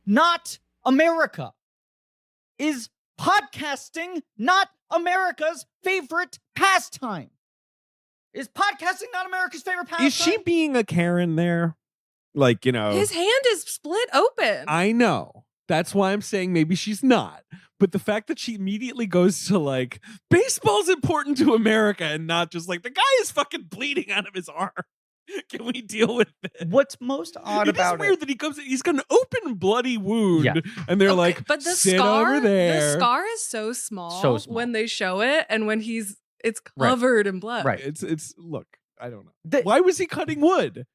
not America? Is podcasting not America's favorite pastime? Is podcasting not America's favorite pastime? Is she being a Karen there? Like, his hand is split open. I know. That's why I'm saying maybe she's not. But the fact that she immediately goes to like, baseball's important to America and not just like, the guy is fucking bleeding out of his arm. Can we deal with it? What's most odd about It's weird that he comes in, he's got an open bloody wound and they're like, but the sit scar, over there. the scar is so small when they show it, and when it's covered in blood. Right. It's look, I don't know. Why was he cutting wood?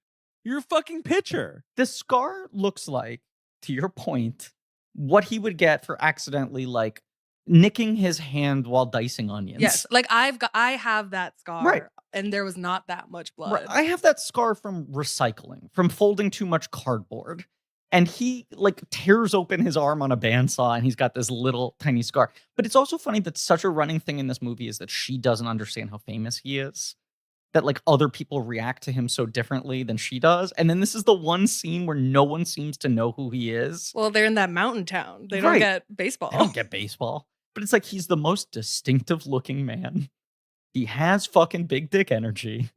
You're a fucking pitcher. The scar looks like, to your point, what he would get for accidentally like nicking his hand while dicing onions. Yes, like I have that scar, and there was not that much blood. Right. I have that scar from recycling, from folding too much cardboard. And he like tears open his arm on a bandsaw and he's got this little tiny scar. But it's also funny that such a running thing in this movie is that she doesn't understand how famous he is. That like other people react to him so differently than she does. And then this is the one scene where no one seems to know who he is. Well, they're in that mountain town. They don't get baseball. They don't get baseball. But it's like he's the most distinctive looking man. He has fucking big dick energy,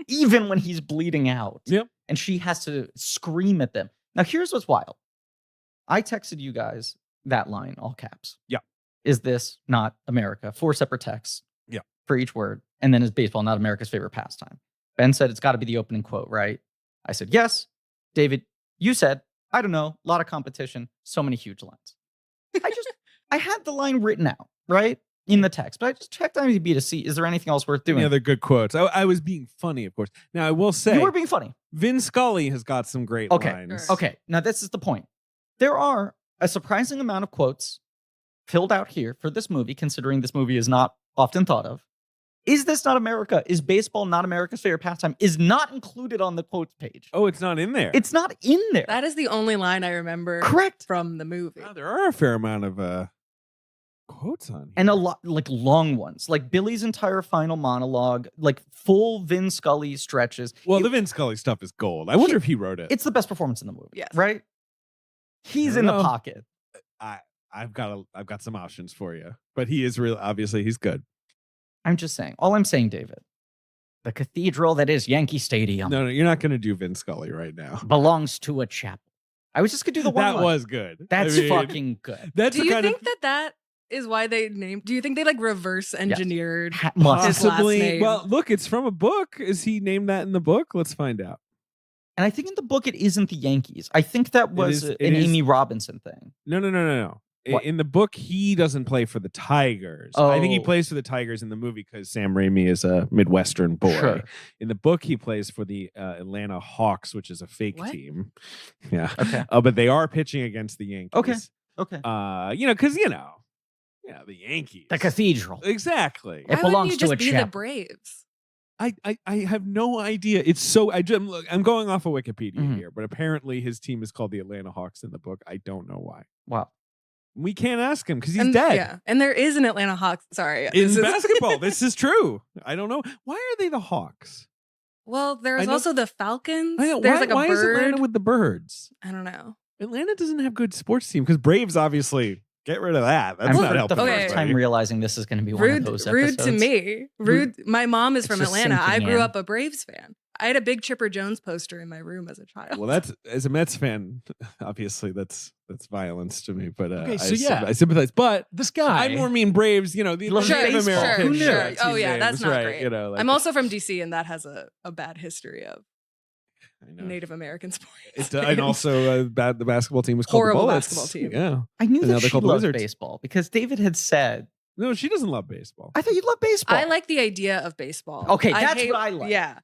even when he's bleeding out. Yep. And she has to scream at them. Now, here's what's wild. I texted you guys that line, all caps. Yeah. Is this not America? 4 separate texts. Yeah. For each word. And then is baseball not America's favorite pastime? Ben said it's got to be the opening quote, right? I said, yes. David, you said, I don't know, a lot of competition, so many huge lines. I had the line written out, right? In the text, but I just checked IMDb to see, is there anything else worth doing? Any other good quotes? I was being funny, of course. Now, I will say... You were being funny. Vin Scully has got some great lines. Okay, now this is the point. There are a surprising amount of quotes filled out here for this movie, considering this movie is not often thought of. Is this not America? Is baseball not America's favorite pastime? Is not included on the quotes page. Oh, it's not in there. It's not in there. That is the only line I remember from the movie. Oh, there are a fair amount of quotes on here. And a lot, like long ones, like Billy's entire final monologue, like full Vin Scully stretches. Well, the Vin Scully stuff is gold. I wonder if he wrote it. It's the best performance in the movie. Yes. Right? He's in the pocket. I've got some options for you, but he is real. Obviously, he's good. I'm just saying. All I'm saying, David, the cathedral that is Yankee Stadium. No, you're not going to do Vin Scully right now. Belongs to a chapel. I was just going to do the one. That was good. That's fucking good. That's do you think that is why they named? Do you think they like reverse engineered his possibly? last name? Well, look, it's from a book. Is he named that in the book? Let's find out. And I think in the book it isn't the Yankees. I think that was an Amy Robinson thing. No. In the book, he doesn't play for the Tigers. I think he plays for the Tigers in the movie because Sam Raimi is a Midwestern boy. Sure. In the book, he plays for the Atlanta Hawks, which is a fake team. Yeah. Okay. But they are pitching against the Yankees. Okay. Because the Yankees, the cathedral. Exactly. It belongs to a chapel. chapel. The Braves. I have no idea. It's so I'm going off of Wikipedia here, but apparently his team is called the Atlanta Hawks in the book. I don't know why. Wow. We can't ask him because he's dead. Yeah, and there is an Atlanta Hawks. Sorry, in basketball, this is true. I don't know why are they the Hawks. Well, there's also the Falcons. I know. There's why a bird. Is Atlanta with the birds? I don't know. Atlanta doesn't have good sports team because Braves obviously get rid of that. That's not helping. The first time realizing this is going to be one of those rude episodes. to me. Rude. My mom is from Atlanta. I grew in. up a Braves fan. I had a big Chipper Jones poster in my room as a child. Well, that's as a Mets fan, obviously that's violence to me. But okay, I sympathize. But this guy, I more mean Braves. The Native American. Sure. Oh yeah, that's not great. I'm also from DC, and that has a bad history of Native American sports. And also the basketball team was called horrible the Bullets. basketball team. Yeah, I knew and now that they're she called the loved Wizards. baseball because David had said. No, she doesn't love baseball. I thought you loved baseball. I like the idea of baseball. Okay, that's what I like. Yeah.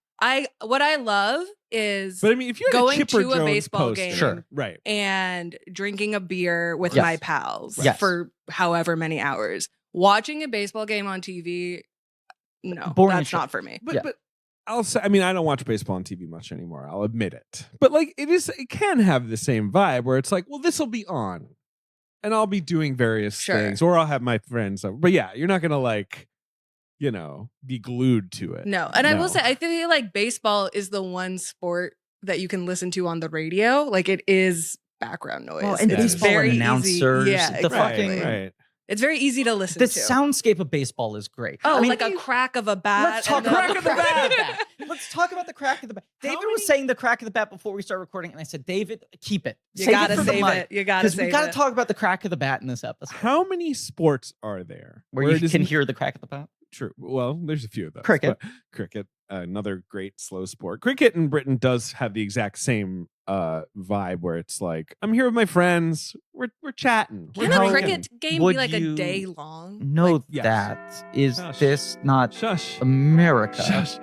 What I love is but I mean, if you're going Chipper to a Jones baseball poster, game sure. Right. and drinking a beer with Yes. my pals Yes. for however many hours. Watching a baseball game on TV, no, Boring that's shit. not for me. But I'll say, I mean, I don't watch baseball on TV much anymore. I'll admit it. But like, it can have the same vibe where it's like, well, this will be on, and I'll be doing various things, or I'll have my friends over. But yeah, you're not gonna be glued to it. No, and I will say, I feel like baseball is the one sport that you can listen to on the radio. Like it is background noise. Well, and it's baseball very announcers, easy. Yeah, the exactly. fucking Right. It's very easy to listen the to. soundscape of baseball is great. Oh, I mean, like a crack of a bat. Let's talk and about then- the crack of the bat. Let's talk about the crack of the bat. David was saying the crack of the bat before we start recording, and I said, David, keep it. You Save gotta it for the save mic. it. You gotta Because save we gotta it. talk about the crack of the bat in this episode. How many sports are there Where you can hear the crack of the bat? True. Well, there's a few of those. Cricket. but cricket, another great slow sport. Cricket in Britain does have the exact same vibe where it's like, I'm here with my friends. We're chatting. Can How a cricket game would be like you a day long? No, Like, Yes. that is Shush. this not Shush. America? Shush.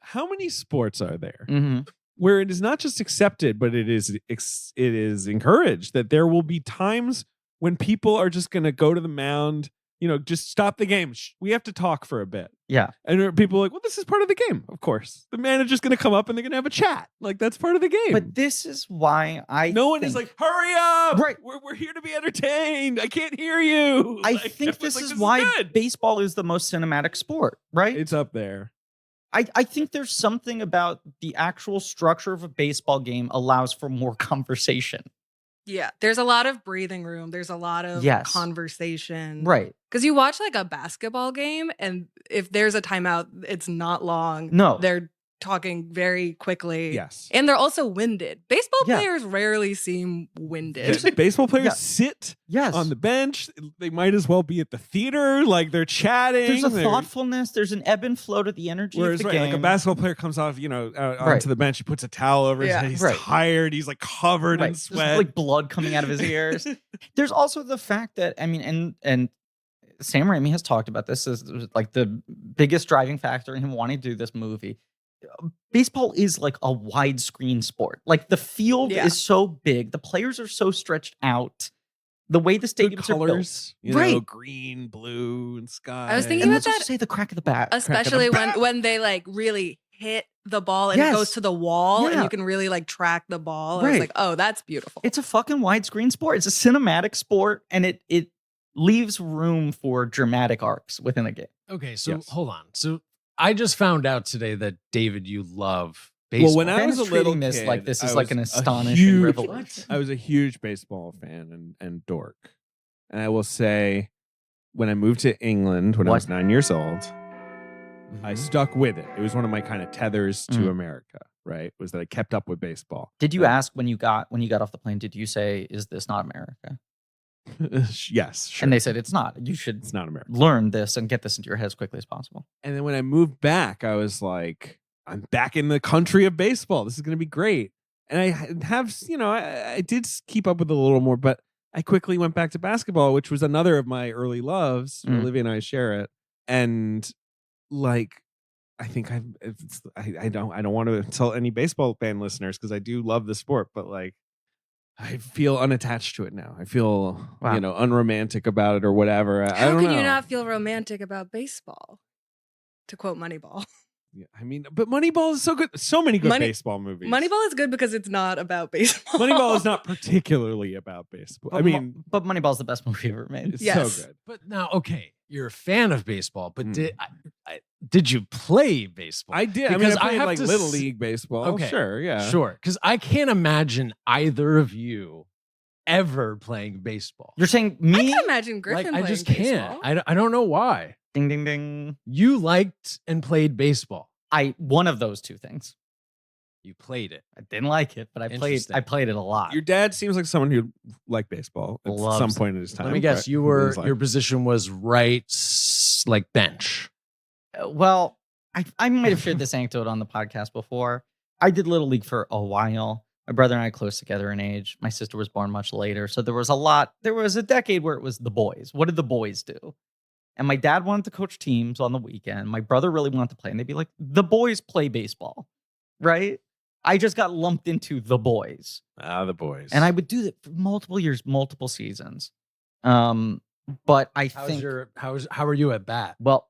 How many sports are there hmm where it is not just accepted, but it is encouraged that there will be times when people are just going to go to the mound, just stop the game. We have to talk for a bit. Yeah. And people are like, well, this is part of the game, of course. The manager's going to come up and they're going to have a chat. Like, that's part of the game. But this is why no one is like, hurry up. Right. We're here to be entertained. I can't hear you. I Like, think everyone's this like, is why good. baseball is the most cinematic sport, right? It's up there. I think there's something about the actual structure of a baseball game allows for more conversation. Yeah, there's a lot of breathing room. There's a lot of Yes. conversation. Right. Because you watch like a basketball game, and if there's a timeout, it's not long. No. They're talking very quickly. Yes. And they're also winded. Baseball Yeah. players rarely seem winded. Baseball players Yeah. sit Yes. on the bench. They might as well be at the theater. Like, they're chatting. There's a They're- thoughtfulness. There's an ebb and flow to the energy Whereas, of the right, game. like a basketball player comes off, Right. onto the bench. He puts a towel over his Yeah. head. He's Right. tired. He's like covered Right. in There's, sweat. like blood coming out of his ears. There's also the fact that and Sam Raimi has talked about this as like the biggest driving factor in him wanting to do this movie. Baseball is like a widescreen sport. Like the field Yeah. is so big, the players are so stretched out. The way the Good stadiums are built. colors, Right. green, blue, and sky. I was thinking And about let's also that- say the crack of the bat. Especially when they like really hit the ball and Yes. it goes to the wall and Yeah. you can really like track the ball. I Right. was like, oh, that's beautiful. It's a fucking widescreen sport. It's a cinematic sport, and it leaves room for dramatic arcs within a game. Okay, so Yes. hold on. So I just found out today that David, you love baseball. Well, when I Ben was is a little treating this kid, like this is I like was an a astonishing huge- revelation. I was a huge baseball fan and dork. And I will say, when I moved to England when I What? was 9 years old, Mm-hmm. I stuck with it. It was one of my kind of tethers to Mhm. America, right? Was that I kept up with baseball. Did you ask when you got off the plane? Did you say, "Is this not America?" Yes, sure. And they said, "It's not. You should it's not America. learn this and get this into your head as quickly as possible." And then when I moved back, I was like, I'm back in the country of baseball. This is going to be great. And I have, I did keep up with it a little more, but I quickly went back to basketball, which was another of my early loves. Mm. Olivia and I share it. And like, I think I don't want to insult any baseball fan listeners because I do love the sport, but like, I feel unattached to it now. I feel, Wow. unromantic about it or whatever. I How don't can know. you not feel romantic about baseball? To quote Moneyball. Yeah, I mean, but Moneyball is so good. So many good Money- baseball movies. Moneyball is good because it's not about baseball. Moneyball is not particularly about baseball. But I mean, but Moneyball's the best movie ever made. it's Yes. so good. But now, okay, you're a fan of baseball, but Mm. did you play baseball? I did. Because I I played have like to little s- league baseball. Okay, Sure, yeah. Sure, because I can't imagine either of you ever playing baseball. You're saying I me? can imagine Griffin I playing just baseball. can't. I don't know why. Ding ding ding. You liked and played baseball. One of those two things. You played it. I didn't like it, but I Interesting. played it a lot. Your dad seems like someone who liked baseball at Loves some it. point in his time. Let me guess. right? You In were his life. your position was right, like bench. Well, I might have shared this anecdote on the podcast before. I did Little League for a while. My brother and I are close together in age. My sister was born much later. So there was a decade where it was the boys. What did the boys do? And my dad wanted to coach teams on the weekend. My brother really wanted to play. And they'd be like, the boys play baseball, right? I just got lumped into the boys. the boys. And I would do that for multiple years, multiple seasons. But I think, How are you at bat? well,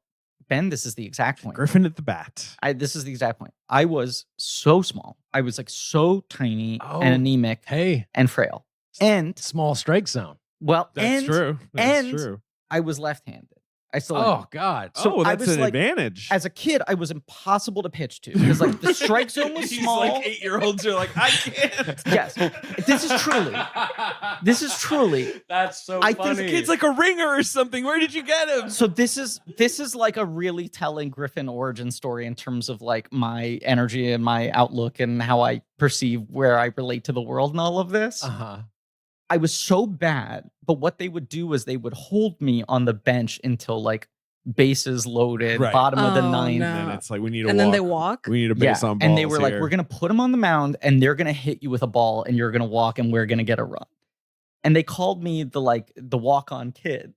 Ben, this is the exact point. Griffin at the bat. This is the exact point. I was so small. I was like so tiny Oh. and anemic Hey, and frail. And small strike zone. That's true. That's and true. I was left-handed. I still am. Oh God. So that's was an advantage. As a kid, I was impossible to pitch to because like the strike zone was small. Like 8-year-olds are like, I can't. Yes, this is truly. This is truly. That's so I funny. think The kid's like a ringer or something. Where did you get him? So this is like a really telling Griffin origin story in terms of like my energy and my outlook and how I perceive where I relate to the world and all of this. I was so bad, but what they would do is they would hold me on the bench until like bases loaded, bottom of the ninth. No. And then it's like, we need to and walk. then they walk. We need a base on balls. And they were like, here. we're going to put him on the mound and they're going to hit you with a ball and you're going to walk and we're going to get a run. And they called me the walk-on kid.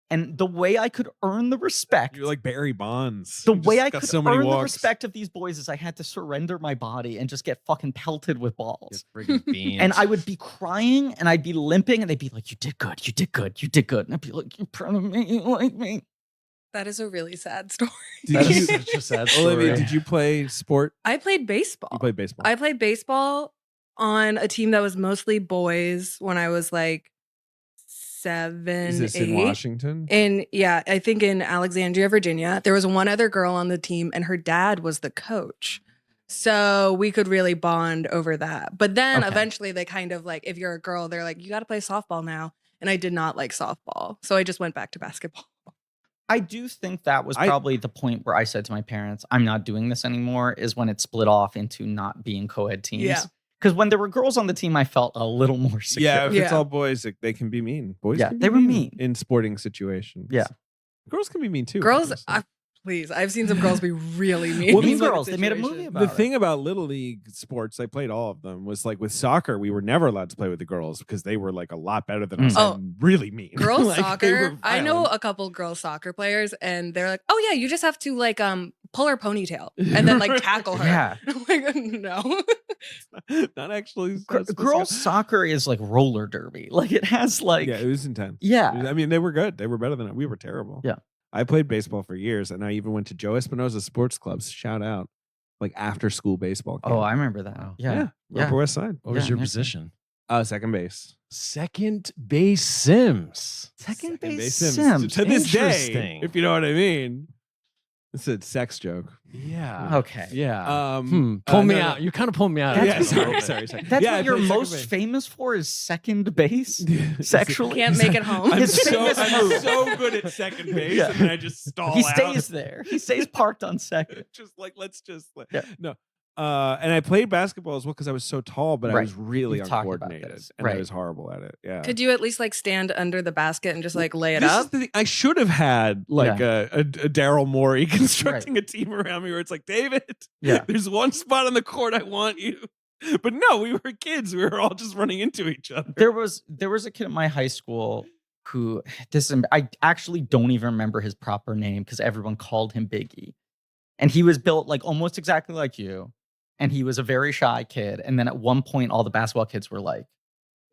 And the way I could earn the respect. You're like Barry Bonds. The way I could so many earn the walks. respect of these boys is I had to surrender my body and just get fucking pelted with balls. Just friggin' beans. And I would be crying and I'd be limping and they'd be like, you did good, you did good, you did good. And I'd be like, you're proud of me, you like me. That is a really sad story. That is such a sad story. Olivia, did you play sport? I played baseball. You played baseball. I played baseball on a team that was mostly boys when I was like 7, Is this 8. in Washington? I think in Alexandria, Virginia. There was one other girl on the team and her dad was the coach. So we could really bond over that. But then eventually they kind of like, if you're a girl, they're like, you got to play softball now. And I did not like softball. So I just went back to basketball. I do think that was probably the point where I said to my parents, I'm not doing this anymore, is when it split off into not being co-ed teams. Yeah. Because when there were girls on the team, I felt a little more secure. Yeah, if it's all boys, they can be mean. Boys can be they were mean. in sporting situations. Yeah. Girls can be mean too. Girls, obviously. please, I've seen some girls be really mean. Well, Mean in certain Girls, they made a movie situations. about The it. thing about Little League sports, I played all of them, was like with soccer, we were never allowed to play with the girls because they were like a lot better than us and really mean. Girls Like, they were soccer, I know violent. a couple girls soccer players and they're like, oh yeah, you just have to like pull her ponytail and then like tackle her. Yeah. I'm like, no. Not actually. Girls soccer is like roller derby. Like it has like. Yeah, it was intense. Yeah. I mean, they were good. They were better than we were terrible. Yeah. I played baseball for years, and I even went to Joe Espinosa sports clubs. Shout out, like after school baseball. Camp. Oh, I remember that. Wow. Yeah. Upper West Side. What was Yeah, your yeah. position? Second base. Second base Sims. Second Base base Sims. Sims. To this day, Interesting. if you know what I mean. It's a sex joke. Yeah. Okay. Yeah. Pull me out. You kind of pulled me out. That's of it a what- little sorry, bit. sorry. That's Yeah, I what you're played second most base. famous for is second base sexually. Can't make it home. I'm His so, famous I'm move. so good at second base, Yeah. and then I just stall He out. stays there. He stays parked on second. Just like let's just Yeah. no. And I played basketball as well because I was so tall, but I Right. was really We've talked about uncoordinated, this. and I Right. was horrible at it. Yeah. Could you at least like stand under the basket and just like lay it This is up? the thing. I should have had like a Daryl Morey constructing a team around me where it's like, David, Yeah. there's one spot on the court I want you. But no, we were kids. We were all just running into each other. There was a kid at my high school who I actually don't even remember his proper name because everyone called him Biggie. And he was built like almost exactly like you. And he was a very shy kid. And then at one point, all the basketball kids were like,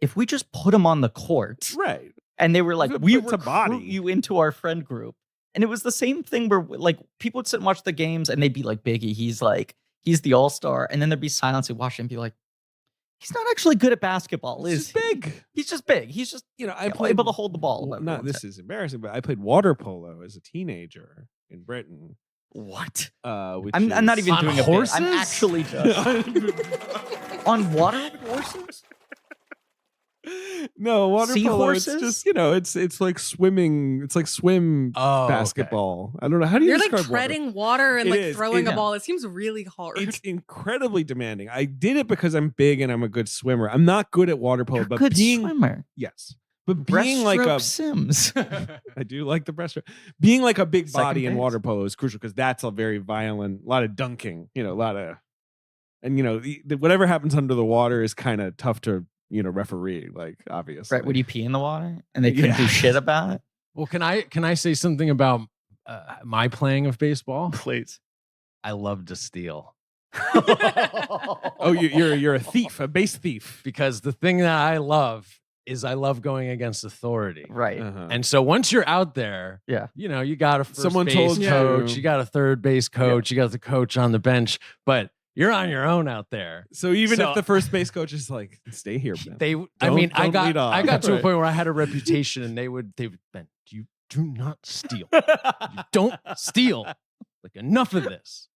if we just put him on the court. Right. And they were like, If it we puts a recruit body. you into our friend group. And it was the same thing where like people would sit and watch the games and they'd be like, Biggie, he's the all-star. And then there'd be silence. They'd watch it and be like, he's not actually good at basketball, It's is just he? big. He's just big. He's just, I able to hold the ball. Well, not this is embarrassing, but I played water polo as a teenager in Britain. What? Which I'm not is- even On doing a bit. I'm horses? actually just on water with horses. No, water polo. It's Seahorses? just it's like swimming. It's like swim Oh, okay. basketball. I don't know how do you You're like describe water? treading water and It like is. throwing a Yeah. ball. It seems really hard. It's incredibly demanding. I did it because I'm big and I'm a good swimmer. I'm not good at water polo, You're a but good being swimmer. yes, but being like a Breaststroke Sims. I do like the breaststroke. Being like a big Second body in base. water polo is crucial because that's a very violent, a lot of dunking, a lot of, and whatever happens under the water is kind of tough to referee. Like obviously, Right? Would you pee in the water and they couldn't do Yeah. shit about it? Well, can I say something about my playing of baseball? Please. I love to steal. Oh, you're a thief, a base thief. Because the thing that I love is I love going against authority. Right. Uh-huh. And so once you're out there, Yeah. you got a first Someone base told coach, you. you got a third base coach, you got the coach on the bench, but you're on your own out there. So even So- if the first base coach is like, stay here, Ben. I Don't got lead off. to a Right. point where I had a reputation and they would Ben, do you do not steal. You don't steal. Like, enough of this.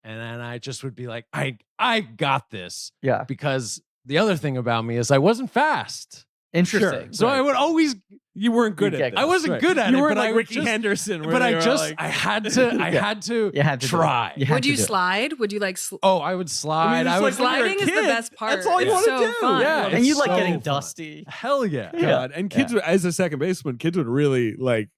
And then I just would be like, I got this. Yeah. Because the other thing about me is I wasn't fast. Interesting. Sure. So I would always. You weren't good at this. I wasn't good at it. You weren't but like I would Ricky just, Henderson. But I just, I had to You had to try. Would you slide? Would you like? Oh, I would slide. I mean, I would. Sliding is the best part. That's all you It's want to so do. fun. Yeah, and you it's like so getting fun. dusty. Hell yeah. God. And kids, would, as a second baseman, kids would really like,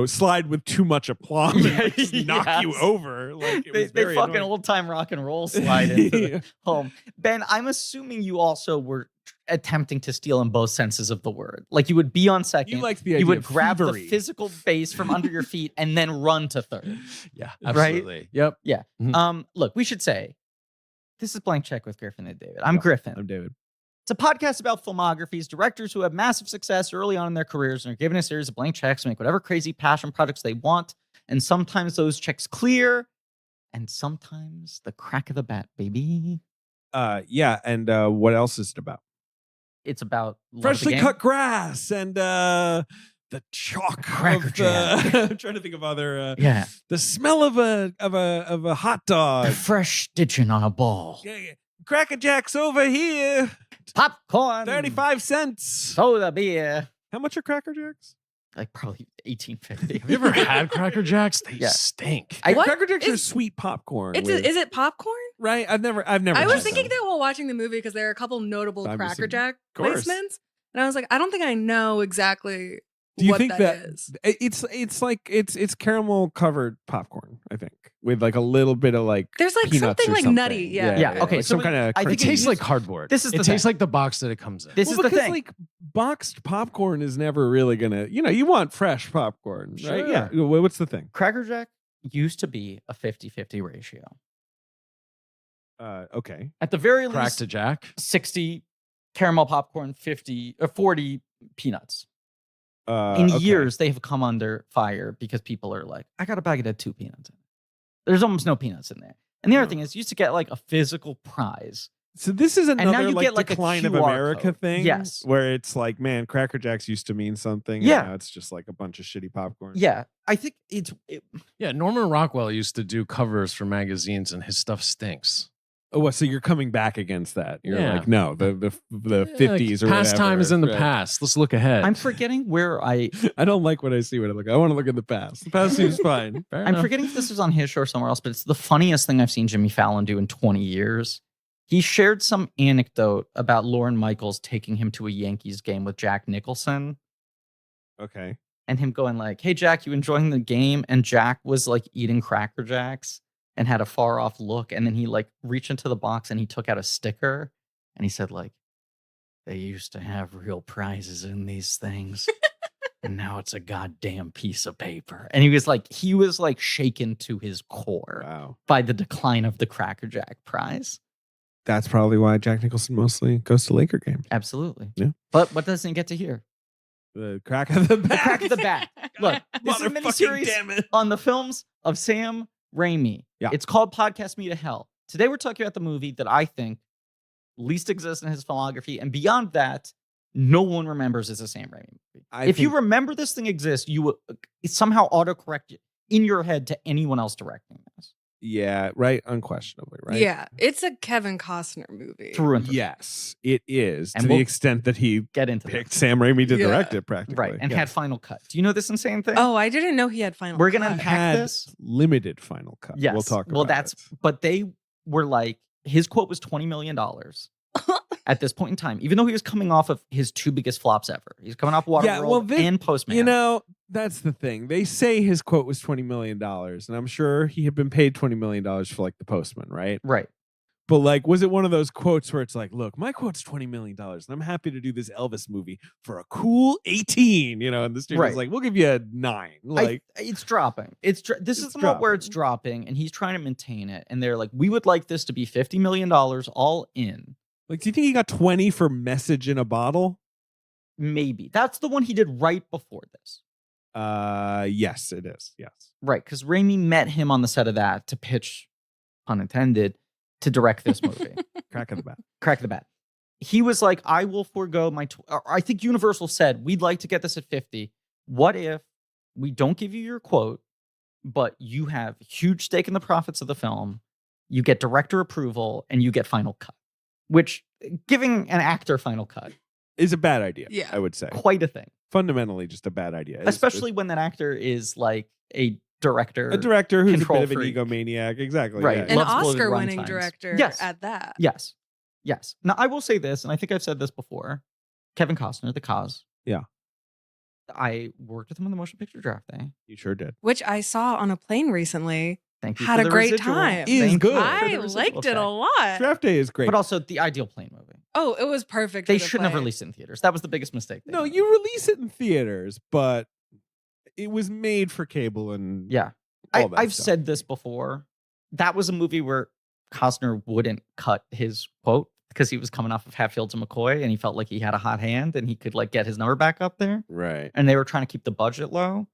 slide with too much aplomb and like, just knock you over. Like They fucking old time rock and roll slide into the home. Ben, I'm assuming you also were attempting to steal in both senses of the word. Like you would be on second. You liked the idea you would of grab thievery. the physical base from under your feet and then run to third. Yeah, Right? absolutely. Yep. Yeah. Mhm. Look, we should say this is Blank Check with Griffin and David. I'm Griffin. I'm David. It's a podcast about filmographies, directors who have massive success early on in their careers and are given a series of blank checks to make whatever crazy passion projects they want. And sometimes those checks clear, and sometimes the crack of the bat, baby. Yeah. And what else is it about? It's about love of the Freshly game. cut grass and the chalk. Crackerjack. I'm trying to think of other. Yeah. The smell of a hot The dog. fresh stitching on a ball. Yeah. Crackerjacks over here. Popcorn. 35 cents. Soda beer. How much are Crackerjacks? Like probably $18.50. Have you ever had Cracker Jacks? They Yeah. stink. What Crackerjacks are is- sweet popcorn. Is it popcorn? right? I've never. I tried was thinking them. that while watching the movie because there are a couple notable Obviously. Cracker Jack Of course. placements, and I was like, I don't think I know exactly Do you what think that that is. it's like it's caramel covered popcorn? I think with like a little bit of like There's like peanuts something or like something. nutty. Yeah. Yeah, okay, Like so some kind of. I think It tastes like cardboard. This is the It thing. tastes like the box that it comes in. This is the because thing. like boxed popcorn is never really gonna. You want fresh popcorn, right? Sure. Yeah. What's the thing? Cracker Jack used to be a 50-50 ratio. Okay. At the very Crack least, to Jack. 60 caramel popcorn, 40 peanuts. In Okay. years, they have come under fire because people are like, I got a bag of 2 peanuts in it. There's almost no peanuts in there. And the other thing is, you used to get like a physical prize. So this is now another you like get, like, a decline of QR America code. thing. Yes. Where it's like, man, Cracker Jacks used to mean something. Yeah. And now it's just like a bunch of shitty popcorn. Yeah, I think Yeah, Norman Rockwell used to do covers for magazines, and his stuff stinks. Oh, what? So you're coming back against that? You're Yeah. like, no, the 50s or pastime whatever. is in the Right. past. Let's look ahead. I'm forgetting where I I don't like what I see when I look. I want to look in the past. The past seems fine. Fair I'm enough. forgetting if this was on his show or somewhere else, but it's the funniest thing I've seen Jimmy Fallon do in 20 years. He shared some anecdote about Lorne Michaels taking him to a Yankees game with Jack Nicholson Okay. and him going like, "Hey Jack, you enjoying the game?" And Jack was like eating Cracker Jacks and had a far off look, and then he like reached into the box and he took out a sticker and he said like, "They used to have real prizes in these things." And now it's a goddamn piece of paper. And he was like shaken to his core Wow. by the decline of the Cracker Jack prize. That's probably why Jack Nicholson mostly goes to Laker games. Absolutely. Yeah. But what doesn't he get to hear? The crack of the bat. The crack of the bat. Look, this is a Motherfucking miniseries damn it. on the films of Sam Raimi. Yeah. It's called Podcast Me to Hell. Today we're talking about the movie that I think least exists in his filmography. And beyond that, no one remembers as a Sam Raimi movie. If you remember this thing exists, you will somehow autocorrect it in your head to anyone else directing this. Yeah, right. Unquestionably, right? Yeah, it's a Kevin Costner movie. Through and through. Yes, it is. And to we'll the extent that he Get into picked this. Sam Raimi to Yeah. direct it, practically. Right. And Yeah. had Final Cut. Do you know this insane thing? Oh, I didn't know he had final. We're gonna Cut. unpack had this. limited final cut. Yes. We'll talk about Well, that's it. but they were like, his quote was $20 million at this point in time, even though he was coming off of his 2 biggest flops ever. He's coming off Waterworld and Postman. You know, that's the thing. They say his quote was $20 million, and I'm sure he had been paid $20 million for like The Postman, right? Right. But like, was it one of those quotes where it's like, look, my quote's $20 million, and I'm happy to do this Elvis movie for a cool 18, and the studio's Right. like, we'll give you a 9. Like, It's dropping. This is It's the moment where it's dropping. dropping, and he's trying to maintain it. And they're like, we would like this to be $50 million all in. do you think he got 20 for Message in a Bottle? Maybe. That's the one he did right before this. Yes, it is. Yes. Right. Because Raimi met him on the set of that to pitch, pun intended, to direct this movie. Crack of the bat. Crack the bat. He was like, I will forego my. Or I think Universal said, we'd like to get this at 50. What if we don't give you your quote, but you have huge stake in the profits of the film. You get director approval and you get final cut, which giving an actor final cut is a bad idea. Yeah. I would say quite a thing. Fundamentally, just a bad idea. Especially when that actor is like a director who's a control bit of an freak. egomaniac. Exactly. Right. Yeah. An Loves bloated Oscar-winning runtimes. director Yes. at that. Yes. Now, I will say this, and I think I've said this before. Kevin Costner, the Cos. Yeah. I worked with him on the motion picture draft day. You sure did. Which I saw on a plane recently. Thank you Had for a the great residual. time. Is Thank you good. for the I residual liked it check. a lot. Draft Day is great. But also the ideal plane movie. Oh, it was perfect. They for the shouldn't have plane. released it in theaters. That was the biggest mistake. They No, made. you release it in theaters, but it was made for cable and Yeah. all that I've stuff. said this before. That was a movie where Costner wouldn't cut his quote because he was coming off of Hatfields and McCoy and he felt like he had a hot hand and he could like get his number back up there. Right. And they were trying to keep the budget low.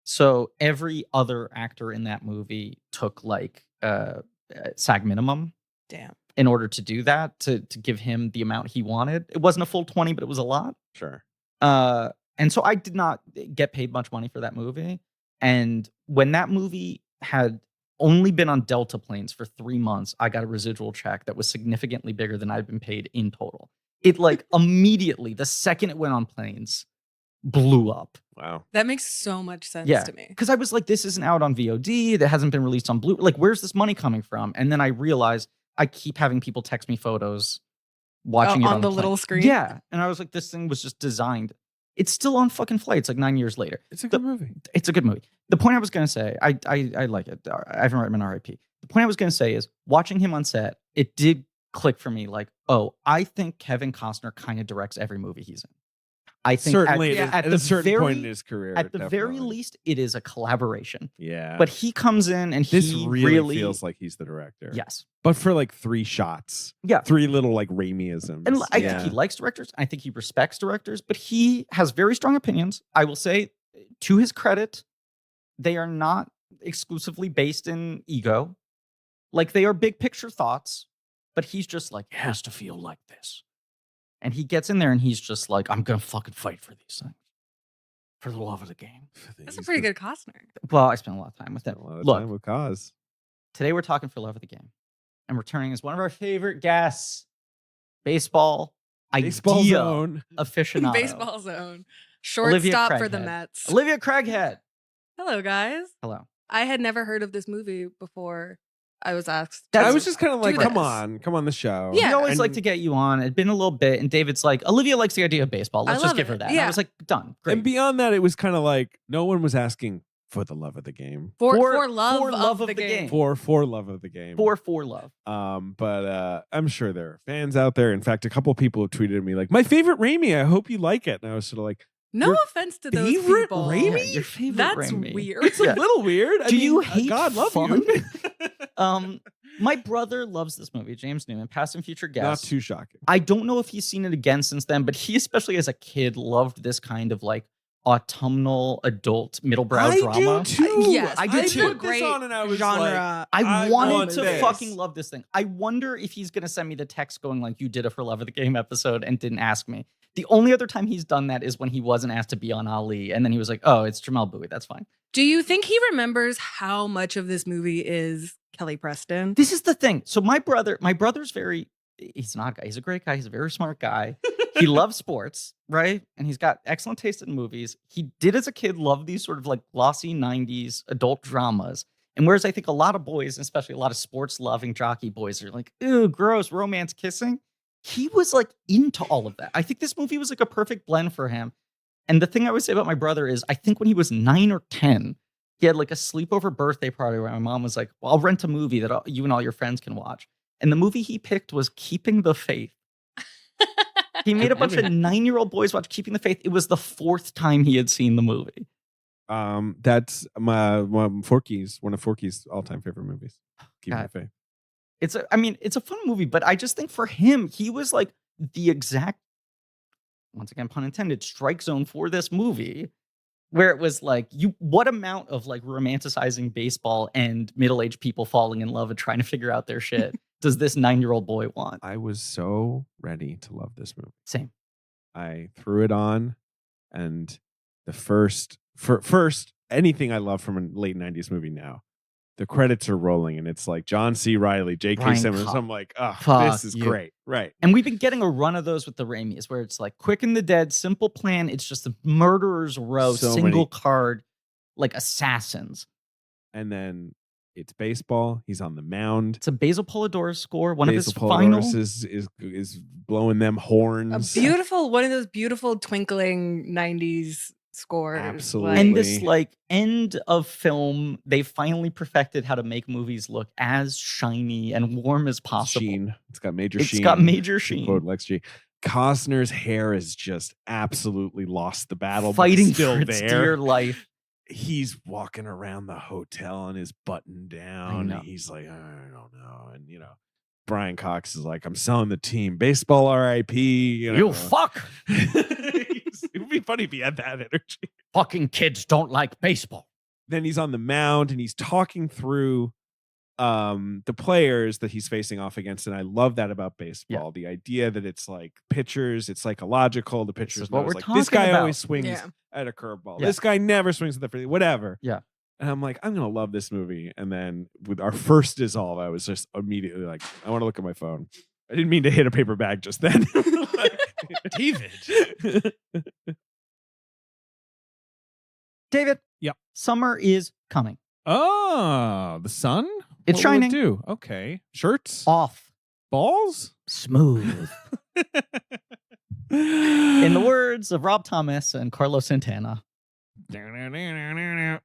So every other actor in that movie took like SAG minimum Damn. in order to do that, to give him the amount he wanted. It wasn't a full 20, but it was a lot. Sure. And so I did not get paid much money for that movie. And when that movie had only been on Delta planes for 3 months, I got a residual check that was significantly bigger than I'd been paid in total. It like immediately, the second it went on planes, blew up. Wow. That makes so much sense Yeah. to me. Because I was like, this isn't out on VOD. That hasn't been released on Blue. Like, where's this money coming from? And then I realized I keep having people text me photos watching it on on the plane. little screen? Yeah. And I was like, this thing was just designed. It's still on fucking flights like 9 years later. It's a good movie. It's a good movie. The point I was going to say, I like it. Ivan Reitman, RIP. The point I was going to say is watching him on set, it did click for me like, oh, I think Kevin Costner kind of directs every movie he's in. I think Certainly at at the a certain very, point in his career. at the very definitely. least, it is a collaboration. Yeah. But he comes in and this he really feels like he's the director. yes. But for like 3 shots. Yeah. 3 little like Raimi-isms. And I Yeah. think he likes directors. I think he respects directors, but he has very strong opinions. I will say, to his credit, they are not exclusively based in ego. Like, they are big picture thoughts, but he's just like, it has to feel like this. And he gets in there and he's just like, I'm going to fucking fight for these things. For the love of the game. That's a pretty good Costner. Well, I spent a lot of time with him. A lot of Look, time with Cause. today we're talking for love of the game. And returning as one of our favorite guests, baseball Baseball idea zone. aficionado. Baseball zone. Olivia Shortstop for the Craighead. Mets. Olivia Craighead. Hello, guys. Hello. I had never heard of this movie before I was asked. That's- I was just kind of like, do come this. on the show. Yeah. We always And- like to get you on. It'd been a little bit, and David's like, Olivia likes the idea of baseball. Let's I just love give her it. that. And I Yeah. was like, done. Great. And beyond that, it was kind of like no one was asking for the love of the game. For For love of the game. For love of the game. For love. But I'm sure there are fans out there. In fact, a couple of people have tweeted at me like, my favorite Raimi, I hope you like it. And I was sort of like, No Your offense to those favorite people. Raimi? Yeah, your favorite That's Raimi. weird. it's a little weird. Do you hate God love fun? you. My brother loves this movie, James Newman, past and future Not guest. too shocking. I don't know if he's seen it again since then, but he, especially as a kid, loved this kind of like autumnal adult middlebrow drama. do too. Yes, I do it's too. a great on and I was genre. like, I I wanted want to this. fucking love this thing. I wonder if he's gonna send me the text going like, "You did a For Love of the Game episode and didn't ask me." The only other time he's done that is when he wasn't asked to be on Ali, and then he was like, "Oh, it's Jamal Bowie. That's fine." Do you think he remembers how much of this movie is Kelly Preston? This is the thing. So my brother's he's not a guy. He's a great guy. He's a very smart guy. He loves sports, right? And he's got excellent taste in movies. He did as a kid love these sort of like glossy 90s adult dramas. And whereas I think a lot of boys, especially a lot of sports loving jockey boys, are like, ew, gross, romance kissing. He was like into all of that. I think this movie was like a perfect blend for him. And the thing I would say about my brother is I think when he was 9 or 10, he had like a sleepover birthday party where my mom was like, well, I'll rent a movie that you and all your friends can watch. And the movie he picked was Keeping the Faith. He made a bunch of 9-year-old boys watch Keeping the Faith. It was the 4th time he had seen the movie. That's one of Forky's all-time favorite movies. Keeping God. the Faith. It's a fun movie, but I just think for him, he was like the exact, once again, pun intended, strike zone for this movie, where it was like, what amount of like romanticizing baseball and middle-aged people falling in love and trying to figure out their shit does this 9-year-old boy want? I was so ready to love this movie. Same. I threw it on, and the first anything I love from a late 90s movie now. The credits are rolling and it's like John C. Reilly, JK Brian Simmons. Cox. I'm like, oh, Fuck this is you. great. Right. And we've been getting a run of those with the Raimis, where it's like Quick and the Dead, Simple Plan. It's just a murderer's row, So single many. card, like assassins. And then it's baseball. He's on the mound. It's a Basil Polidorus score. One Basil of his final. Polidorus is blowing them horns. One of those beautiful twinkling 90s scores. Absolutely. And this like end of film, they finally perfected how to make movies look as shiny and warm as possible. Sheen. It's got major It's sheen. got major To sheen. quote Lex G. Costner's hair has just absolutely lost the battle. Fighting but it's still for its there. dear life. He's walking around the hotel on his button down. know. He's like, I don't know. And Brian Cox is like, I'm selling the team. Baseball RIP. You fuck. It would be funny if he had that energy. Fucking kids don't like baseball. Then he's on the mound and he's talking through the players that he's facing off against. And I love that about baseball. The idea that it's like pitchers, it's psychological. The pitchers is what knows, we're like this talking guy about. always swings Yeah. at a curveball. Yeah. This guy never swings at the free, whatever. Yeah. And I'm like, I'm gonna love this movie. And then with our first dissolve, I was just immediately like, I want to look at my phone. I didn't mean to hit a paper bag just then. David. David. Yep. Summer is coming. Oh, the sun? It's What will shining. it do? Okay. Shirts? Off. Balls? Smooth. In the words of Rob Thomas and Carlos Santana, the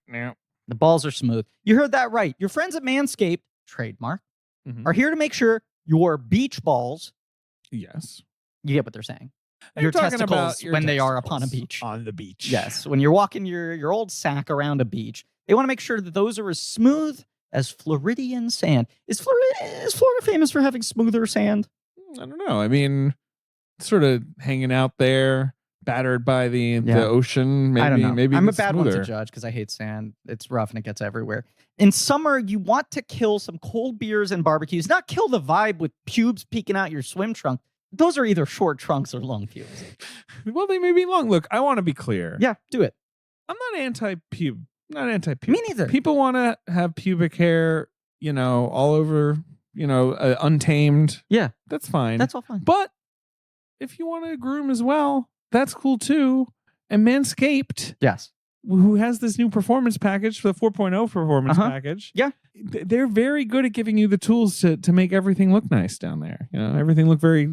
balls are smooth. You heard that right. Your friends at Manscaped, trademark, Mhm. are here to make sure your beach balls, Yes. you get what they're saying. They're Your talking testicles about your when they are upon a testicles beach. On the beach. Yes, when you're walking your old sack around a beach, they want to make sure that those are as smooth as Floridian sand. Is Florida famous for having smoother sand? I don't know. I mean, sort of hanging out there, battered by the ocean. Maybe, I don't know. Maybe I'm a it's bad one smoother. to judge because I hate sand. It's rough and it gets everywhere. In summer, you want to kill some cold beers and barbecues, not kill the vibe with pubes peeking out your swim trunk. Those are either short trunks or long pubes. Well, they may be long. Look, I want to be clear. Yeah, do it. I'm not anti-pube. Not anti-pube. Me neither. People want to have pubic hair, all over, untamed. Yeah. That's fine. That's all fine. But if you want to groom as well, that's cool too. And Manscaped, Yes. who has this new performance package, the 4.0 performance package. Yeah. They're very good at giving you the tools to make everything look nice down there. Everything look very,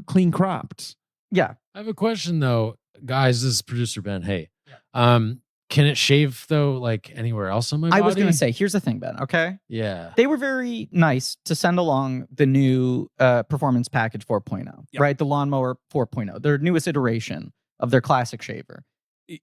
clean cropped. Yeah. I have a question though, guys. This is producer Ben. Hey, can it shave though, like anywhere else on my body? I was going to say, here's the thing, Ben, okay? Yeah. They were very nice to send along the new performance package 4.0, Yep. right? The lawnmower 4.0, their newest iteration of their classic shaver.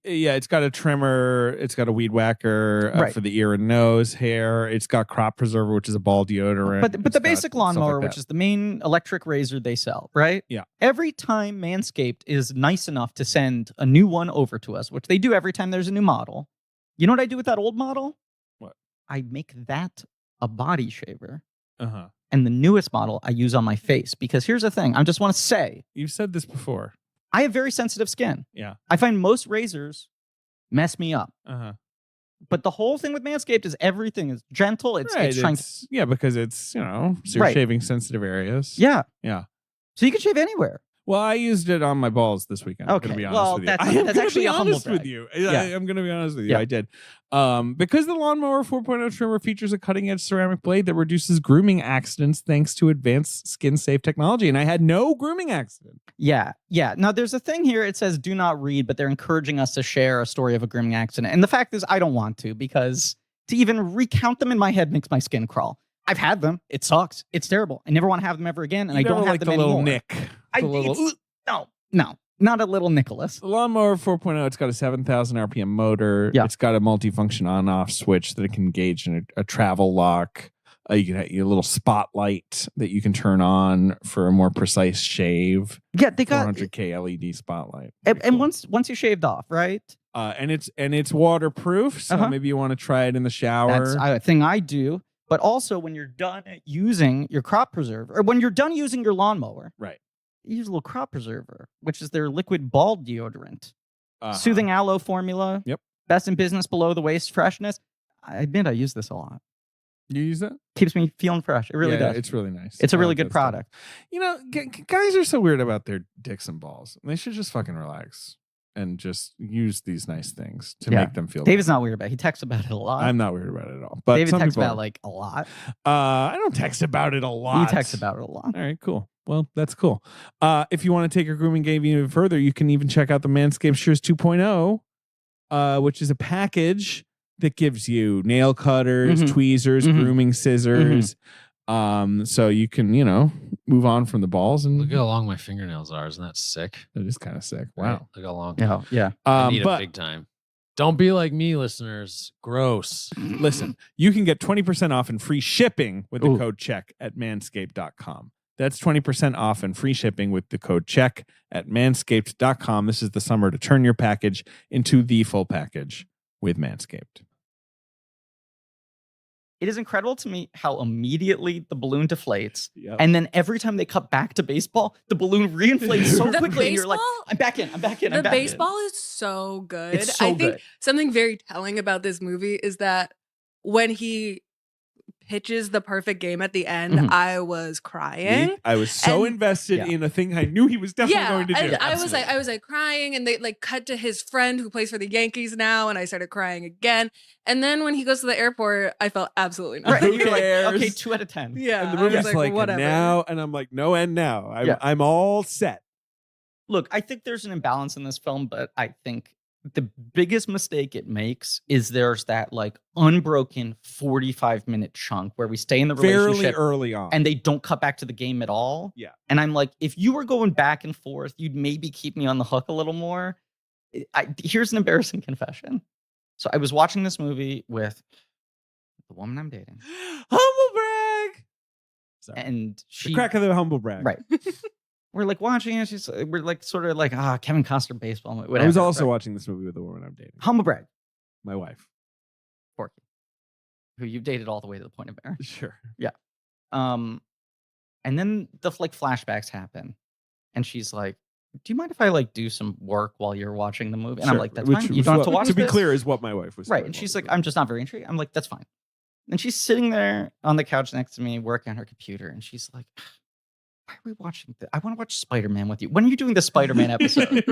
Yeah, it's got a trimmer. It's got a weed whacker Right. for the ear and nose hair. It's got crop preserver, which is a ball deodorant. But It's the got basic stuff lawnmower, like which that. is the main electric razor they sell, right? Yeah. Every time Manscaped is nice enough to send a new one over to us, which they do every time there's a new model, you know what I do with that old model? What? I make that a body shaver. Uh-huh. And the newest model I use on my face. Because here's the thing. I just want to say, You've said this before. I have very sensitive skin. Yeah. I find most razors mess me up. Uh-huh. But the whole thing with Manscaped is everything is gentle. It's trying to... Yeah, because it's, so you're Right. shaving sensitive areas. Yeah. Yeah. So you can shave anywhere. Well, I used it on my balls this weekend. I'm Okay. going to be honest Well, with you. that's- I am that's gonna actually be a humble honest with brag. you. Yeah. I'm going to be honest with you. Yeah. I did. Because the Lawnmower 4.0 trimmer features a cutting-edge ceramic blade that reduces grooming accidents thanks to advanced skin-safe technology. And I had no grooming accident. Yeah. Yeah. Now, there's a thing here. It says do not read, but they're encouraging us to share a story of a grooming accident. And the fact is, I don't want to, because to even recount them in my head makes my skin crawl. I've had them. It sucks. It's terrible. I never want to have them ever again. And I don't have them the little anymore. nick. I, The little, it's- no, not a little Nicholas. The Lawnmower 4.0, it's got a 7,000 RPM motor. Yeah. It's got a multifunction on-off switch that it can engage in a travel lock. You can have a little spotlight that you can turn on for a more precise shave. Yeah, they got 400K LED spotlight. and Pretty cool. once you shaved off, right? And it's waterproof, so Uh-huh. maybe you want to try it in the shower. That's a thing I do. But also, when you're done using your crop preserver, or when you're done using your lawnmower, Right. you use a little crop preserver, which is their liquid ball deodorant. Uh-huh. Soothing aloe formula. Yep. Best in business below the waist freshness. I admit I use this a lot. You use that? Keeps me feeling fresh. It really does. It's really nice. It's a I really like good that stuff. product. You know, guys are so weird about their dicks and balls. They should just fucking relax and just use these nice things to make them feel David's better. not weird about it. He texts about it a lot. I'm not weird about it at all. But David texts people about are. like a lot. I don't text about it a lot. You text about it a lot. All right, cool. Well, that's cool. If you want to take your grooming game even further, you can even check out the Manscaped Shears 2.0, which is a package that gives you nail cutters, tweezers, grooming scissors. So you can, move on from the balls. And Look how long my fingernails are. Isn't that sick? That is kind of sick. Right? Wow. Look how long. Yeah. I need it big time. Don't be like me, listeners. Gross. Listen, you can get 20% off and free shipping with the code CHECK at manscaped.com. That's 20% off and free shipping with the code CHECK at manscaped.com. This is the summer to turn your package into the full package with Manscaped. It is incredible to me how immediately the balloon deflates. Yep. And then every time they cut back to baseball, the balloon reinflates so quickly. And you're like, I'm back in. The baseball is so good. It's so I think good. something very telling about this movie is that when he pitches the perfect game at the end, I was crying. I was so invested in a thing I knew he was definitely going to do. And I was like crying, and they like cut to his friend who plays for the Yankees now, and I started crying again. And then when he goes to the airport, I felt absolutely nothing. Right. You're like, okay, 2 out of 10. Yeah. And the movie's like whatever. now, and I'm like, no end now. I'm all set. Look, I think there's an imbalance in this film, but I think the biggest mistake it makes is there's that like unbroken 45-minute chunk where we stay in the relationship fairly early on, and they don't cut back to the game at all. Yeah. And I'm like, if you were going back and forth, you'd maybe keep me on the hook a little more. Here's an embarrassing confession. So I was watching this movie with the woman I'm dating. Humble brag. Sorry. And she the crack of the humble brag. Right. We're like watching it. We're like sort of like, Kevin Costner baseball. Whatever, I was also watching this movie with the woman I'm dating. Humble brag. My wife. Porky. Who you've dated all the way to the point of marriage. Sure. Yeah. And then the like flashbacks happen. And she's like, do you mind if I like do some work while you're watching the movie? And I'm like, that's fine. You don't have to watch To be this. clear, is what my wife was right. saying. And she's like, I'm just not very intrigued. I'm like, that's fine. And she's sitting there on the couch next to me working on her computer. And she's like, why are we watching this? I want to watch Spider-Man with you. When are you doing the Spider-Man episode?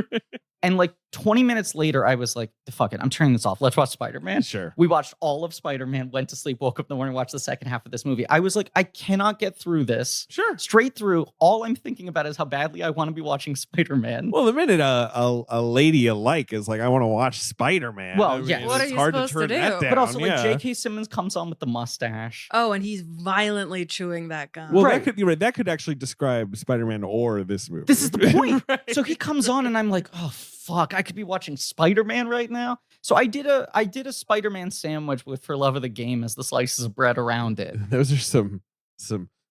And like 20 minutes later, I was like, fuck it, I'm turning this off. Let's watch Spider-Man. Sure. We watched all of Spider-Man, went to sleep, woke up in the morning, watched the second half of this movie. I was like, I cannot get through this. Sure. Straight through. All I'm thinking about is how badly I want to be watching Spider-Man. Well, the minute a lady you like is like, I want to watch Spider-Man. Well, I mean, yeah. What are it's you hard supposed to turn to that do? down. But also, like, yeah. JK Simmons comes on with the mustache. Oh, and he's violently chewing that gum. Well, Right. that could actually describe Spider-Man or this movie. This is the point. Right. So he comes on and I'm like, oh fuck, I could be watching Spider-Man right now. So I did a Spider-Man sandwich with For Love of the Game as the slices of bread around it. Those are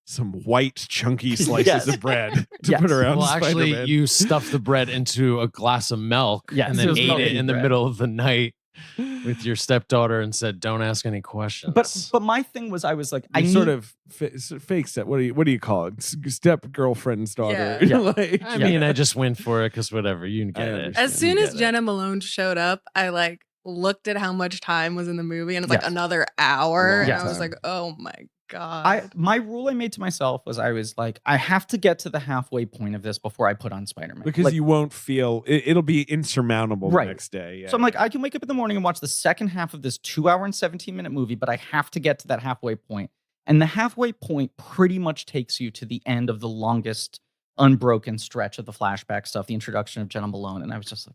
some white chunky slices Yes. of bread to Yes. put around Well, actually, Spider-Man. you stuffed the bread into a glass of milk Yes, and it then was ate milky it in the bread. middle of the night with your stepdaughter and said, "Don't ask any questions." But my thing was, I was like, I You need, sort of fake step. What do you call it? Step girlfriend's daughter. Yeah. Like, I mean, I just went for it because whatever, you can get it. understand. As soon You as get it. Jenna Malone showed up, I like looked at how much time was in the movie, and it's like Yes. another hour. Long And I was time. like, oh my God. my rule I made to myself was I was like, I have to get to the halfway point of this before I put on Spider-Man. because Like, you won't feel it'll be insurmountable Right. the next day. Yeah. So I'm like, I can wake up in the morning and watch the second half of this 2 hour and 17-minute movie, but I have to get to that halfway point. And the halfway point pretty much takes you to the end of the longest unbroken stretch of the flashback stuff, the introduction of Jenna Malone. And I was just like,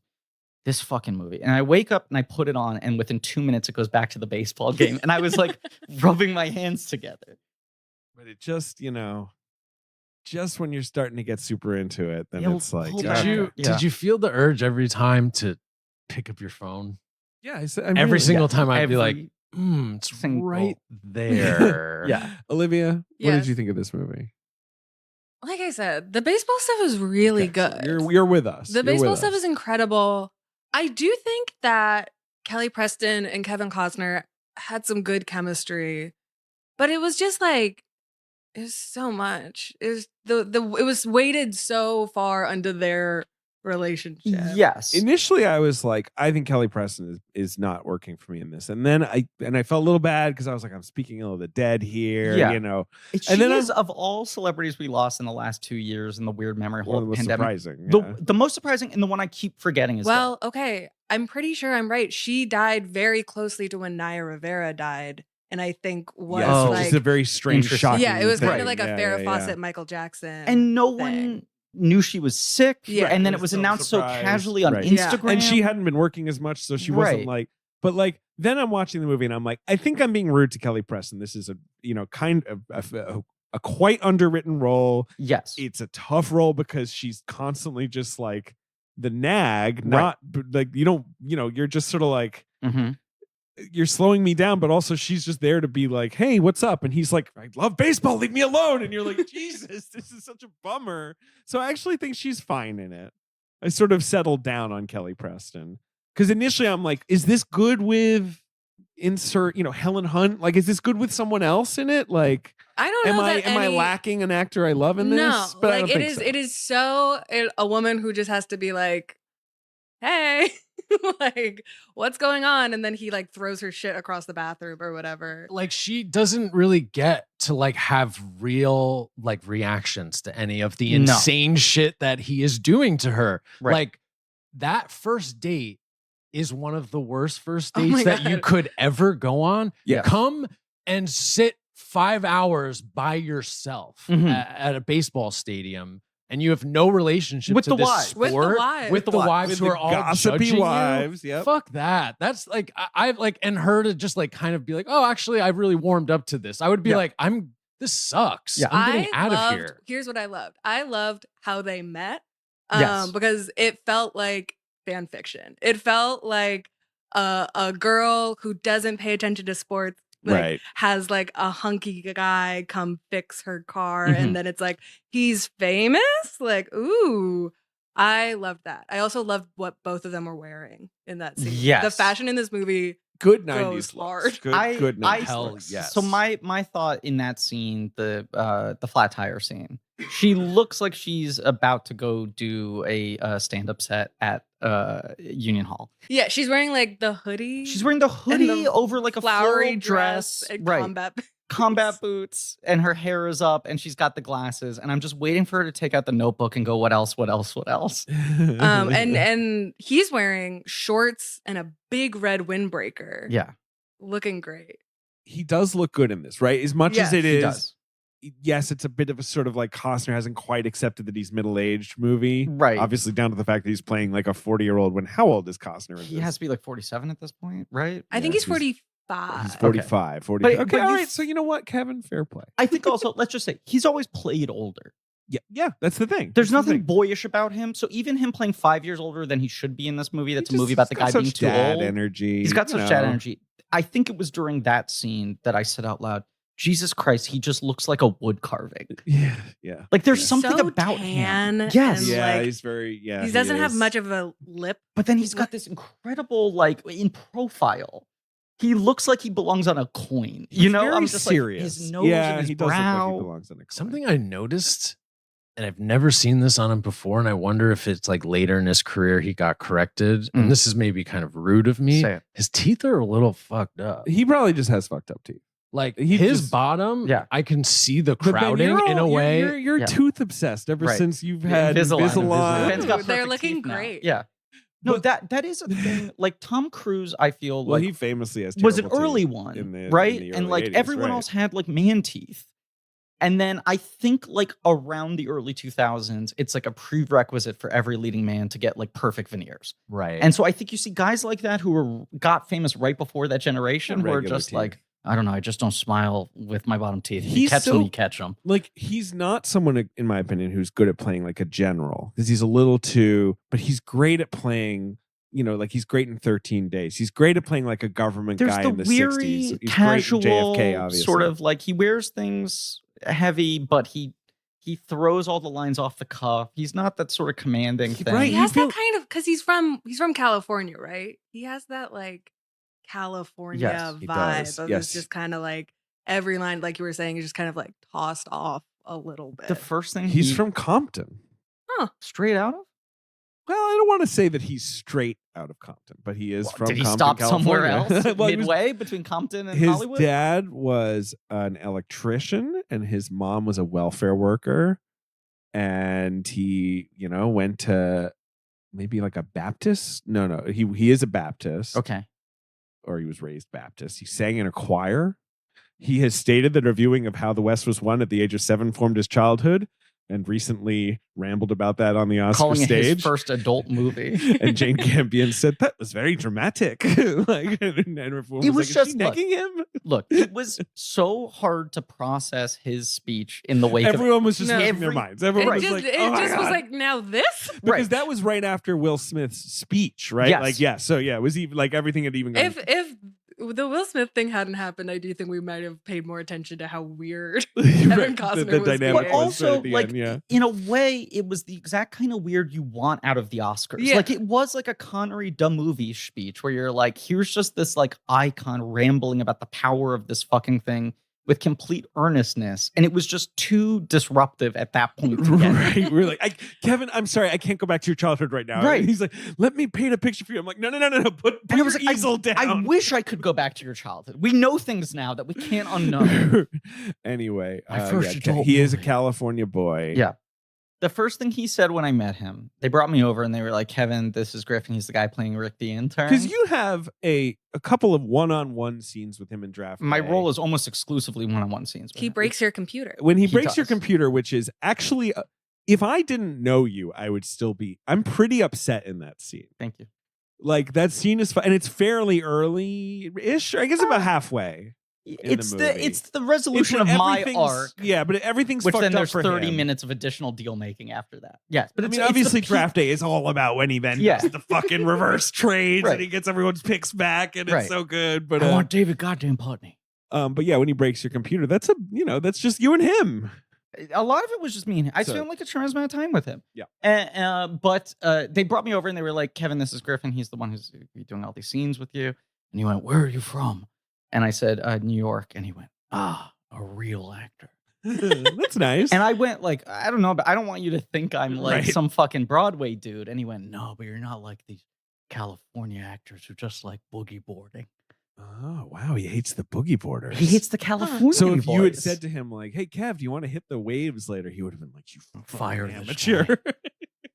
this fucking movie. And I wake up and I put it on, and within 2 minutes, it goes back to the baseball game. And I was like rubbing my hands together. But it just, just when you're starting to get super into it, then It'll it's like, pull Did back. you Yeah. did you feel the urge every time to pick up your phone? yeah, I mean, Every single Yeah, time I'd be like, every it's single- right there. Yeah. Olivia, what Yes. did you think of this movie? Like I said, the baseball stuff is really Okay, so good. you're with us. The baseball stuff is incredible. I do think that Kelly Preston and Kevin Costner had some good chemistry, but it was just like, it was so much. It was it was weighted so far under their relationship. Yes. Initially, I was like, I think Kelly Preston is not working for me in this, and then I felt a little bad because I was like, I'm speaking ill of the dead here, Yeah. you know. She is, of all celebrities we lost in the last 2 years in the weird memory hole of the pandemic, surprising, the most surprising, and the one I keep forgetting is well, okay, I'm pretty sure I'm right. She died very closely to when Naya Rivera died, and I think was which is a very strange, shocking. Yeah, it was kind of thing. like a Farrah Fawcett, Michael Jackson, and no one knew she was sick. Yeah, and then it was announced so casually on Instagram, and she hadn't been working as much, so she wasn't like. But like, then I'm watching the movie and I'm like, I think I'm being rude to Kelly Preston. This is a kind of a quite underwritten role. Yes, it's a tough role because she's constantly just like the nag, not like you're just sort of like. Mm-hmm. You're slowing me down, but also she's just there to be like, hey, what's up? And he's like, I love baseball, leave me alone. And you're like, Jesus, this is such a bummer. So I actually think she's fine in it. I sort of settled down on Kelly Preston. Because initially I'm like, is this good with Helen Hunt? Like, is this good with someone else in it? Like, I don't know. Am I lacking an actor I love in this? No, but like I don't think so. It is so a woman who just has to be like, hey, like, what's going on? And then he like throws her shit across the bathroom or whatever. Like, she doesn't really get to like have real like reactions to any of the insane shit that he is doing to her. Like, that first date is one of the worst first dates that you could ever go on. Yeah. Come and sit 5 hours by yourself at a baseball stadium, and you have no relationship with to the this wives. sport. With the wives Who are all gossipy judging wives. you. Yep. Fuck that. That's like, I've like, and her to just like kind of be like, oh, actually, I've really warmed up to this. I would be like, this sucks. Yeah. I'm getting out of here. Here's what I loved. I loved how they met. Yes. Because it felt like fan fiction. It felt like a girl who doesn't pay attention to sports has like a hunky guy come fix her car, and then it's like he's famous. Like, ooh, I loved that. I also loved what both of them were wearing in that scene. Yes, the fashion in this movie. Good goes 90s hard. looks. Good 90s hell looks. yes. So my thought in that scene, the flat tire scene, she looks like she's about to go do a stand-up set at Union Hall. Yeah, she's wearing like the hoodie. She's wearing the hoodie over like a flowery floral dress, and combat boots, and her hair is up, and she's got the glasses. And I'm just waiting for her to take out the notebook and go, what else? And he's wearing shorts and a big red windbreaker. Yeah, looking great. He does look good in this, right? As much as it he is. does. Yes, it's a bit of a sort of like Costner hasn't quite accepted that he's middle-aged movie. Right. Obviously down to the fact that he's playing like a 40-year-old when how old is Costner in He this? has to be like 47 at this point, right? I think he's 45. He's 45. 40. But Okay, all you- right. So you know what, Kevin? Fair play. I think also, let's just say, he's always played older. Yeah, that's the thing. There's That's the nothing thing. boyish about him. So even him playing 5 years older than he should be in this movie, that's a He movie just- about the he's guy got being such too dad old. energy. He's got such dad energy. I think it was during that scene that I said out loud, Jesus Christ, he just looks like a wood carving. Yeah. Like there's He's something so about tan him. Yes. and, Yeah, like, he's very, he doesn't have much of a lip. But then he's got this incredible, like, in profile. He looks like he belongs on a coin. You know, very I'm just serious. like his nose yeah, and his he does brow. look like he belongs on a coin. Something I noticed, and I've never seen this on him before, and I wonder if it's like later in his career he got corrected. And this is maybe kind of rude of me. Say it. His teeth are a little fucked up. He probably just has fucked up teeth. Like He his just- bottom, Yeah. I can see the But Ben, crowding you're in a all- way. You're Yeah. tooth obsessed ever Right. since you've had Invisalign. Invisalign. Ben's got They're perfect looking teeth now. great. Yeah. No, that is a thing. Like Tom Cruise, I feel Well, like he famously has was an terrible early teeth one, in the right? early And like 80s, everyone right. else had like man teeth. And then I think like around the early 2000s, it's like a prerequisite for every leading man to get like perfect veneers. Right. And so I think you see guys like that who got famous right before that generation who are Regular just teeth. like, I don't know, I just don't smile with my bottom teeth. You He's catch them, so- you catch them. Like he's not someone, in my opinion, who's good at playing like a general because he's a little too. But he's great at playing. You know, like he's great in 13 Days. He's great at playing like a government There's guy the in the weary, 60s. He's great in casual, JFK, obviously. sort of like he wears things heavy, but he throws all the lines off the cuff. He's not that sort of commanding thing. Right. He You has feel- that kind of because he's from California, right? He has that like California Yes, he vibe does. of Yes. it's just kind of like every line, like you were saying, is just kind of like tossed off a little bit. The first thing He's from Compton. straight out of Well, I don't want to say that he's straight out of Compton, but he is from Did he Compton, stop somewhere California. else midway between Compton and his Hollywood? His dad was an electrician and his mom was a welfare worker. And he, went to maybe like a Baptist. No, he is a Baptist. Okay. Or he was raised Baptist. He sang in a choir. He has stated that a viewing of How the West Was Won at the age of 7 formed his childhood, and recently rambled about that on the Oscar Calling stage. it his first adult movie. And Jane Campion said that was very dramatic. Like, and everyone was just "Is she necking him?" Look, it was so hard to process his speech in the wake. Everyone was just losing their minds. Everyone was just, like, it "Oh just my was God." like, now this? Because that was right after Will Smith's speech, right? Yes. Like, yeah. So yeah, it was even like everything had even gone. If the Will Smith thing hadn't happened, I do think we might have paid more attention to how weird Kevin Costner the was dynamic being. But was also, at the like, end, yeah. in a way, it was the exact kind of weird you want out of the Oscars. Yeah. Like, it was like a Connery dumb movie speech where you're like, here's just this like icon rambling about the power of this fucking thing with complete earnestness. And it was just too disruptive at that point. Right. We're like, Kevin, I'm sorry, I can't go back to your childhood right now. Right. And he's like, let me paint a picture for you. I'm like, no. Put And I was your like, easel down. I wish I could go back to your childhood. We know things now that we can't unknow. Anyway, My first adult he is a movie. California boy. Yeah. The first thing he said when I met him, they brought me over and they were like, Kevin, this is Griffin. He's the guy playing Rick the intern. Because you have a couple of one-on-one scenes with him in Draft My Day. role is almost exclusively one-on-one scenes. with He him. breaks your computer. When he He breaks your does. computer, which is actually, if I didn't know you, I would still be. I'm pretty upset in that scene. Thank you. Like that scene is fun, and it's fairly early-ish. I guess about halfway. It's the the movie. it's the resolution It's of when my everything's- arc. Yeah, but everything's Which fucked then up there's for 30 him. minutes of additional deal making after that. Yes, but I it's, mean, it's the obviously, peak- Draft Day is all about when he then Yeah. does the fucking reverse trades Right. and he gets everyone's picks back, and Right. it's so good. But I want David goddamn Putney. but yeah, when he breaks your computer, that's that's just you and him. A lot of it was just me. And I So- spent like a tremendous amount of time with him. Yeah. But they brought me over and they were like, Kevin, this is Griffin. He's the one who's doing all these scenes with you. And he went, where are you from? And I said, New York. And he went, a real actor. That's nice. And I went like, I don't know, but I don't want you to think I'm like Right. some fucking Broadway dude. And he went, no, but you're not like these California actors who just like boogie boarding. Oh wow, he hates the boogie boarders. He hates the California So if you had boys. said to him like, "Hey Kev, do you want to hit the waves later?" He would have been like, "You Fire fucking this amateur."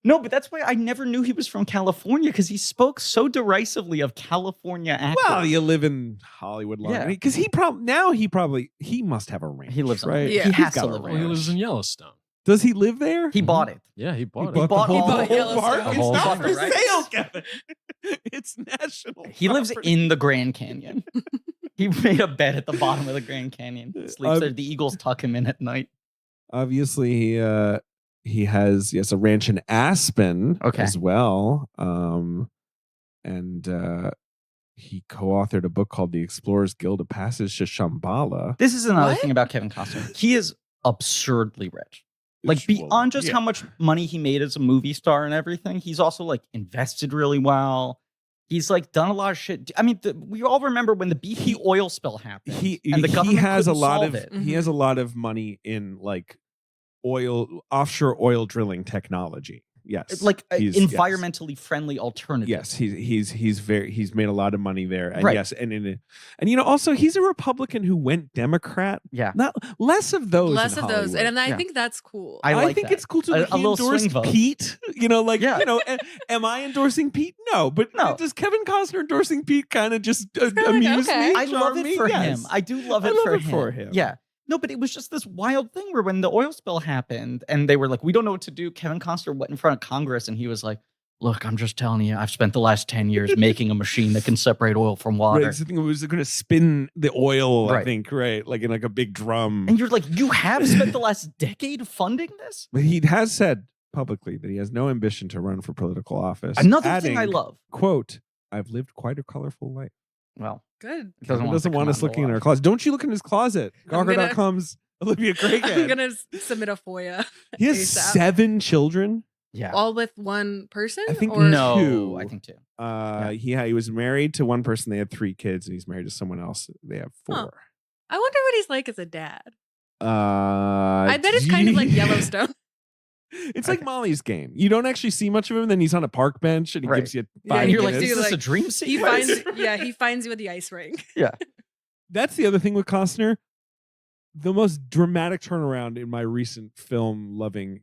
No, but that's why I never knew he was from California, because he spoke so derisively of California actors. Well, you live in Hollywood long Yeah. because he must have a ranch. He lives on right. Yeah. He has He's got to a live Well, he ranch. lives in Yellowstone. Does he live there? He bought it. Yeah, he bought He it. bought all the the whole Yellowstone. park. The It's whole not park, for right? sale, Kevin. It's national. He lives property. in the Grand Canyon. He made a bed at the bottom of the Grand Canyon. Sleeps there. The Eagles tuck him in at night. Obviously, he has a ranch in Aspen as well. And he co-authored a book called The Explorers Guild of Passage to Shambhala. This is another What? thing about Kevin Costner. He is absurdly rich. Like, Which- beyond just yeah. how much money he made as a movie star and everything, he's also like invested really well. He's like done a lot of shit. I mean, we all remember when the BP oil spill happened. and the government has a couldn't lot solve of it. he has a lot of money in like offshore oil drilling technology. Yes, Like He's- environmentally friendly alternative. Yes, he's made a lot of money there, and Right. yes, and also he's a Republican who went Democrat. Yeah. Not less of those. Less in of those. Hollywood. And I Yeah. think that's cool. I like think that. it's cool to A he little swing endorsed vote. Pete. Yeah. Am I endorsing Pete? No, but No. does Kevin Costner endorsing Pete kind of just kinda like, amuse okay. me? I love charm it me? for Yes. him. I do love I it, love for, it him. for him. Yeah. No, but it was just this wild thing where when the oil spill happened and they were like, we don't know what to do, Kevin Costner went in front of Congress and he was like, look, I'm just telling you, I've spent the last 10 years making a machine that can separate oil from water. Right, so I think it was going to spin the oil, I Right. think, right? Like in like a big drum. And you're like, you have spent the last decade funding this? But he has said publicly that he has no ambition to run for political office. Another thing I adding, love. quote, I've lived quite a colorful life. Well, Good. it Kevin doesn't doesn't want to us come out looking in the our wash. closet. Don't you look in his closet. I'm gonna- Gawker.com's Olivia Craighead. I'm going to submit a FOIA. He has ASAP. 7 children. Yeah. All with one person? I think or No, 2. I think 2. He was married to one person. They had 3 kids, and he's married to someone else. They have 4. Huh. I wonder what he's like as a dad. I I bet it's kind of like Yellowstone. It's like Molly's Game. You don't actually see much of him, then he's on a park bench and he gives you 5 and you're minutes. like, is this a dream sequence? He finds you at the ice rink. Yeah. That's the other thing with Costner. The most dramatic turnaround in my recent film loving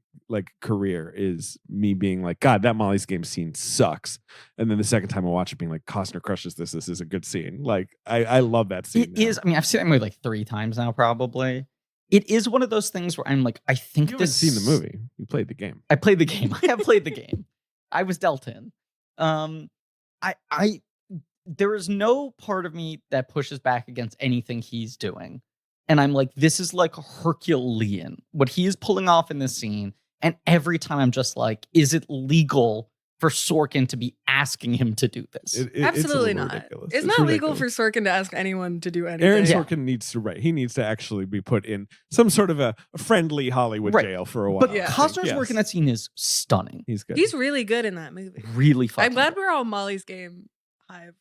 career is me being like, God, that Molly's Game scene sucks. And then the second time I watch it being like, Costner crushes this. This is a good scene. Like, I love that scene. It is. I mean, I've seen that movie like 3 times now, probably. It is one of those things where I'm like, I think you haven't seen the movie. You played the game. I played the game. I have played the game. I was dealt in. There is no part of me that pushes back against anything he's doing. And I'm like, this is like Herculean, what he is pulling off in this scene. And every time I'm just like, is it legal for Sorkin to be asking him to do this? Absolutely not. Ridiculous. It's not legal for Sorkin to ask anyone to do anything. Aaron Sorkin needs to write. He needs to actually be put in some sort of a friendly Hollywood jail for a while. But Costner's work in that scene is stunning. He's good. He's really good in that movie. Really fucking I'm glad good. we're all Molly's Game hive.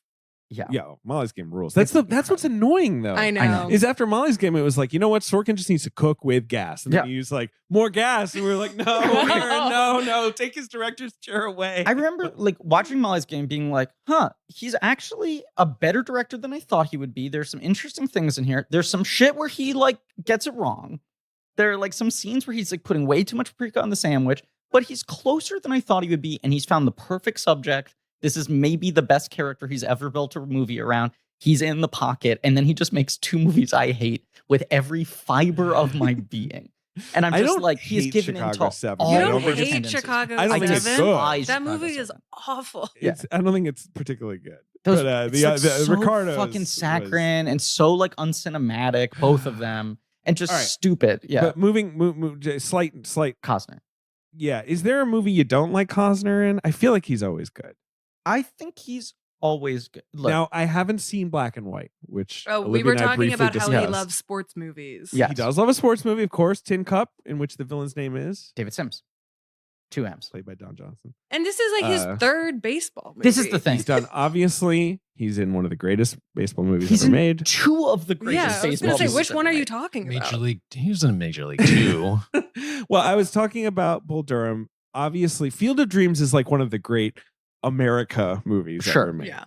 Yeah, Molly's Game rules. That's what's annoying though. I know. Is after Molly's Game, it was like, you know what? Sorkin just needs to cook with gas. And then he was like, more gas. And we were like, no, Aaron, no, take his director's chair away. I remember like watching Molly's Game being like, he's actually a better director than I thought he would be. There's some interesting things in here. There's some shit where he like gets it wrong. There are like some scenes where he's like putting way too much paprika on the sandwich, but he's closer than I thought he would be. And he's found the perfect subject. This is maybe the best character he's ever built a movie around. He's in the pocket, and then he just makes 2 movies I hate with every fiber of my being. And I'm just like, he's given into all You of don't his hate tendencies. Chicago I don't think it's 7? good. That movie is awful. I don't think it's particularly good. Those, but it's like so Ricardo's fucking saccharine and so like uncinematic, both of them, and just stupid. Yeah. But moving slight Costner. Yeah. Is there a movie you don't like Costner in? I feel like he's always good. I think he's always good. Look, now, I haven't seen Black and White, which we were talking about how he loves sports movies. Yes. He does love a sports movie, of course. Tin Cup, in which the villain's name is David Sims. 2 M's. Played by Don Johnson. And this is like his 3rd baseball movie. This is the thing. He's done, obviously, he's in one of the greatest baseball movies ever made. 2 of the greatest baseball movies. I was going to say, which one are you talking about? Major League. He was in Major League 2. Well, I was talking about Bull Durham. Obviously, Field of Dreams is like one of the great America movies ever made. Yeah.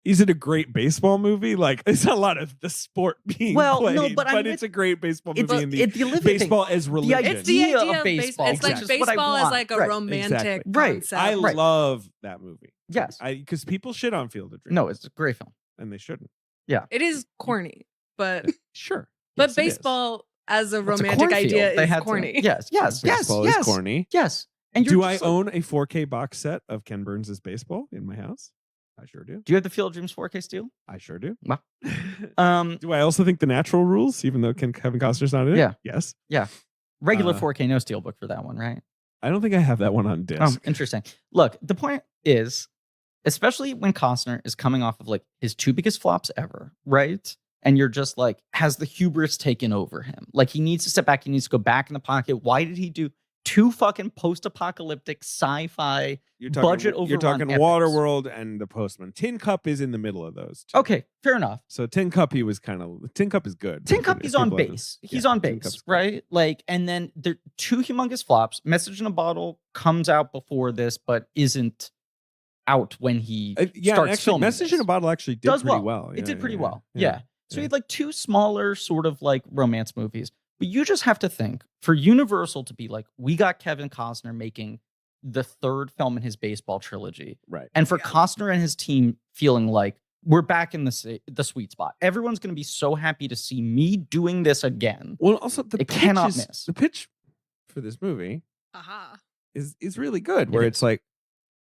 Is it a great baseball movie? Like, it's not a lot of the sport being played, no, but it's a great baseball movie. And the Olivia baseball as religion. It's the idea of baseball. It's like baseball is like a romantic concept. I love that movie. Yes. Because people shit on Field of Dreams. No, it's a great film. And they shouldn't. Yeah. It is corny, but sure. But Yes, baseball as a romantic idea is corny. Yes. Baseball is corny. Yes. And do I own a 4K box set of Ken Burns' baseball in my house? I sure do. Do you have the Field of Dreams 4K steel? I sure do. Wow. Do I also think The Natural rules, even though Kevin Costner's not in it? Yeah. Yes. Yeah. Regular 4K, no steelbook for that one, right? I don't think I have that one on disc. Oh, interesting. Look, the point is, especially when Costner is coming off of like his 2 biggest flops ever, right? And you're just like, has the hubris taken over him? Like he needs to step back. He needs to go back in the pocket. Why did he do 2 fucking post-apocalyptic sci-fi budget overrun You're talking epics? Waterworld and The Postman. Tin Cup is in the middle of those 2. Okay, fair enough. So Tin Cup, Tin Cup is good. Tin Cup, he's on base. He's on base, right? Like, and then there 2 humongous flops. Message in a Bottle comes out before this, but isn't out when he starts filming. Message in a Bottle actually did pretty well. It did pretty well. Yeah. So he had like 2 smaller sort of like romance movies. But you just have to think for Universal to be like, we got Kevin Costner making the 3rd film in his baseball trilogy. Right. And for Costner and his team feeling like we're back in the sweet spot. Everyone's going to be so happy to see me doing this again. Well, also the pitch for this movie is really good. Where it's like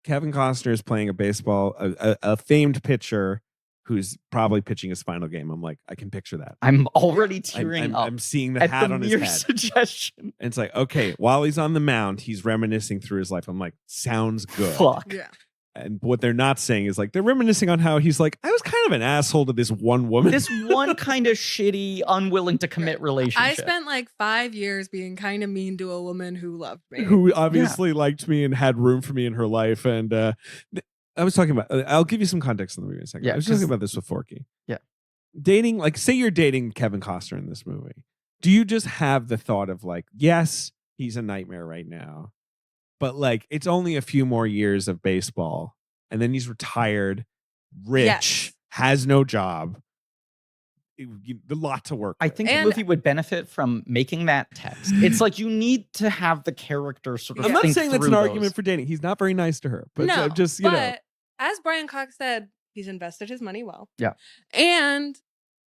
Kevin Costner is playing a baseball, a famed pitcher who's probably pitching his final game. I'm like, I can picture that. I'm already tearing up. I'm seeing the hat on his head. Suggestion. And it's like, okay, while he's on the mound, he's reminiscing through his life. I'm like, sounds good. Fuck. Yeah. And what they're not saying is like, they're reminiscing on how he's like, I was kind of an asshole to this one woman. This one kind of shitty, unwilling to commit relationship. I spent like 5 years being kind of mean to a woman who loved me. Who obviously liked me and had room for me in her life. And I was talking about, I'll give you some context on the movie in a second. Yeah, I was talking about this with Forky. Yeah. Dating, like, say you're dating Kevin Costner in this movie. Do you just have the thought of like, yes, he's a nightmare right now. but like it's only a few more years of baseball, and then he's retired, rich, has no job. A lot to work with. I think the movie would benefit from making that text. It's like you need to have the character sort of. I'm not think saying that's through an those. argument for dating. He's not very nice to her, but no, just but as Brian Cox said, he's invested his money well. Yeah, and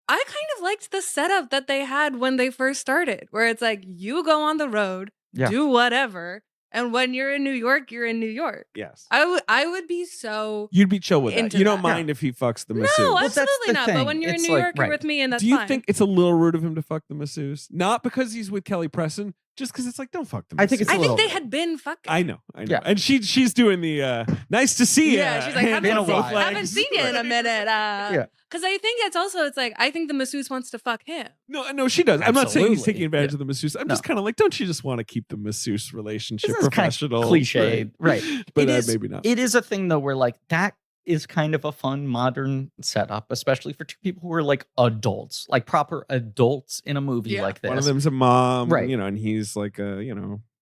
I kind of liked the setup that they had when they first started, where it's like you go on the road, do whatever. And when you're in New York, you're in New York. Yes. I would be so... You'd be chill with that. You don't that. mind if he fucks the masseuse. No, Well, absolutely not. thing. But when you're It's in New like, York, you're with me, and that's fine. Do you fine. think it's a little rude of him to fuck the masseuse? Not because he's with Kelly Preston, just because it's like, don't fuck the masseuse. I think they had been fucking. I know. Yeah. And she's doing the nice to see you. Yeah, she's like, haven't seen you in a minute. Yeah. Because I think it's like, I think the masseuse wants to fuck him. No, she does. I'm not saying he's Absolutely. taking advantage of the masseuse. I'm just kind of like, don't you just want to keep the masseuse relationship professional? Cliche, right? But maybe not. It is a thing though, where like that is kind of a fun modern setup, especially for two people who are like adults, like proper adults in a movie like this. One of them's a mom, right? And he's like a,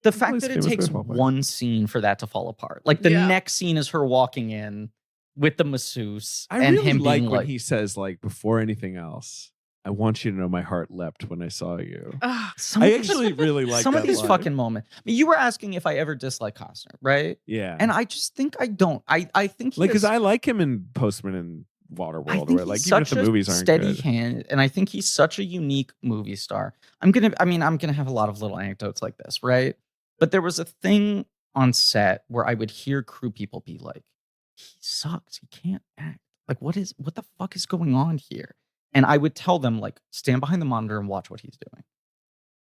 The fact that it takes one scene for that to fall apart. Like the next scene is her walking in with the masseuse and really him like being when like, he says like, before anything else, I want you to know my heart leapt when I saw you. I actually really like some that of these line. fucking moments. I mean, you were asking if I ever dislike Costner, right? Yeah. And I just think I don't. I think he because I like him in Postman and Waterworld, where like even if the movies aren't steady good. hand, and I think he's such a unique movie star. I'm gonna have a lot of little anecdotes like this, right? But there was a thing on set where I would hear crew people be like, he sucks. He can't act. Like, what the fuck is going on here? And I would tell them, like, stand behind the monitor and watch what he's doing.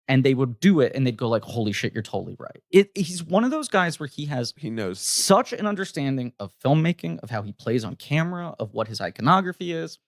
And they would do it, and they'd go like, holy shit, you're totally right. He's one of those guys where he knows such an understanding of filmmaking, of how he plays on camera, of what his iconography is.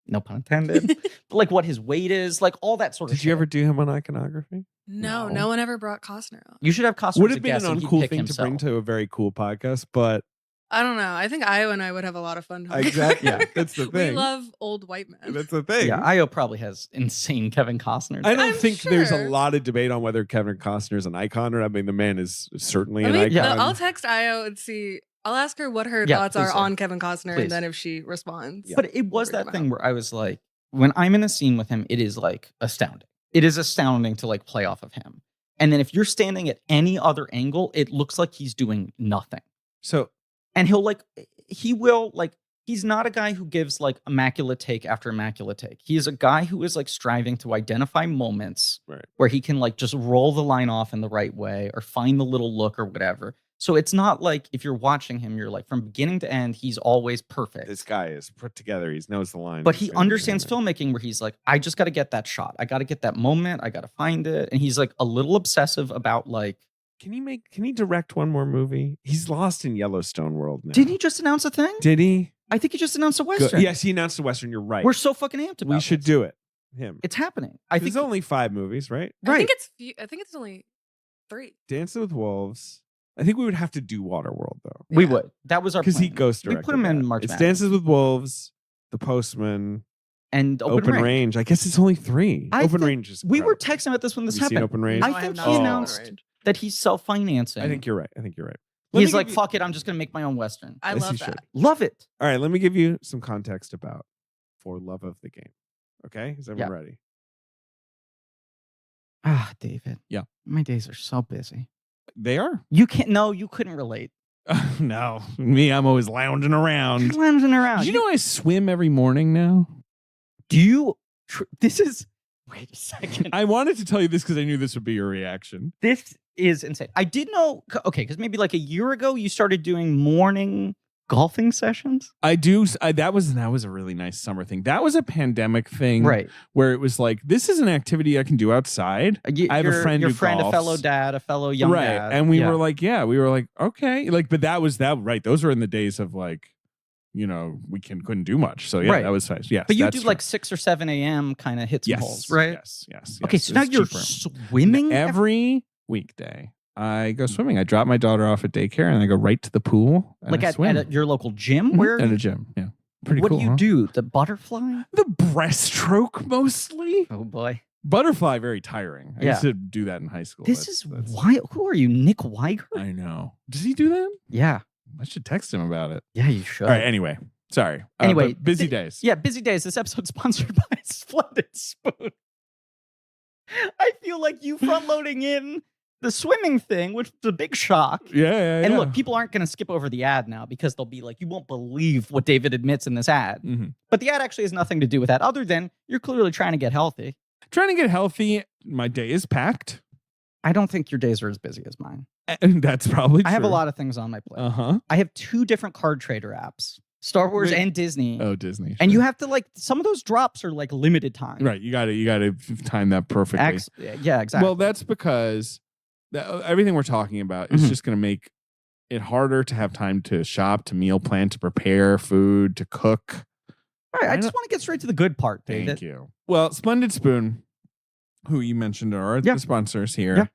No pun intended. But like what his weight is, like all that sort of shit. Did you ever do him on Iconography? No one ever brought Costner on. You should have Costner. Would have been an uncool thing to bring to a very cool podcast, but I don't know. I think Io and I would have a lot of fun. Exactly. Yeah, that's the thing. We love old white men. That's the thing. Yeah, Io probably has insane Kevin Costner. I don't think there's a lot of debate on whether Kevin Costner is an icon or. I mean, the man is certainly an icon. Yeah. I'll text Io and see. I'll ask her what her thoughts are on Kevin Costner, and then if she responds. Yeah. But it was that thing where I was like, when I'm in a scene with him, it is like astounding. It is astounding to like play off of him. And then if you're standing at any other angle, it looks like he's doing nothing. So, and he's not a guy who gives like immaculate take after immaculate take. He is a guy who is like striving to identify moments where he can like just roll the line off in the right way or find the little look or whatever. So it's not like if you're watching him, you're like from beginning to end, he's always perfect. This guy is put together. He knows the line. But he understands filmmaking where he's like, I just got to get that shot. I got to get that moment. I got to find it. And he's like a little obsessive about like, Can he direct one more movie? He's lost in Yellowstone world now. Didn't he just announce a thing? Did he? I think he just announced a Western. Yes, he announced a Western. You're right. We're so fucking amped about We should do it. Him. It's happening. I think there's only 5 movies, right? I think it's only 3. Dancing with Wolves. I think we would have to do Waterworld though. We would. That was our because plan. he ghost directed. We put him in March It's Madness. Dances with Wolves, The Postman, and Open Range. I guess it's only 3. Open Range is. We were texting about this when this happened. Seen Open Range? I think he announced that he's self-financing. I think you're right. He's like, fuck it, I'm just gonna make my own Western. I love that. Love it. All right, let me give you some context about For Love of the Game. Okay, is everyone ready? Ah, David. Yeah. My days are so busy. They are. You couldn't relate. No, me, I'm always lounging around. You're lounging around. You know I swim every morning now? Do you? This is. Wait a second. I wanted to tell you this because I knew this would be your reaction. This is insane. I did know. Okay, because maybe like a year ago you started doing morning golfing sessions. I do. That was a really nice summer thing. That was a pandemic thing, right? Where it was like, this is an activity I can do outside. I have a friend, a fellow dad, a fellow young dad, and we were like, okay, like, but that was that, right? Those were in the days of like, we couldn't do much. So that was nice. Yes, but you do like 6 or 7 a.m. kind of hits and holes, right? Yes. Okay, so now you're swimming every weekday. I go swimming. I drop my daughter off at daycare and I go right to the pool. Like at your local gym? Where? At a gym, yeah. Pretty cool. What do you do? The butterfly? The breaststroke mostly. Oh boy. Butterfly, very tiring. I used to do that in high school. That's why. Who are you, Nick Weiger? I know. Does he do that? Yeah. I should text him about it. Yeah, you should. All right. Anyway, sorry. Anyway, busy days. Yeah, busy days. This episode's sponsored by Splendid Spoon. I feel like you front loading in the swimming thing, which was a big shock. Yeah. And look, people aren't going to skip over the ad now because they'll be like, you won't believe what David admits in this ad. Mm-hmm. But the ad actually has nothing to do with that other than you're clearly trying to get healthy. Trying to get healthy. My day is packed. I don't think your days are as busy as mine. And that's probably true. I have a lot of things on my plate. Uh-huh. I have 2 different card trader apps, Star Wars and Disney. Oh, Disney. And you have to some of those drops are like limited time. Right. You got to time that perfectly. Yeah, exactly. Well, that's because everything we're talking about is just going to make it harder to have time to shop, to meal plan, to prepare food, to cook. All right. I just want to get straight to the good part, David. Thank you. Well, Splendid Spoon, who you mentioned are the sponsors here. Yeah.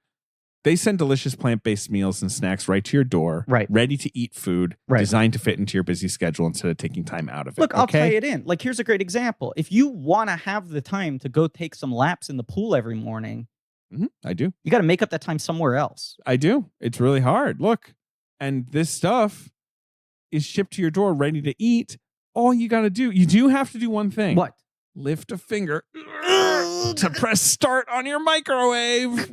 They send delicious plant-based meals and snacks right to your door, ready to eat food, designed to fit into your busy schedule instead of taking time out of it. Look, I'll play it in. Like, here's a great example. If you want to have the time to go take some laps in the pool every morning, I do. You got to make up that time somewhere else. I do. It's really hard. Look, and this stuff is shipped to your door ready to eat. All you got to do, you do have to do one thing. What? Lift a finger to press start on your microwave.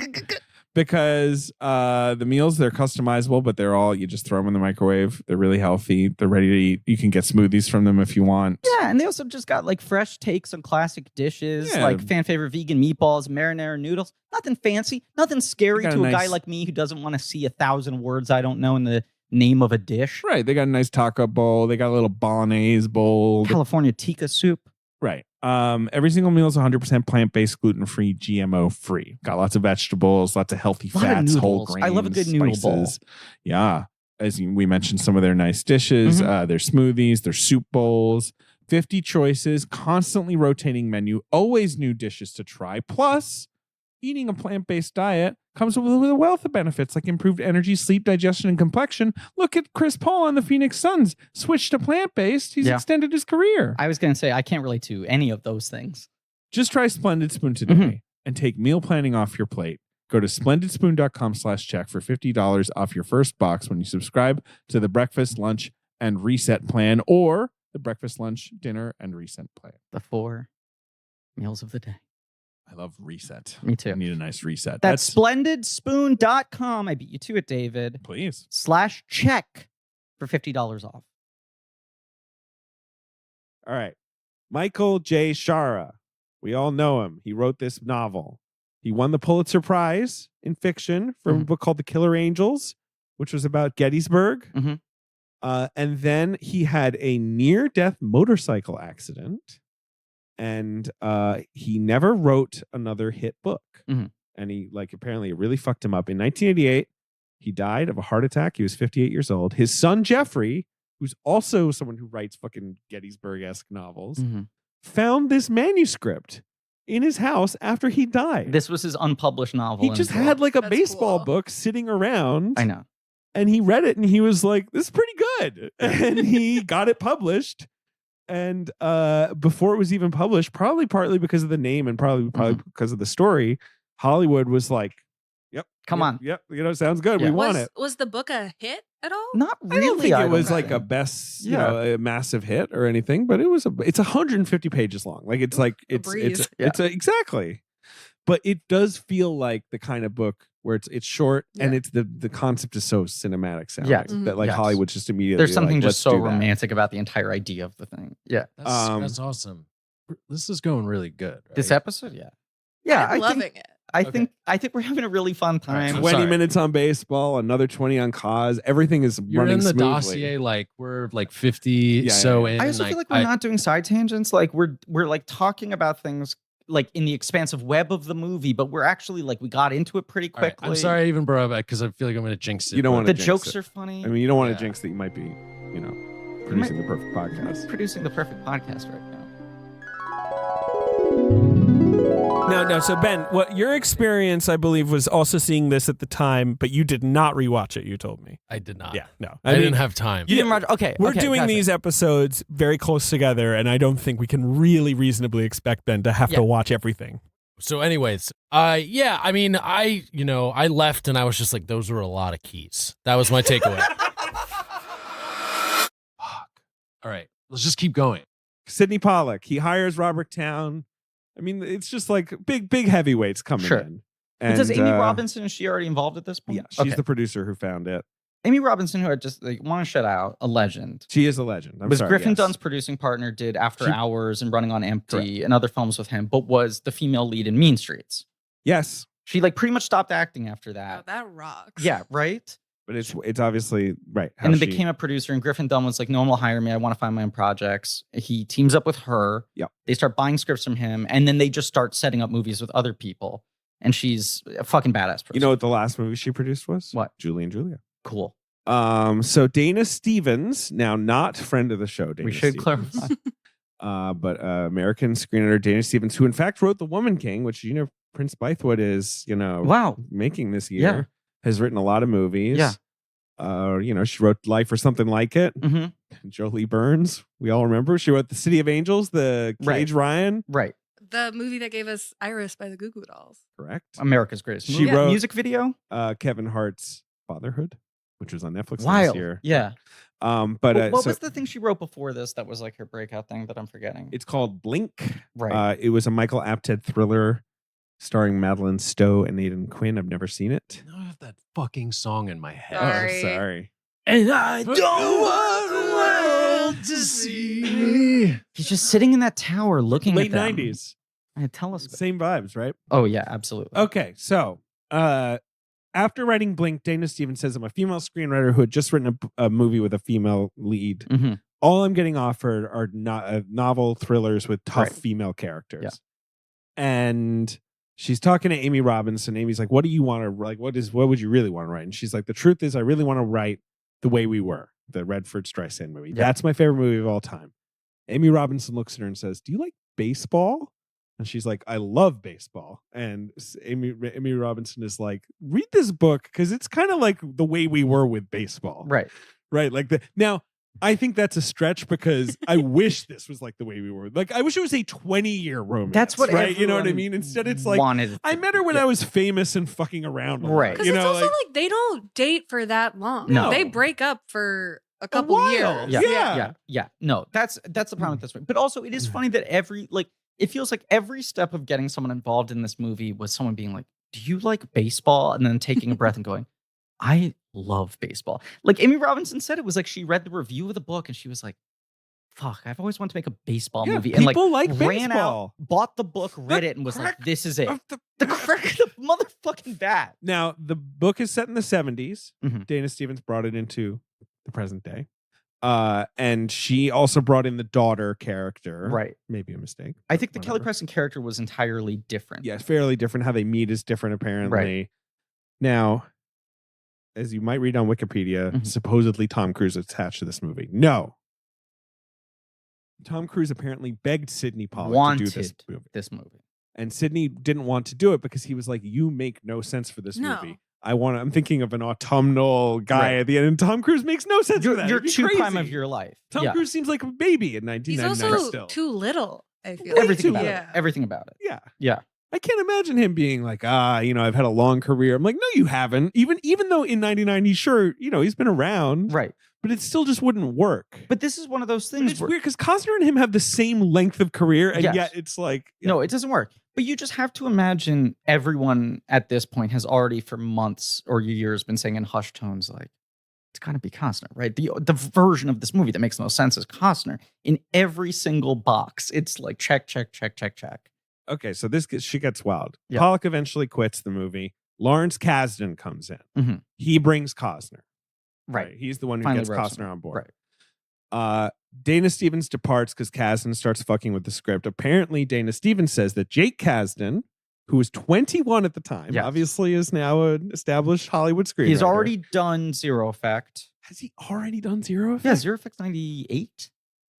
Because the meals, they're customizable, but you just throw them in the microwave. They're really healthy. They're ready to eat. You can get smoothies from them if you want. Yeah, and they also just got like fresh takes on classic dishes, like fan favorite vegan meatballs, marinara noodles. Nothing fancy, nothing scary to a guy like me who doesn't want to see 1,000 words I don't know in the name of a dish. Right. They got a nice taco bowl. They got a little bolognese bowl. California tikka soup. Right. Every single meal is 100% plant-based, gluten-free, GMO-free. Got lots of vegetables, lots of healthy fats, whole grains. I love a good noodle bowl. Yeah. As we mentioned, some of their nice dishes, their smoothies, their soup bowls, 50 choices, constantly rotating menu, always new dishes to try. Plus, eating a plant-based diet comes with a wealth of benefits like improved energy, sleep, digestion, and complexion. Look at Chris Paul on the Phoenix Suns. Switched to plant-based. He's extended his career. I was going to say, I can't relate to any of those things. Just try Splendid Spoon today and take meal planning off your plate. Go to splendidspoon.com/check for $50 off your first box when you subscribe to the breakfast, lunch, and reset plan or the breakfast, lunch, dinner, and reset plan. The 4 meals of the day. I love reset. Me too. I need a nice reset. That's splendidspoon.com. I beat you to it, David. Please. /check for $50 off. All right. Michael J. Shara. We all know him. He wrote this novel. He won the Pulitzer Prize in fiction for a book called The Killer Angels, which was about Gettysburg. And then he had a near-death motorcycle accident. And he never wrote another hit book. And he apparently it really fucked him up. In 1988, he died of a heart attack. He was 58 years old. His son, Jeffrey, who's also someone who writes fucking Gettysburg-esque novels, found this manuscript in his house after he died. This was his unpublished novel. He just had a baseball book sitting around. I know. And he read it and he was like, this is pretty good. And he got it published. And before it was even published, probably partly because of the name and probably because of the story, Hollywood was like, come on. Yep. Sounds good. We want it. Was the book a hit at all? Not really. I don't think it was like a best, a massive hit or anything, but it's 150 pages long. Exactly. But it does feel like the kind of book where it's short and it's the concept is so cinematic sounding that Hollywood just immediately there's something just so romantic about the entire idea of the thing. Yeah. That's awesome. This is going really good. Right? This episode, yeah. I'm loving it. I think we're having a really fun time. 20 minutes on baseball, another 20 on cause. Everything is running smoothly. You're in the dossier, we're 50 in. I also feel like we're not doing side tangents. We're talking about things in the expansive web of the movie, but we're actually we got into it pretty quickly. Right. I'm sorry I even brought it back because I feel like I'm going to jinx it. You don't want to the jokes are funny. I mean, you don't want to jinx that you might be, producing the perfect podcast. Producing the perfect podcast right now. No. So Ben, what your experience, I believe, was also seeing this at the time, but you did not rewatch it. You told me. I did not. Yeah, no, I didn't have time. You didn't watch. Okay, we're doing these episodes very close together, and I don't think we can really reasonably expect Ben to have to watch everything. So anyways, yeah, I mean, I left and I was just like, those were a lot of keys. That was my takeaway. Fuck. All right, let's just keep going. Sidney Pollack, he hires Robert Towne. I mean, it's just like big heavyweights coming in. And does Amy Robinson, is she already involved at this point? Yeah, she's the producer who found it. Amy Robinson, who I just want to shout out, a legend. She is a legend. Griffin Dunn's producing partner, did After Hours and Running on Empty and other films with him, but was the female lead in Mean Streets. Yes. She like pretty much stopped acting after that. Oh, that rocks. Yeah, right? But it's obviously right. And then became a producer, and Griffin Dunn was like, no one will hire me. I want to find my own projects. He teams up with her. Yep. They start buying scripts from him, and then they just start setting up movies with other people. And she's a fucking badass person. You know what the last movie she produced was? What? Julie and Julia. Cool. So Dana Stevens, now not friend of the show, Dana we should Stevens, clarify. but American screenwriter Dana Stevens, who in fact wrote The Woman King, which Prince Bythewood is making this year, has written a lot of movies. Yeah. She wrote Life or Something Like It. Mm-hmm. Jolie Burns, we all remember. She wrote The City of Angels, the Cage Ryan. Right. The movie that gave us Iris by the Goo Goo Dolls. Correct. America's Greatest She Movie. wrote music video. Kevin Hart's Fatherhood, which was on Netflix Wild. this year. Yeah. What was the thing she wrote before this that was like her breakout thing that I'm forgetting? It's called Blink. Right. It was a Michael Apted thriller starring Madeline Stowe and Aidan Quinn. I've never seen it. I have that fucking song in my head. Sorry. Oh, sorry. And I don't want the world to see me. He's just sitting in that tower looking Late at them. 90s. Tell us. Same vibes, right? Oh, yeah, absolutely. Okay, so after writing Blink, Dana Stevens says, I'm a female screenwriter who had just written a movie with a female lead. Mm-hmm. All I'm getting offered are novel thrillers with tough female characters. Yeah. And she's talking to Amy Robinson. Amy's like, what do you want to write? What would you really want to write? And she's like, the truth is I really want to write The Way We Were, the Redford Streisand movie. Yeah. That's my favorite movie of all time. Amy Robinson looks at her and says, do you like baseball? And she's like, I love baseball. And Amy Robinson is like, read this book because it's kind of like The Way We Were with baseball. Right. Right. Now, I think that's a stretch because I wish this was like The Way We Were. Like, I wish it was a 20-year romance. That's what right? You know what I mean? Instead, it's like, I met her when I was famous and fucking around. Right. Because it's also like they don't date for that long. No. They break up for a couple years. Yeah. No, that's the problem with this movie. But also, it is funny that it feels like every step of getting someone involved in this movie was someone being like, do you like baseball? And then taking a breath and going, I love baseball. Like Amy Robinson said, it was like she read the review of the book and she was like, fuck, I've always wanted to make a baseball movie. And people like ran baseball. out, bought the book, read it, and was like, this is it. The crack of the motherfucking bat. Now, the book is set in the 70s. Mm-hmm. Dana Stevens brought it into the present day. And she also brought in the daughter character. Right. Maybe a mistake. I think the Kelly Preston character was entirely different. Yeah, fairly different. How they meet is different, apparently. Right. Now, as you might read on Wikipedia, supposedly Tom Cruise is attached to this movie. No. Tom Cruise apparently begged Sidney Pollack to do this movie. And Sidney didn't want to do it because he was like, you make no sense for this movie. I'm thinking of an autumnal guy at the end, and Tom Cruise makes no sense for that. You're too prime of your life. Tom Cruise seems like a baby in 1999 He's also still. too little, I feel Everything like. about it. Everything about it. Yeah. Yeah. I can't imagine him being like, I've had a long career. I'm like, no, you haven't. Even though in 99, he's been around. Right. But it still just wouldn't work. But this is one of those things. But it's weird because Costner and him have the same length of career, and yet it's like... No, it doesn't work. But you just have to imagine everyone at this point has already for months or years been saying in hushed tones, like, it's got to be Costner, right? The version of this movie that makes no sense is Costner. In every single box, it's like check, check, check, check, check. Okay, so she gets wild. Yep. Pollack eventually quits the movie. Lawrence Kasdan comes in. Mm-hmm. He brings Costner. Right. He's the one who Finally gets Costner on board. Right. Dana Stevens departs because Kasdan starts fucking with the script. Apparently, Dana Stevens says that Jake Kasdan, who was 21 at the time, obviously is now an established Hollywood screenwriter. He's already done Zero Effect. Has he already done Zero Effect? Yeah, Zero Effect's 98?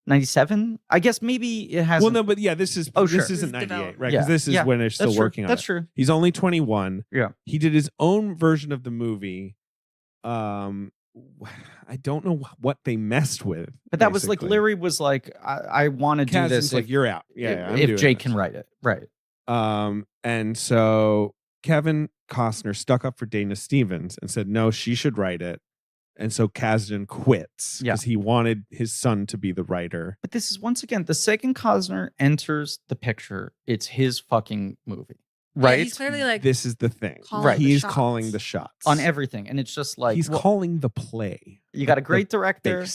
97? I guess maybe it has. Well, no, but yeah, this isn't 98, right? Because this is when they're still working on it. That's true. He's only 21. Yeah. He did his own version of the movie. I don't know what they messed with. But that was like, Larry was like, I want to do this. Like, you're out. Yeah, if Jake can write it. Right. And so Kevin Costner stuck up for Dana Stevens and said, no, she should write it. And so Kasdan quits because he wanted his son to be the writer. But this is, once again, the second Costner enters the picture, it's his fucking movie. Right? Yeah, he's clearly like, this is the thing. Right. He's calling the shots. On everything. And it's just like, he's calling the play. You got a great director.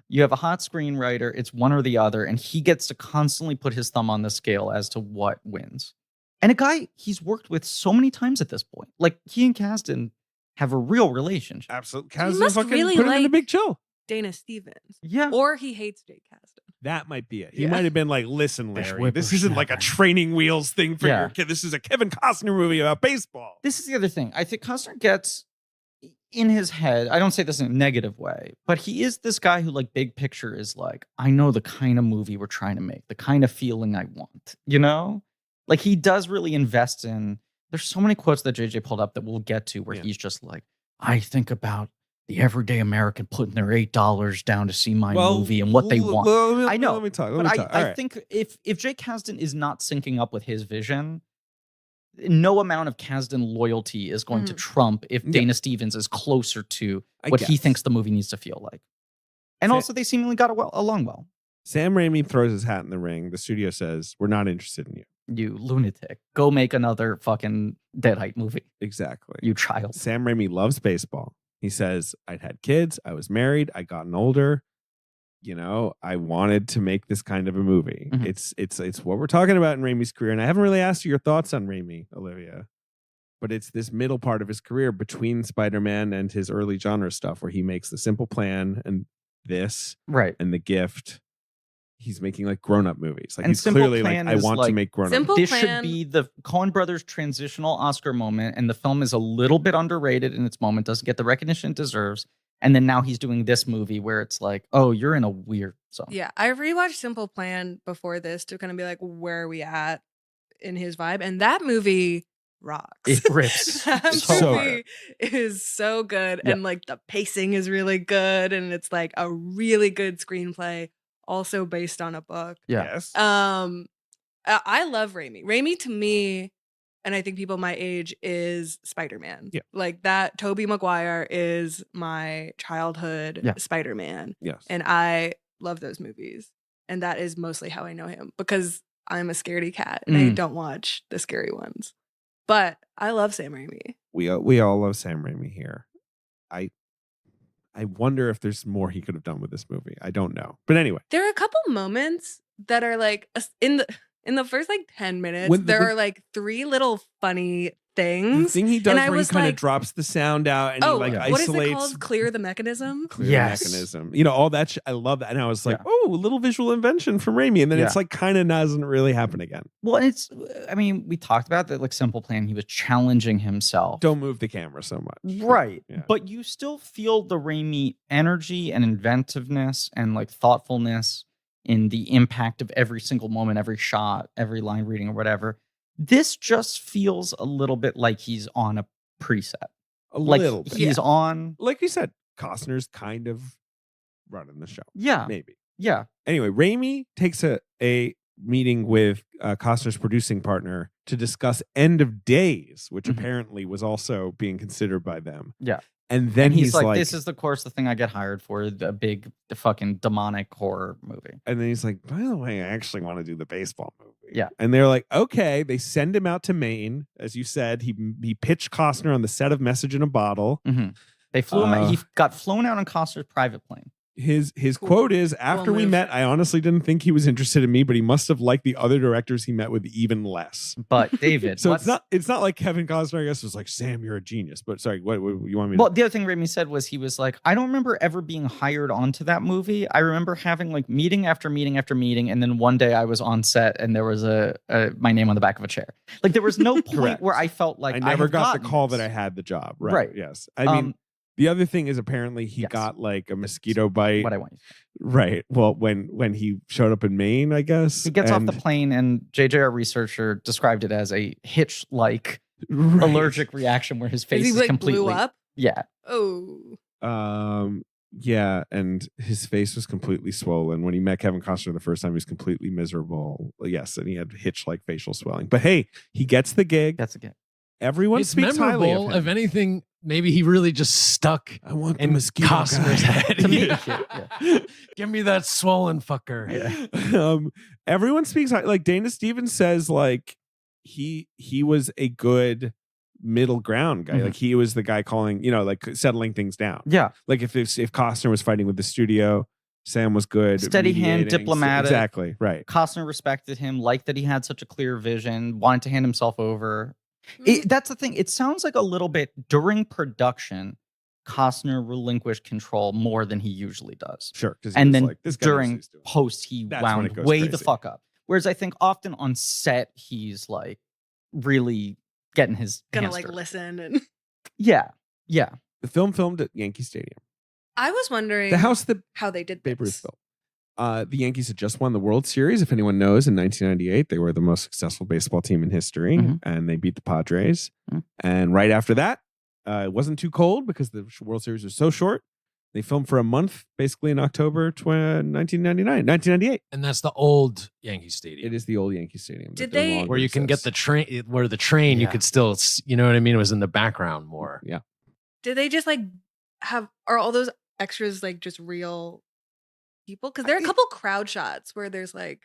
You have a hot screenwriter. It's one or the other. And he gets to constantly put his thumb on the scale as to what wins. And a guy he's worked with so many times at this point. Like, he and Kasdan have a real relationship. Absolutely. He Kasdan must fucking really put him in a like big chill. Dana Stevens. Yeah. Or he hates Jake Kasdan. That might be it. He might have been like, listen, Larry, this whippersnapper. isn't like a training wheels thing for your kid. This is a Kevin Costner movie about baseball. This is the other thing. I think Costner gets in his head, I don't say this in a negative way, but he is this guy who, like, big picture is like, I know the kind of movie we're trying to make, the kind of feeling I want, you know? Like, he does really invest in, there's so many quotes that JJ pulled up that we'll get to where he's just like, I think about the everyday American putting their $8 down to see my movie and what they want. I know. Let me talk. But I think if Jake Kasdan is not syncing up with his vision, no amount of Kasdan loyalty is going to trump if Dana Stevens is closer to what he thinks the movie needs to feel like. And also, they seemingly got along well. Sam Raimi throws his hat in the ring. The studio says, we're not interested in you. You lunatic. Go make another fucking Deadite movie. Exactly. You child. Sam Raimi loves baseball. He says, I'd had kids. I was married. I gotten older. You know, I wanted to make this kind of a movie. It's what we're talking about in Raimi's career. And I haven't really asked you your thoughts on Raimi, Olivia. But it's this middle part of his career between Spider-Man and his early genre stuff where he makes The Simple Plan and this. Right. And The Gift. He's making like grown-up movies. Like, and he's clearly like, I want to make grown-up movies. This should be the Coen Brothers transitional Oscar moment, and the film is a little bit underrated in its moment, doesn't get the recognition it deserves. And then now he's doing this movie where it's like, oh, you're in a weird zone. Yeah, I rewatched Simple Plan before this to kind of be like, where are we at in his vibe? And that movie rocks. It rips. That so movie is so good. Yeah. And like the pacing is really good. And it's like a really good screenplay. Also based on a book. Yeah. Yes. I love Raimi. Raimi to me, and I think people my age, is Spider-Man. Yeah. Like that Tobey Maguire is my childhood Spider-Man. Yes. And I love those movies. And that is mostly how I know him because I'm a scaredy cat and I don't watch the scary ones. But I love Sam Raimi. We all love Sam Raimi here. I wonder if there's more he could have done with this movie. I don't know. But anyway. There are a couple moments that are like in the first like 10 minutes, there are like three little funny things. The thing he does where he kind of like, drops the sound out and he like isolates. What is it called? Clear the mechanism? Clear the mechanism. You know, all that I love that. And I was like, oh, a little visual invention from Raimi. And then it's like kind of doesn't really happen again. Well, I mean, we talked about that, like Simple Plan. He was challenging himself. Don't move the camera so much. Right. Yeah. But you still feel the Raimi energy and inventiveness and like thoughtfulness in the impact of every single moment, every shot, every line reading or whatever. This just feels a little bit like he's on a preset. A little bit. He's on. Like you said, Costner's kind of running the show. Yeah. Maybe. Yeah. Anyway, Raimi takes a meeting with Costner's producing partner to discuss End of Days, which apparently was also being considered by them. Yeah. And then he's like, this is the thing I get hired for, the big fucking demonic horror movie. And then he's like, by the way, I actually want to do the baseball movie. Yeah. And they're like, okay. They send him out to Maine. As you said, he pitched Costner on the set of Message in a Bottle. They flew him out. He got flown out on Costner's private plane. His quote is, after we met, I honestly didn't think he was interested in me, but he must have liked the other directors he met with even less. But David, so it's not like Kevin Costner, I guess, was like, Sam, you're a genius. But sorry, what you want me to? Well, the other thing Raimi said was he was like, I don't remember ever being hired onto that movie. I remember having like meeting after meeting after meeting, and then one day I was on set and there was my name on the back of a chair. Like there was no point where I felt like I never got the call that I had the job. Right. Yes. I mean. The other thing is apparently he got like a mosquito bite. What I want. Right. Well, when he showed up in Maine, I guess. He gets off the plane and JJ, our researcher, described it as a hitch-like allergic reaction where his face is like completely... blew up? Yeah. Oh. Yeah, and his face was completely swollen. When he met Kevin Costner the first time, he was completely miserable. Yes, and he had Hitch-like facial swelling. But hey, he gets the gig. That's a good. Everyone It's speaks highly of memorable. him. If anything, maybe he really just stuck I want the in mosquito Costner's guy. head. To me, Yeah. Give me that swollen fucker. Yeah. Everyone speaks high. Like Dana Stevens says, like he was a good middle ground guy. Mhm. Like he was the guy calling, like settling things down. Yeah. Like if Costner was fighting with the studio, Sam was good. Steady hand, mediating. diplomatic. Exactly. Right. Costner respected him, liked that he had such a clear vision, wanted to hand himself over. That's the thing. It sounds like a little bit during production, Costner relinquished control more than he usually does. Sure. And then like, this guy knows what during he's doing. post, he That's when it wound goes way the crazy. fuck up. Whereas I think often on set, he's like really getting his Gonna hands like dirty. listen and Yeah. Yeah. The film filmed at Yankee Stadium. I was wondering The house that how they did Babe Ruth this. built. The Yankees had just won the World Series. If anyone knows, in 1998, they were the most successful baseball team in history, and they beat the Padres. And right after that, it wasn't too cold because the World Series was so short. They filmed for a month, basically in October 1998. And that's the old Yankee Stadium. It is the old Yankee Stadium. Did that no they- longer where you can get exists. the train, where the train you Yeah. could still, you know what I mean? It was in the background more. Yeah. Did they just like are all those extras like just real people? Because there are a couple crowd shots where there's like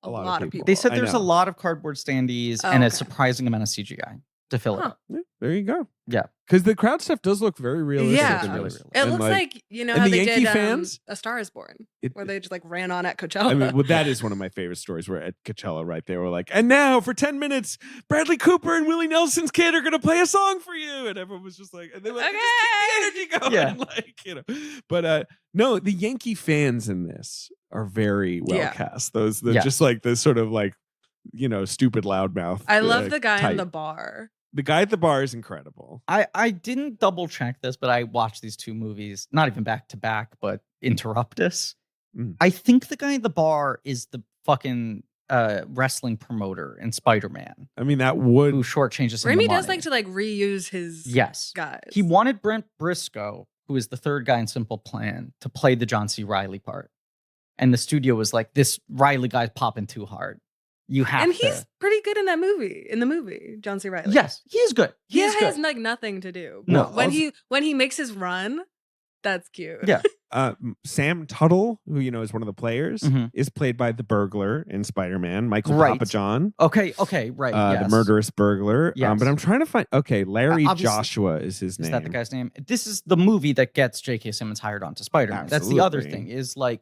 a lot of people. They said I there's a know. lot of cardboard standees Oh, and a okay. surprising amount of CGI to fill it Huh. up. Yeah, there you go. Yeah. Because the crowd stuff does look very realistic. Yeah. in Really this. realistic. It And, looks like and how the they Yankee did fans? A Star Is Born, It- where they just like ran on at Coachella. I mean, well, that is one of my favorite stories where at Coachella, right, they were like, and now for 10 minutes, Bradley Cooper and Willie Nelson's kid are going to play a song for you. And everyone was just like, and they were like, just keep the energy going. Yeah. Like, But no, the Yankee fans in this are very well Yeah. cast. Those, Yes. just like the sort of like, stupid loudmouth. I love the guy in type. the bar. The guy at the bar is incredible. I didn't double check this, but I watched these two movies, not even back to back, but interruptus. I think the guy at the bar is the fucking wrestling promoter in Spider-Man I mean, that would. who shortchanges him. Raimi the does money. like to like reuse his Yes. guys. He wanted Brent Briscoe, who is the third guy in Simple Plan, to play the John C. Reilly part. And the studio was like, this Reilly guy's popping too hard. You have and to. he's pretty good in that movie. In the movie, John C. Reilly. Yes, he's good. he He's has good. like nothing to do. No, But when he makes his run, that's cute. Yeah. Sam Tuttle, who is one of the players, Mhm. is played by the burglar in Spider-Man, Michael Right. Papa John, Okay, right. the Yes. murderous burglar. Yes. But I'm trying to find. Okay, Larry Obviously- Joshua is his Is name. that the guy's name? This is the movie that gets J.K. Simmons hired onto Spider-Man. That's the other Absolutely. thing, is like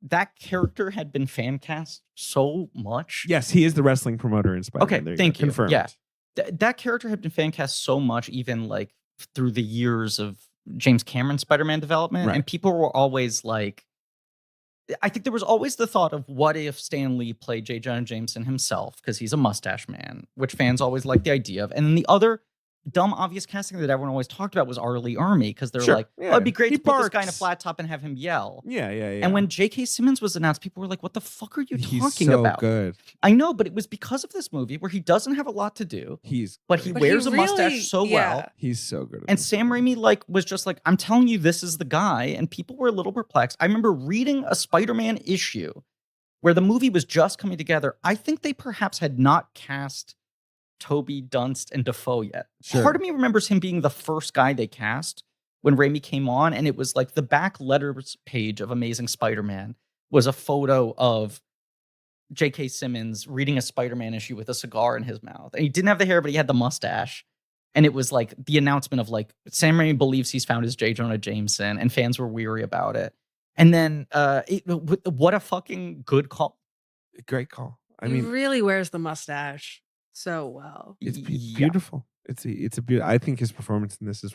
that character had been fan cast so much. Yes, he is the wrestling promoter in Spider-Man. Okay, There you thank go. you. Confirmed. Yeah. That character had been fan cast so much, even like through the years of James Cameron Spider-Man development. Right. And people were always like, I think there was always the thought of what if Stan Lee played J. Jonah Jameson himself, because he's a mustache man, which fans always liked the idea of. And then the other dumb, obvious casting that everyone always talked about was R. Lee Ermey, because they're Sure, like, yeah. oh, it'd be great He to put this guy in a barks. flat top and have him yell. Yeah. And when J.K. Simmons was announced, people were like, what the fuck are you he's talking so about? good, I know, but it was because of this movie where he doesn't have a lot to do, he's but he But wears he a mustache really- so yeah. well. he's so good. At And this. Sam Raimi was just like, I'm telling you, this is the guy. And people were a little perplexed. I remember reading a Spider-Man issue where the movie was just coming together. I think they perhaps had not cast Toby, Dunst, and Dafoe yet. Sure. Part of me remembers him being the first guy they cast when Raimi came on. And it was like the back letters page of Amazing Spider-Man was a photo of J.K. Simmons reading a Spider-Man issue with a cigar in his mouth. And he didn't have the hair, but he had the mustache. And it was like the announcement of like, Sam Raimi believes he's found his J. Jonah Jameson, and fans were weary about it. And then, what a fucking good call. Great call. I he mean, really wears the mustache so well. it's Yeah. beautiful. It's a beautiful. I think his performance in this is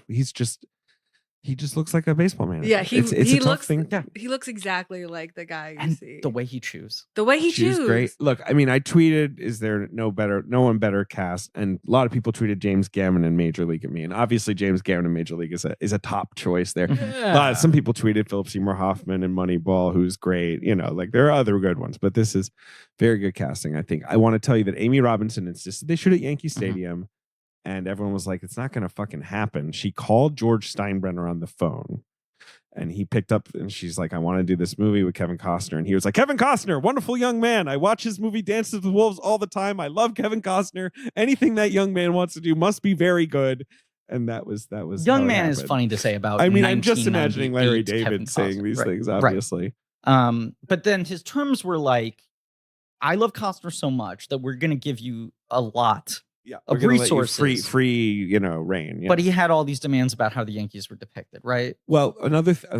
he just looks like a baseball manager. Yeah, it's a tough looks thing. Yeah. he looks exactly like the guy you And see. the way he chews. The way he She's chews. great. Look, I mean, I tweeted, "Is there no one better cast?" And a lot of people tweeted James Gammon in Major League at me, and obviously James Gammon in Major League is a top choice there. Yeah. Some people tweeted Philip Seymour Hoffman in Moneyball, who's great. Like there are other good ones, but this is very good casting. I think I want to tell you that Amy Robinson insisted they shoot at Yankee Stadium, and everyone was like, "It's not going to fucking happen." She called George Steinbrenner on the phone. And he picked up and she's like, I want to do this movie with Kevin Costner. And he was like, Kevin Costner, wonderful young man. I watch his movie Dances with Wolves all the time. I love Kevin Costner. Anything that young man wants to do must be very good. And that was young man is funny to say about. I mean, I'm just imagining Larry David saying these things, obviously. Right. But then his terms were like, I love Costner so much that we're going to give you a lot of resources, free, reign. Yeah. But he had all these demands about how the Yankees were depicted, right? Well,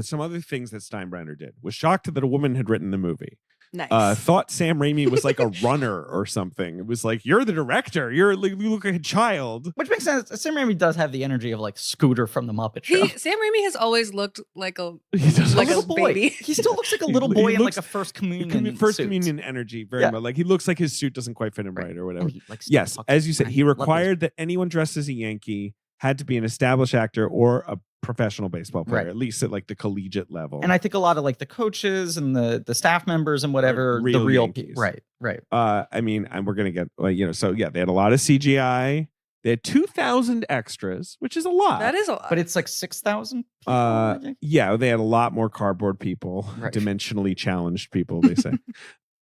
some other things that Steinbrenner did was shocked that a woman had written the movie. Nice. Thought Sam Raimi was like a runner or something. It was like, you're the director. You look like a child. Which makes sense. Sam Raimi does have the energy of like Scooter from the Muppet Show. Sam Raimi has always looked like a little boy. baby. He still looks like a little boy in like a first communion communion energy very much. Like he looks like his suit doesn't quite fit him right or whatever. Yes, as you said, he required that anyone dressed as a Yankee had to be an established actor or a professional baseball player, at least at like the collegiate level. And I think a lot of like the coaches and the staff members and whatever, the real Yankees. Right. I mean, and we're gonna get so yeah, they had a lot of CGI. They had 2,000 extras, which is a lot. That is a lot. But it's like 6,000 yeah, they had a lot more cardboard people, dimensionally challenged people, they say.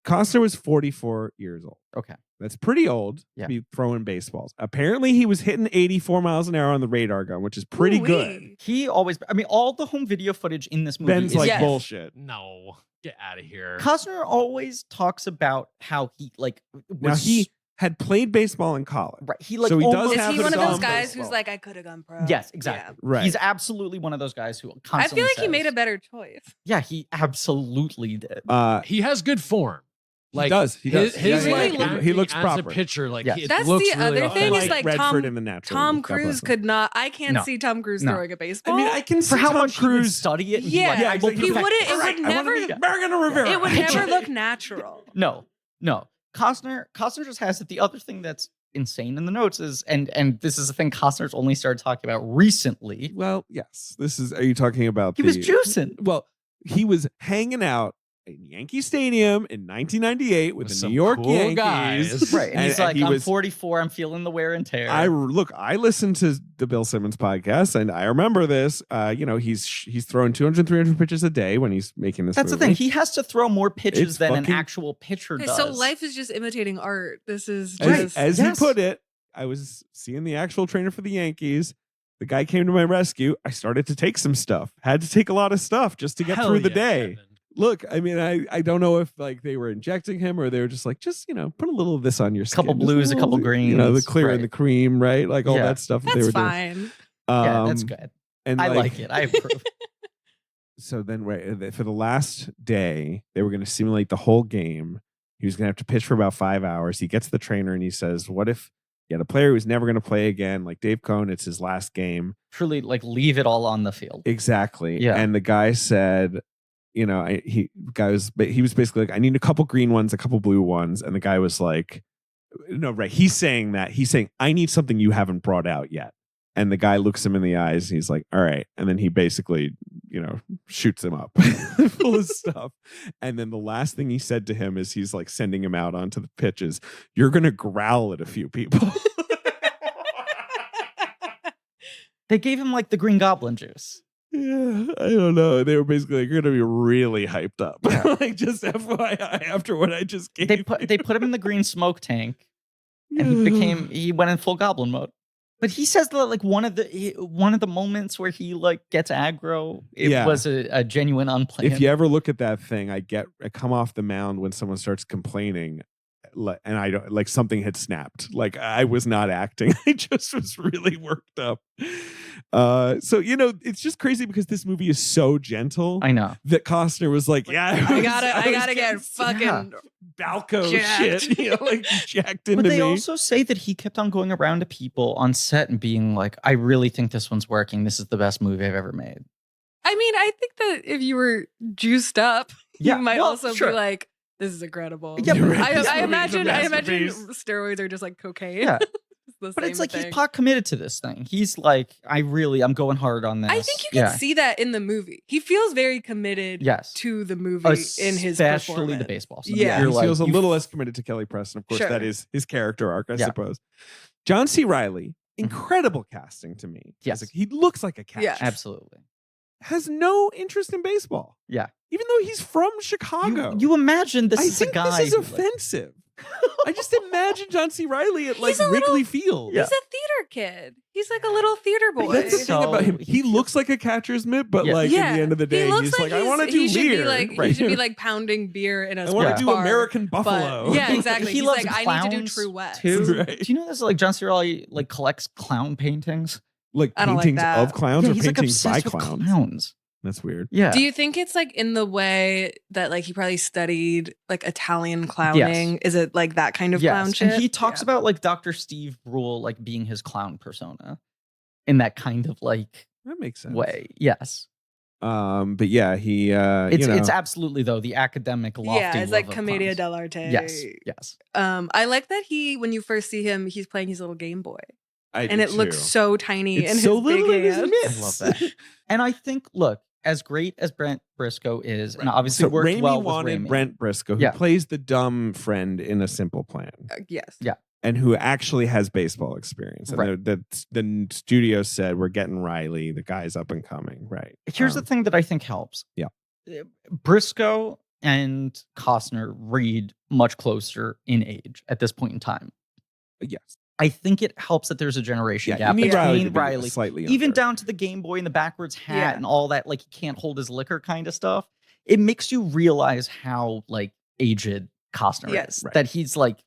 Costner was 44 years old. Okay. That's pretty old to be throwing baseballs. Apparently, he was hitting 84 miles an hour on the radar gun, which is pretty good. He always, all the home video footage in this movie Ben's like bullshit. No, get out of here. Costner always talks about how he now he had played baseball in college. Right. He so he does is have he one of those guys baseball. who's like, I could have gone pro? Yes, exactly. Yeah. Right. He's absolutely one of those guys who constantly I feel like says, he made a better choice. Yeah, he absolutely did. He has good form. Like, he does. He looks as proper. a pitcher. Like that's the other thing is like Redford in the Natural. Tom Cruise could not. I can't see Tom Cruise throwing a baseball. I mean, I can see for how Tom much Cruise he would study it. And yeah, he wouldn't. It would never. It would never look natural. No. Costner just has it. The other thing that's insane in the notes is, and this is a thing Costner's only started talking about recently. Well, yes. Are you talking about? He was juicing. Well, he was hanging out in Yankee Stadium in 1998 with the New York Yankees. Guys. Right. And he's like, I'm 44. I'm feeling the wear and tear. I listened to the Bill Simmons podcast and I remember this. He's throwing 200, 300 pitches a day when he's making this That's movie. the thing. He has to throw more pitches than an actual pitcher does. So life is just imitating art. This is just... As he put it, I was seeing the actual trainer for the Yankees. The guy came to my rescue. I started to take some stuff. Had to take a lot of stuff just to get through the day. Kevin. Look, I mean, I don't know if like they were injecting him or they were just like, put a little of this on your skin. A couple blues, a couple greens. The clear and the cream, right? Like all that stuff that they were fine. doing. Yeah, that's good. And I like it. I approve. So then for the last day, they were going to simulate the whole game. He was going to have to pitch for about 5 hours. He gets the trainer and he says, what if you had a player who's never going to play again, like Dave Cohn, it's his last game. Truly, like leave it all on the field. Exactly. Yeah. And the guy said, he was basically like, I need a couple green ones, a couple blue ones. And the guy was like, no, right. He's saying, I need something you haven't brought out yet. And the guy looks him in the eyes and he's like, all right. And then he basically, shoots him up full of stuff. And then the last thing he said to him is he's like sending him out onto the pitches. You're going to growl at a few people. They gave him like the Green Goblin juice. Yeah, I don't know. They were basically like, you're gonna be really hyped up. Yeah. Like just FYI after what I just gave. They put him in the green smoke tank, and he went in full goblin mode. But he says that like one of the moments where he like gets aggro, it was a genuine unplanned. If you ever look at that thing, I come off the mound when someone starts complaining, and I don't like something had snapped. Like I was not acting. I just was really worked up. So it's just crazy because this movie is so gentle. I know that Costner was like, I gotta get fucking Balco jacked. shit, like jacked into me. But they also say that he kept on going around to people on set and being like, I really think this one's working. This is the best movie I've ever made. I mean, I think that if you were juiced up, you might also be like, this is incredible. Yeah, I imagine steroids are just like cocaine. Yeah. But it's like he's pot committed to this thing. He's like, I'm going hard on this. I think you can see that in the movie. He feels very committed to the movie in his performance. Especially the baseball stuff. Yeah. He feels a little less committed to Kelly Preston. Of course, that is his character arc, I suppose. John C. Reilly, incredible casting to me. Yes. He looks like a catch. Yeah. Absolutely. has no interest in baseball. Yeah. Even though he's from Chicago. You imagine this I is a think guy. this is offensive. I just imagine John C. Reilly at like He's a Wrigley little- Field. He's a theater kid. He's like a little theater boy. That's the thing about him. He So- looks like a catcher's mitt, but like in the end of the day, he looks he's like, I want to do he should beer. be like he should be like pounding beer in a I want sports to do bar, American but- Buffalo. yeah, exactly. He He's loves like, I need to do clowns, True West. too. Right. Do you know this? Like John C. Reilly like collects clown paintings. Like I don't like paintings that. of clowns or he's like paintings by obsessed with clowns. clowns. That's weird. Yeah. Do you think it's like in the way that like he probably studied like Italian clowning? Is it like that kind of clown shit? And he talks about like Dr. Steve Brule like being his clown persona in that kind of like That makes sense. way. Yes. But yeah, he It's absolutely though the academic lofty yeah, it's like love of Commedia clowns. dell'arte. Yes. I like that when you first see him, he's playing his little Game Boy. I And do it looks too. so tiny It's in so his little big in his hands. mitts. I love that. And I think, look, as great as Brent Briscoe is, and obviously So worked Raimi well with wanted Raimi. Brent Briscoe, who Yeah. plays the dumb friend in A Simple Plan, Yes. Yeah. and who actually has baseball experience. And Right. the studio said, we're getting Riley. The guy's up and coming. Right. Here's the thing that I think helps. Yeah. Briscoe and Costner read much closer in age at this point in time. Yes. I think it helps that there's a generation Yeah, gap you need between to be Riley, slightly even younger. down to the Game Boy and the backwards hat Yeah. and all that, like he can't hold his liquor kind of stuff. It makes you realize how like aged Costner Yes. is. Right. That he's like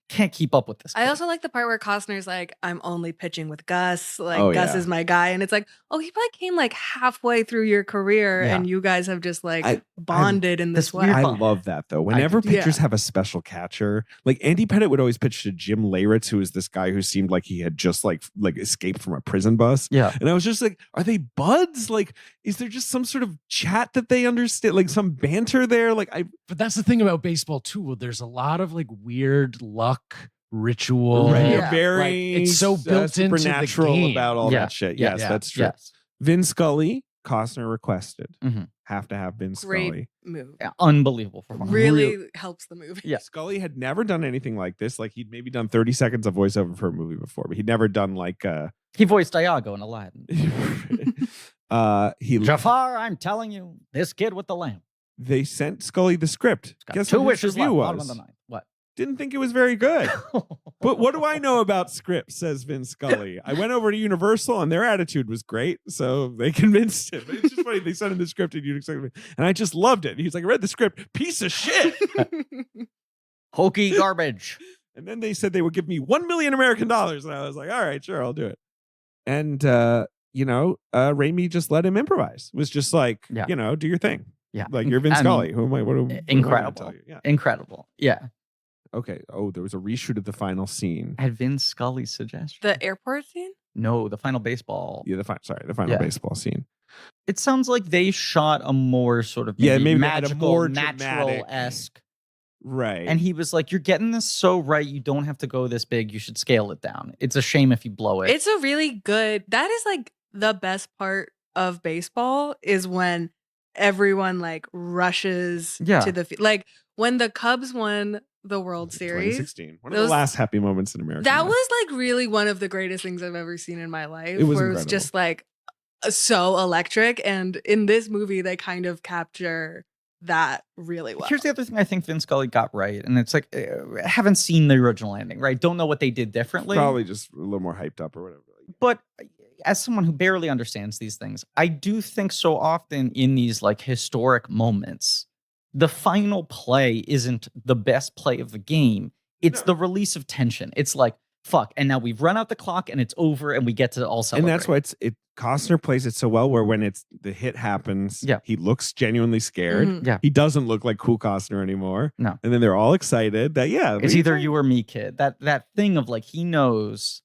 can't keep up with this. I kid. also like the part where Costner's like, I'm only pitching with Gus. Like, Oh, Gus yeah. is my guy. And it's like, oh, he probably came like halfway through your career Yeah. and you guys have just like I- bonded in this this way. weird I bond. love that though. Whenever do. pitchers Yeah. have a special catcher, like Andy Pettitte would always pitch to Jim Leyritz, who is this guy who seemed like he had just like escaped from a prison bus. Yeah. And I was just like, are they buds? Like, is there just some sort of chat that they understand? Like some banter there? Like But that's the thing about baseball too. There's a lot of like weird luck ritual. right, Yeah. very Like, it's so built into the supernatural game. about all Yeah. that shit. Yeah. Yes, Yeah. that's true. Yes. Vin Scully, Costner requested. Mhm. Have to have Vin Great Scully. move. Yeah, unbelievable performance. Really helps the movie. Yeah. Scully had never done anything like this. Like he'd maybe done 30 seconds of voiceover for a movie before, but he'd never done like He voiced Iago in Aladdin. he Jafar, I'm telling you, this kid with the lamp. they sent Scully the script. Got Guess two what his wishes review left. Bottom of was? the ninth. What? Didn't think it was very good. But what do I know about scripts, says Vin Scully. I went over to Universal and their attitude was great, so they convinced him. It's just funny. They sent him the script and I just loved it. He was like, I read the script, piece of shit. Hokey garbage. And then they said they would give me $1 million American. And I was like, all right, sure, I'll do it. And, Raimi just let him improvise. It was just like, Yeah. do your thing. Yeah. Like you're Vin I mean, Scully. Who am I? What am I gonna incredible. tell you? Yeah. Incredible. Yeah. Okay. Oh, there was a reshoot of the final scene. Had Vin Scully's suggestion. The airport scene? No, the final baseball. Yeah, the final Yeah. baseball scene. It sounds like they shot a more sort of Yeah, maybe they had a magical, more natural-esque. Right. And he was like, you're getting this so right. You don't have to go this big. You should scale it down. It's a shame if you blow it. It's a really good, that is like the best part of baseball is when everyone like rushes Yeah. to the field. Like when the Cubs won the World Series. 2016. One of Those- the last happy moments in America. That was like really one of the greatest things I've ever seen in my life. It was where it was incredible. just like so electric. And in this movie, they kind of capture that really well. Here's the other thing I think Vin Scully got right. And it's like, haven't seen the original ending, right? Don't know what they did differently. probably just a little more hyped up or whatever. But as someone who barely understands these things, I do think so often in these like historic moments, the final play isn't the best play of the game. It's the release of tension. It's like, fuck, and now we've run out the clock and it's over and we get to all celebrate. And that's why Costner plays it so well, where when the hit happens, Yeah. he looks genuinely scared. Mhm. Yeah. He doesn't look like cool Costner anymore. No. And then they're all excited that, yeah. It's either you or me, kid. That thing of like, he knows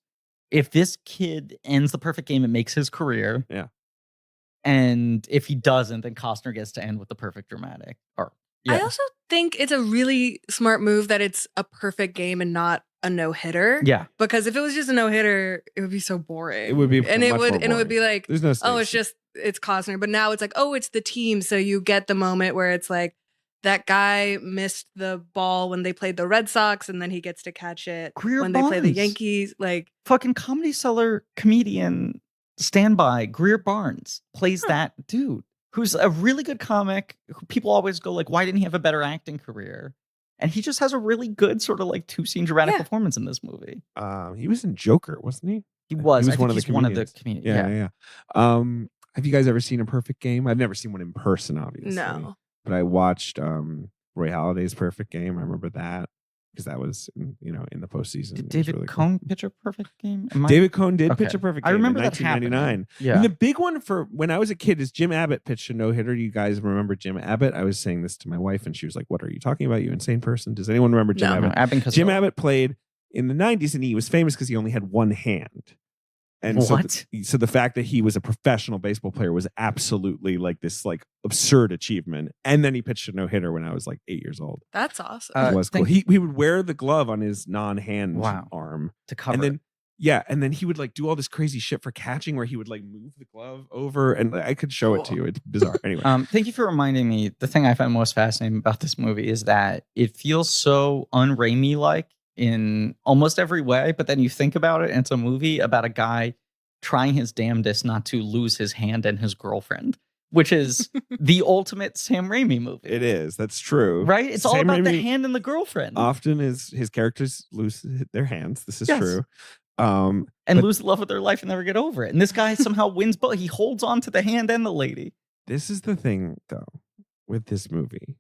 if this kid ends the perfect game, it makes his career. Yeah. And if he doesn't, then Costner gets to end with the perfect dramatic. Or I also think it's a really smart move that it's a perfect game and not a no-hitter. yeah. Because if it was just a no-hitter, it would be so boring. It would be and much it more would boring. be like, There's no oh, it's stakes. it's Costner. But now it's like, oh, it's the team. So you get the moment where it's like that guy missed the ball when they played the Red Sox, and then he gets to catch it Greer when they play the Barnes. Yankees. Like, Fucking Comedy Cellar comedian Stand By, Greer Barnes plays that dude who's a really good comic. Who people always go like, why didn't he have a better acting career? And he just has a really good sort of like 2-scene dramatic performance in this movie. He was in Joker, wasn't he? He was. One of the comedians. Yeah. Have you guys ever seen A Perfect Game? I've never seen one in person, obviously. No. But I watched Roy Halladay's Perfect Game. I remember that because that was in the postseason. Did David really Cohn pitch a perfect game? David Cohn did pitch a perfect game. I remember in that 1999. Yeah. And the big one for when I was a kid is Jim Abbott pitched a no-hitter. You guys remember Jim Abbott? I was saying this to my wife, and she was like, "What are you talking about? You insane person?" Does anyone remember Jim Abbott? Jim Abbott played in the 90s, and he was famous because he only had one hand. And so the fact that he was a professional baseball player was absolutely like this like absurd achievement. And then he pitched a no-hitter when I was like 8 years old. That's awesome. It was cool. He would wear the glove on his non-hand arm to cover. And then and then he would like do all this crazy shit for catching where he would like move the glove over, and I could show it to you. It's bizarre. Anyway. Thank you for reminding me. The thing I find most fascinating about this movie is that it feels so un-Raimi like in almost every way, but then you think about it and it's a movie about a guy trying his damnedest not to lose his hand and his girlfriend, which is the ultimate Sam Raimi movie. It is. That's true. Right? It's all about the hand and the girlfriend. Often his characters lose their hands. This is true. And lose the love of their life and never get over it. And this guy somehow wins both. He holds on to the hand and the lady. This is the thing, though, with this movie.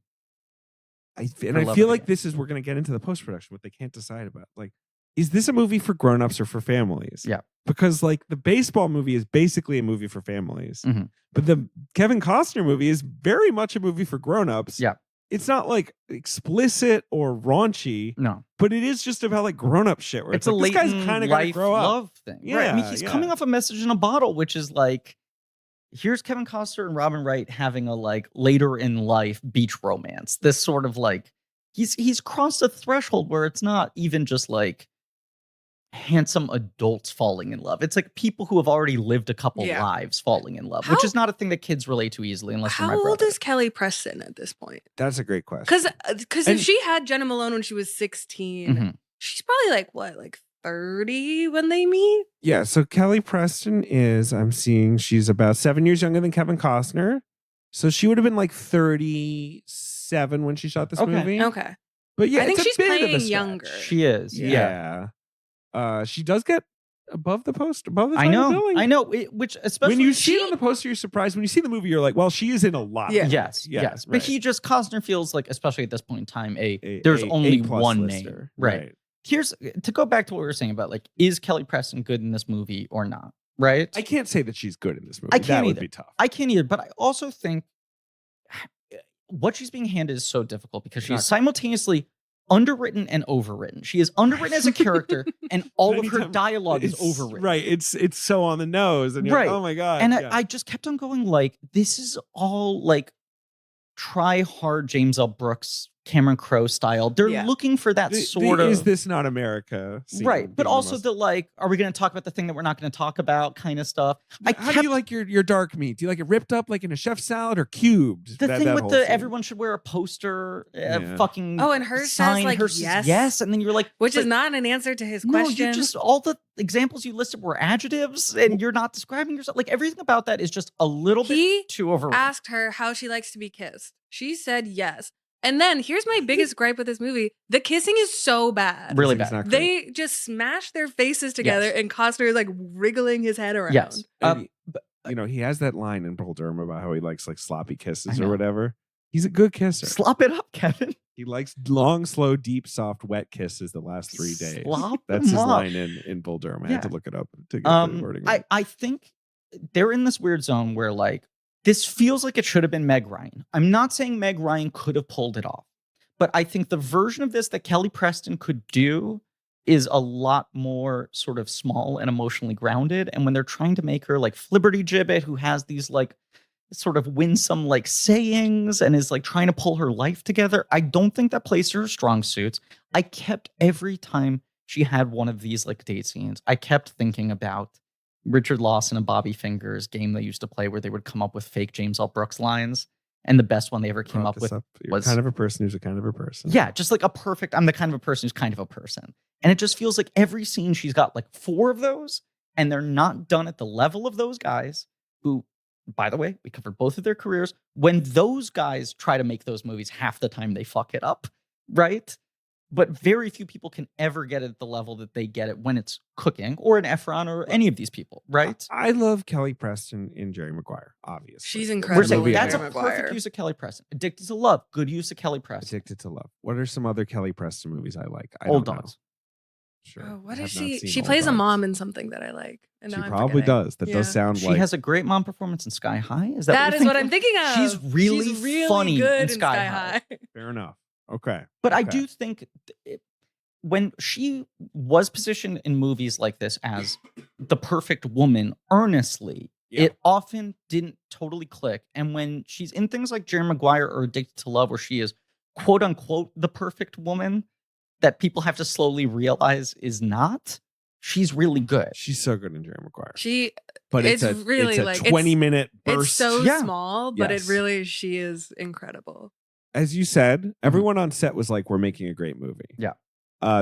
I feel like this is, we're going to get into the post-production, what they can't decide about. Like, is this a movie for grown-ups or for families? Yeah. Because, like, the baseball movie is basically a movie for families. Mm-hmm. But the Kevin Costner movie is very much a movie for grown-ups. Yeah. It's not, like, explicit or raunchy. No. But it is just about, like, grown-up shit. Where it's a like, this guy's kind of got to grow up. Love thing. Yeah, right. I mean, he's coming off A Message in a Bottle, which is, like, here's Kevin Costner and Robin Wright having a, like, later in life beach romance. This sort of, like, he's crossed a threshold where it's not even just, like, handsome adults falling in love. It's like people who have already lived a couple lives falling in love, which is not a thing that kids relate to easily unless you're my brother. How old is Kelly Preston at this point? That's a great question. Because if she had Jenna Malone when she was 16, she's probably like 30 when they meet. Yeah, so Kelly Preston is, I'm seeing she's about 7 years younger than Kevin Costner. So she would have been like 37 when she shot this movie. Okay. But yeah, I think she's playing younger. She is. Yeah. She does get above the billing. I know. Which especially when you see it on the poster, you're surprised. When you see the movie, you're like, well, she is in a lot. Yeah. Yes. But right. Costner feels like, especially at this point in time, there's only one lister. Name. Right. Here's to go back to what we were saying about, like, is Kelly Preston good in this movie or not? Right. I can't say that she's good in this movie. I can't that either. Would be tough. I can't either. But I also think what she's being handed is so difficult because she's simultaneously underwritten and overwritten. She is underwritten as a character, and all of her dialogue is overwritten. Right. It's so on the nose, and you're like, oh my god. And I just kept on going like, this is all like try hard James L. Brooks, Cameron Crowe style. They're looking for that sort of. Is this not America? Right. But also the like, are we going to talk about the thing that we're not going to talk about kind of stuff? How do you like your dark meat? Do you like it ripped up like in a chef salad or cubed? The thing with everyone should wear a poster, fucking. Oh, and hers sign, says like hers yes. And then you're like. Which is not an answer to his question. No, you just, all the examples you listed were adjectives and you're not describing yourself. Like everything about that is just a little bit too overwhelming. He asked her how she likes to be kissed. She said yes. And then here's my biggest gripe with this movie. The kissing is so bad. Really bad. They just smash their faces together and Costner is like wriggling his head around. Yes. But, he has that line in Bull Durham about how he likes like sloppy kisses or whatever. He's a good kisser. Slop it up, Kevin. He likes long, slow, deep, soft, wet kisses the last 3 days. That's his up. line in Bull Durham. I had to look it up to get the wording right. I think they're in this weird zone where like, this feels like it should have been Meg Ryan. I'm not saying Meg Ryan could have pulled it off, but I think the version of this that Kelly Preston could do is a lot more sort of small and emotionally grounded. And when they're trying to make her like Flibberty Gibbet, who has these like sort of winsome like sayings and is like trying to pull her life together, I don't think that plays to her strong suits. I kept every time she had one of these like date scenes, I kept thinking about Richard Lawson and Bobby Fingers game they used to play where they would come up with fake James L. Brooks lines. And the best one they ever came up with was kind of a person who's a kind of a person. Yeah, just like a perfect, I'm the kind of a person who's kind of a person. And it just feels like every scene she's got like 4 of those. and they're not done at the level of those guys who, by the way, we covered both of their careers. When those guys try to make those movies, half the time they fuck it up, right? But very few people can ever get it at the level that they get it when it's cooking, or an Efron, or any of these people, right? I love Kelly Preston in Jerry Maguire, obviously. She's We're incredible. saying in that's a Jerry perfect Maguire. use of Kelly Preston. Addicted to Love, good use of Kelly Preston. Addicted to Love. What are some other Kelly Preston movies I like? I Old don't know. Dogs. Sure. Oh, what I is have not she? seen She Old plays a Dogs. mom in something that I like. And She now I'm probably forgetting. does. That does sound She like has a great mom performance in Sky High. Is that That what is you're what I'm thinking of. She's really funny good in Sky High. fair enough. Okay. But I Okay. do think when she was positioned in movies like this as the perfect woman, earnestly, it often didn't totally click. And when she's in things like Jerry Maguire or Addicted to Love, where she is quote unquote the perfect woman that people have to slowly realize is not, she's really good. She's so good in Jerry Maguire. But it's a really it's a like 20-minute burst. It's so Yeah. small, but Yes. it really she is incredible. As you said, everyone on set was like, "We're making a great movie." Yeah.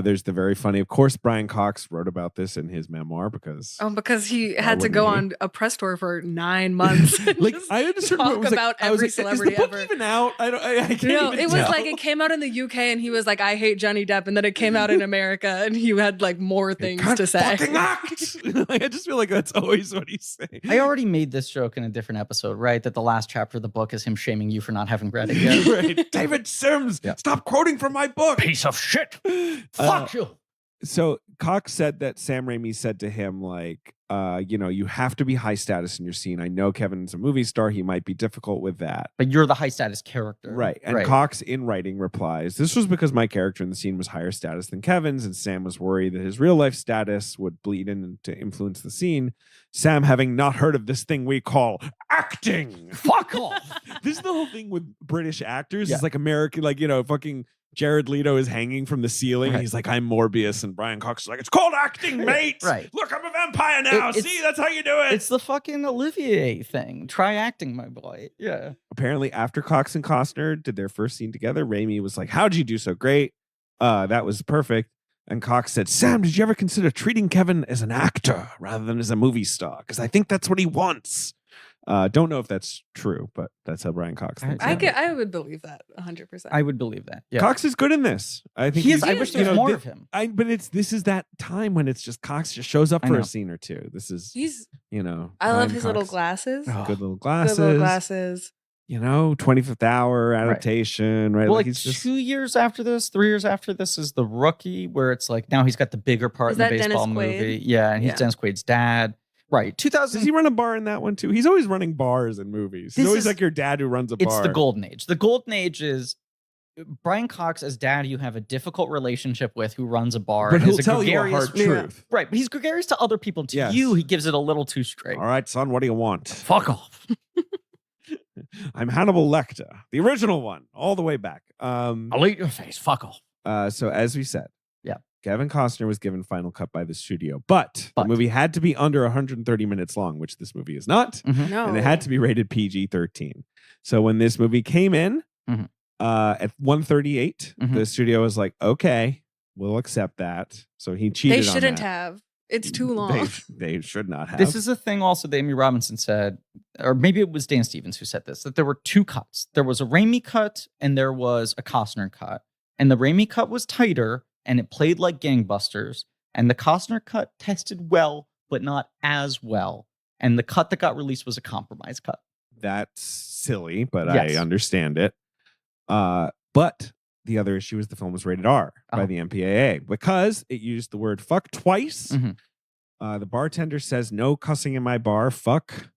There's the very funny, of course, Brian Cox wrote about this in his memoir because Because he Why had to wouldn't go he? on a press tour for 9 months. and like just I had a certain talk point was about like, I was every like, celebrity is the book ever. even out? I can't No, even it was tell. like it came out in the UK and he was like, I hate Johnny Depp. And then it came out in America and he had like more things Can't to say. fucking act. Like, I just feel like that's always what he's saying. I already made this joke in a different episode, right? That the last chapter of the book is him shaming you for not having read it yet. Right. David Sims, stop quoting from my book. Piece of shit. Fuck you. So Cox said that Sam Raimi said to him, like, you have to be high status in your scene. I know Kevin's a movie star. He might be difficult with that. But you're the high status character. Right. And Cox in writing replies, this was because my character in the scene was higher status than Kevin's, and Sam was worried that his real life status would bleed in to influence the scene. Sam having not heard of this thing we call acting. Fuck off. This is the whole thing with British actors. Yeah. It's like American, like, fucking Jared Leto is hanging from the ceiling. Right. He's like, I'm Morbius. And Brian Cox is like, it's called acting, mate. Right. Look, I'm a vampire now. See, that's how you do it. It's the fucking Olivier thing. Try acting, my boy. Yeah. Apparently, after Cox and Costner did their first scene together, Raimi was like, how'd you do so great? That was perfect. And Cox said, Sam, did you ever consider treating Kevin as an actor rather than as a movie star? Because I think that's what he wants. Don't know if that's true, but that's how Brian Cox thinks. I would believe that 100%. I would believe that. Yeah. Cox is good in this. I think He is. he's- I wish there was more of him. But this is that time when it's just Cox just shows up I for know. a scene or two. This is He's I I love Brian his little Cox. glasses. Good little Good glasses. little glasses. 25th Hour adaptation, right? Well, Like like he's just 2 years after this, 3 years after this is The Rookie, where it's like now he's got the bigger part Is in the that Dennis baseball Quaid? movie. Yeah, and he's Yeah. Dennis Quaid's dad. Right. 2000. Does he run a bar in that one too? He's always running bars in movies. He's This always is- like your dad who runs a It's bar. the golden age. The golden age is Brian Cox as dad you have a difficult relationship with who runs a bar. But and he'll is a tell you a gregarious- hard truth. Right, but he's gregarious to other people. To Yes. you, he gives it a little too straight. All right, son, what do you want? Fuck off. I'm Hannibal Lecter, the original one, all the way back. I'll eat your face. Fuck off. So as we said, Yeah. Kevin Costner was given final cut by the studio, but the movie had to be under 130 minutes long, which this movie is not, No. and it had to be rated PG-13. So when this movie came in Mhm. at 138, Mhm. the studio was like, "Okay, we'll accept that." So he cheated. They shouldn't on that. have. It's too long. They should not have. This is a thing also that Amy Robinson said, or maybe it was Dan Stevens who said this, that there were two cuts. There was a Raimi cut and there was a Costner cut. And the Raimi cut was tighter and it played like gangbusters. And the Costner cut tested well, but not as well. And the cut that got released was a compromise cut. That's silly, but Yes. I understand it. But the other issue is the film was rated R by the MPAA because it used the word fuck twice. Mhm. The bartender says, no cussing in my bar, fuck.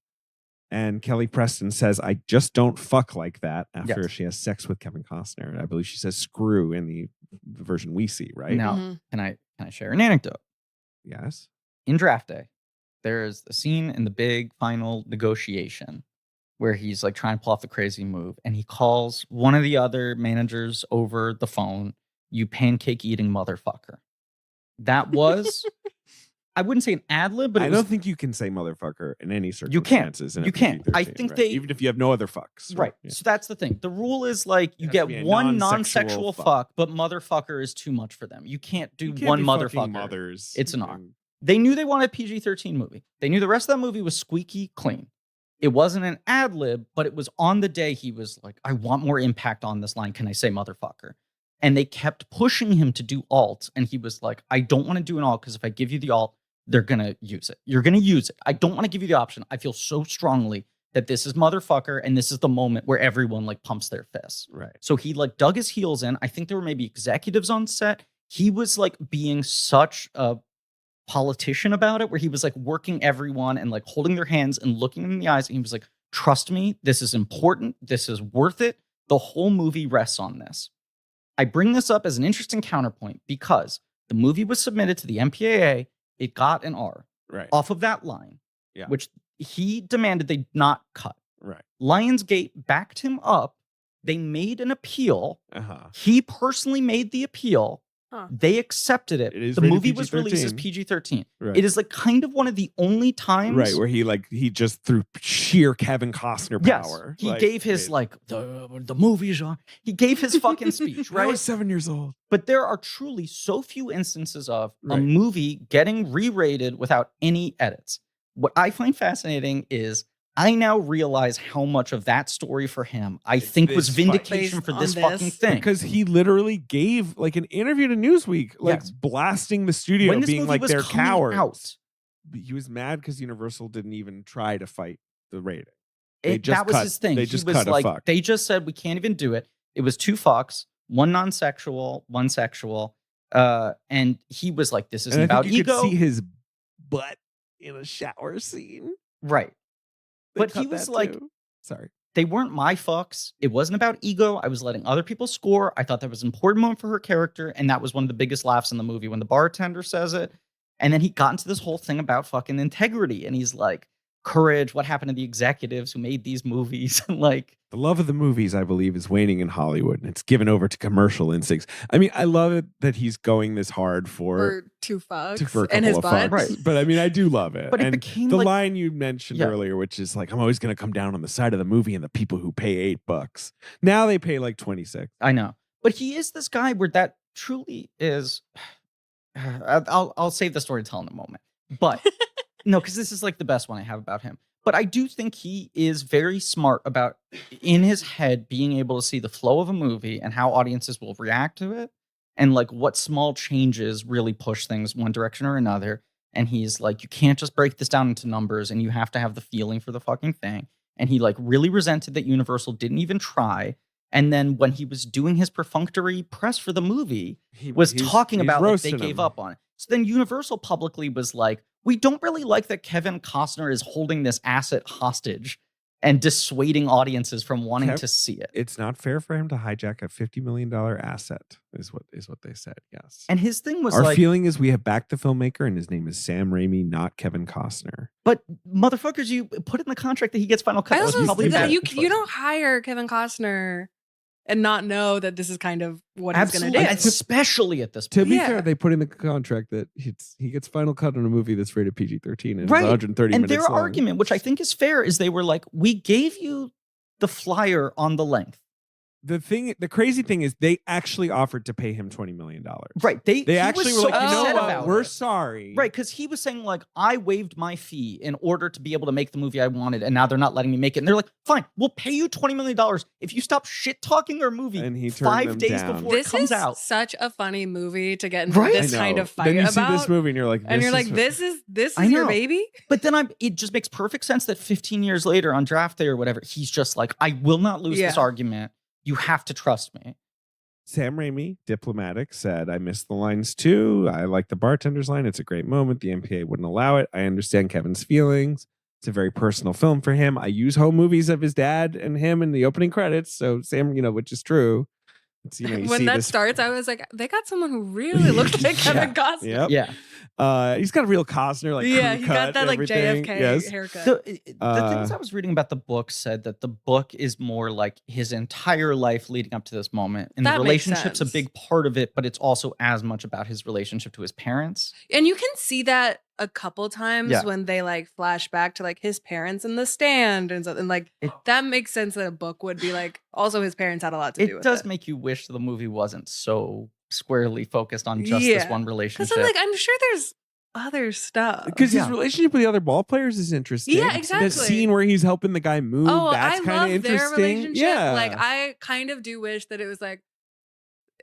And Kelly Preston says, I just don't fuck like that after Yes. she has sex with Kevin Costner. And I believe she says screw in the version we see, right? Now, Mhm. can I share an anecdote? Yes. In draft day, there is a scene in the big final negotiation where he's like trying to pull off the crazy move and he calls one of the other managers over the phone, you pancake eating motherfucker. That was, I wouldn't say an ad lib, but I it was, don't think you can say motherfucker in any You can't. circumstances. in a You can't. I PG-13, think right? they- even if you have no other fucks. right. Yeah. So that's the thing. The rule is like you It has get to be a one non-sexual non-sexual fuck. fuck, but motherfucker is too much for them. You can't do You can't one be fucking motherfucker. mothers. It's an R. They knew they wanted a PG-13 movie. They knew the rest of that movie was squeaky clean. It wasn't an ad lib, but it was on the day he was like, I want more impact on this line. Can I say motherfucker? And they kept pushing him to do alt. And he was like, I don't want to do an alt because if I give you the alt, they're going to use it. You're going to use it. I don't want to give you the option. I feel so strongly that this is motherfucker. And this is the moment where everyone like pumps their fists. Right. So he like dug his heels in. I think there were maybe executives on set. He was like being such a politician about it, where he was like working everyone and like holding their hands and looking them in the eyes. And he was like, trust me, this is important. This is worth it. The whole movie rests on this. I bring this up as an interesting counterpoint because the movie was submitted to the MPAA. It got an R off of that line, which he demanded they not cut. Right. Lionsgate backed him up. They made an appeal. He personally made the appeal. They accepted it. The movie was released as PG-13. Right. It is like kind of one of the only times, where he just through sheer Kevin Costner power. He gave his the movies are. He gave his fucking speech. Right. I was 7 years old. But there are truly so few instances of a movie getting re-rated without any edits. What I find fascinating is I now realize how much of that story for him, I think, was vindication for this fucking thing. Because he literally gave like an interview to Newsweek, like blasting the studio, when this being movie like was they're coming cowards. Out, he was mad because Universal didn't even try to fight the rating. That was his thing. They just cut a fuck. They just said we can't even do it. It was 2 fucks, 1 non-sexual, 1 sexual, and he was like, "This isn't about you ego." Could see his butt in a shower scene, right? But he was like, sorry. They weren't my fucks. It wasn't about ego. I was letting other people score. I thought that was an important moment for her character. And that was one of the biggest laughs in the movie when the bartender says it. And then he got into this whole thing about fucking integrity. And he's like, courage, what happened to the executives who made these movies? And like, the love of the movies, I believe, is waning in Hollywood, and it's given over to commercial instincts. I mean, I love it that he's going this hard for 2 fucks for a and his couple butt. of fucks. But I mean, I do love it. But it and became the like, line you mentioned earlier, which is like, I'm always going to come down on the side of the movie and the people who pay $8. Now they pay like 26. I know, but he is this guy where that truly is. I'll save the story to tell in a moment, but no, because this is like the best one I have about him. But I do think he is very smart about, in his head, being able to see the flow of a movie and how audiences will react to it. And like what small changes really push things one direction or another. And he's like, you can't just break this down into numbers and you have to have the feeling for the fucking thing. And he like really resented that Universal didn't even try. And then when he was doing his perfunctory press for the movie, he was talking about like they gave up on it. So then Universal publicly was like, we don't really like that Kevin Costner is holding this asset hostage and dissuading audiences from wanting to see it. It's not fair for him to hijack a $50 million asset, is what they said, yes. And his thing was our feeling is we have backed the filmmaker and his name is Sam Raimi, not Kevin Costner. But motherfuckers, you put in the contract that he gets final cut. I also think that you don't hire Kevin Costner and not know that this is kind of what he's going to do. Especially at this point. To be fair, they put in the contract that he gets final cut on a movie that's rated PG-13 and 130 and minutes their long. argument, which I think is fair, is they were like, we gave you the flyer on the length. The crazy thing is they actually offered to pay him $20 million. Right. They actually were like, you know what? We're sorry. Right. Because he was saying like, I waived my fee in order to be able to make the movie I wanted. And now they're not letting me make it. And they're like, fine, we'll pay you $20 million if you stop shit talking our movie and he 5 days before it comes out. This is such a funny movie to get into this kind of fight then you about. See this movie and you're like, this is your baby? But then it just makes perfect sense that 15 years later on draft day or whatever, he's just like, I will not lose this argument. You have to trust me. Sam Raimi, diplomatic, said, I missed the lines too. I like the bartender's line. It's a great moment. The MPA wouldn't allow it. I understand Kevin's feelings. It's a very personal film for him. I use home movies of his dad and him in the opening credits. So Sam, which is true. It's, when that starts, I was like, they got someone who really looks like Kevin Costner. Yep. Yeah. He's got a real Costner, he got that like JFK haircut. The things I was reading about the book said that the book is more like his entire life leading up to this moment, and the relationship's a big part of it, but it's also as much about his relationship to his parents. And you can see that a couple times when they like flash back to like his parents in the stand and something like that makes sense that a book would be like also his parents had a lot to do with it. It does make you wish the movie wasn't so squarely focused on just this one relationship. Because I'm sure there's other stuff. Because his relationship with the other ball players is interesting. Yeah, exactly. The scene where he's helping the guy move, that's kind of interesting. Their relationship. Yeah. Like, I kind of do wish that it was like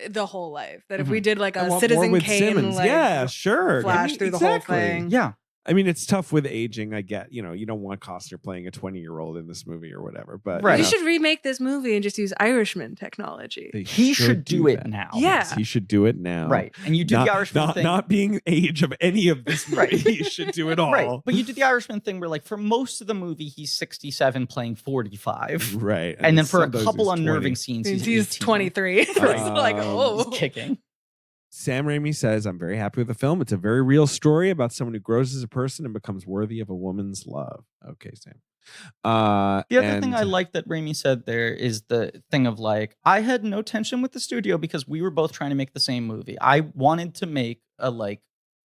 the whole life. That if we Mhm. did like I a want more Citizen with Kane, Simmons. like, Yeah, sure. flash through the whole thing. Yeah. I mean, it's tough with aging. I get, you don't want Costner playing a 20-year-old in this movie or whatever. But Right. We should remake this movie and just use Irishman technology. he should do it now. Yeah. Yes, he should do it now. Right. And you do the Irishman thing. Not being age of any of this movie. Right. He should do it all. Right. But you do the Irishman thing where, like, for most of the movie, he's 67 playing 45. Right. And then for a sometimes couple he's unnerving 20. scenes, He's he's 18. 23. It's like, oh. He's kicking. Sam Raimi says, I'm very happy with the film. It's a very real story about someone who grows as a person and becomes worthy of a woman's love. Okay, Sam. The other thing I like that Raimi said there is the thing of, like, I had no tension with the studio because we were both trying to make the same movie. I wanted to make a, like,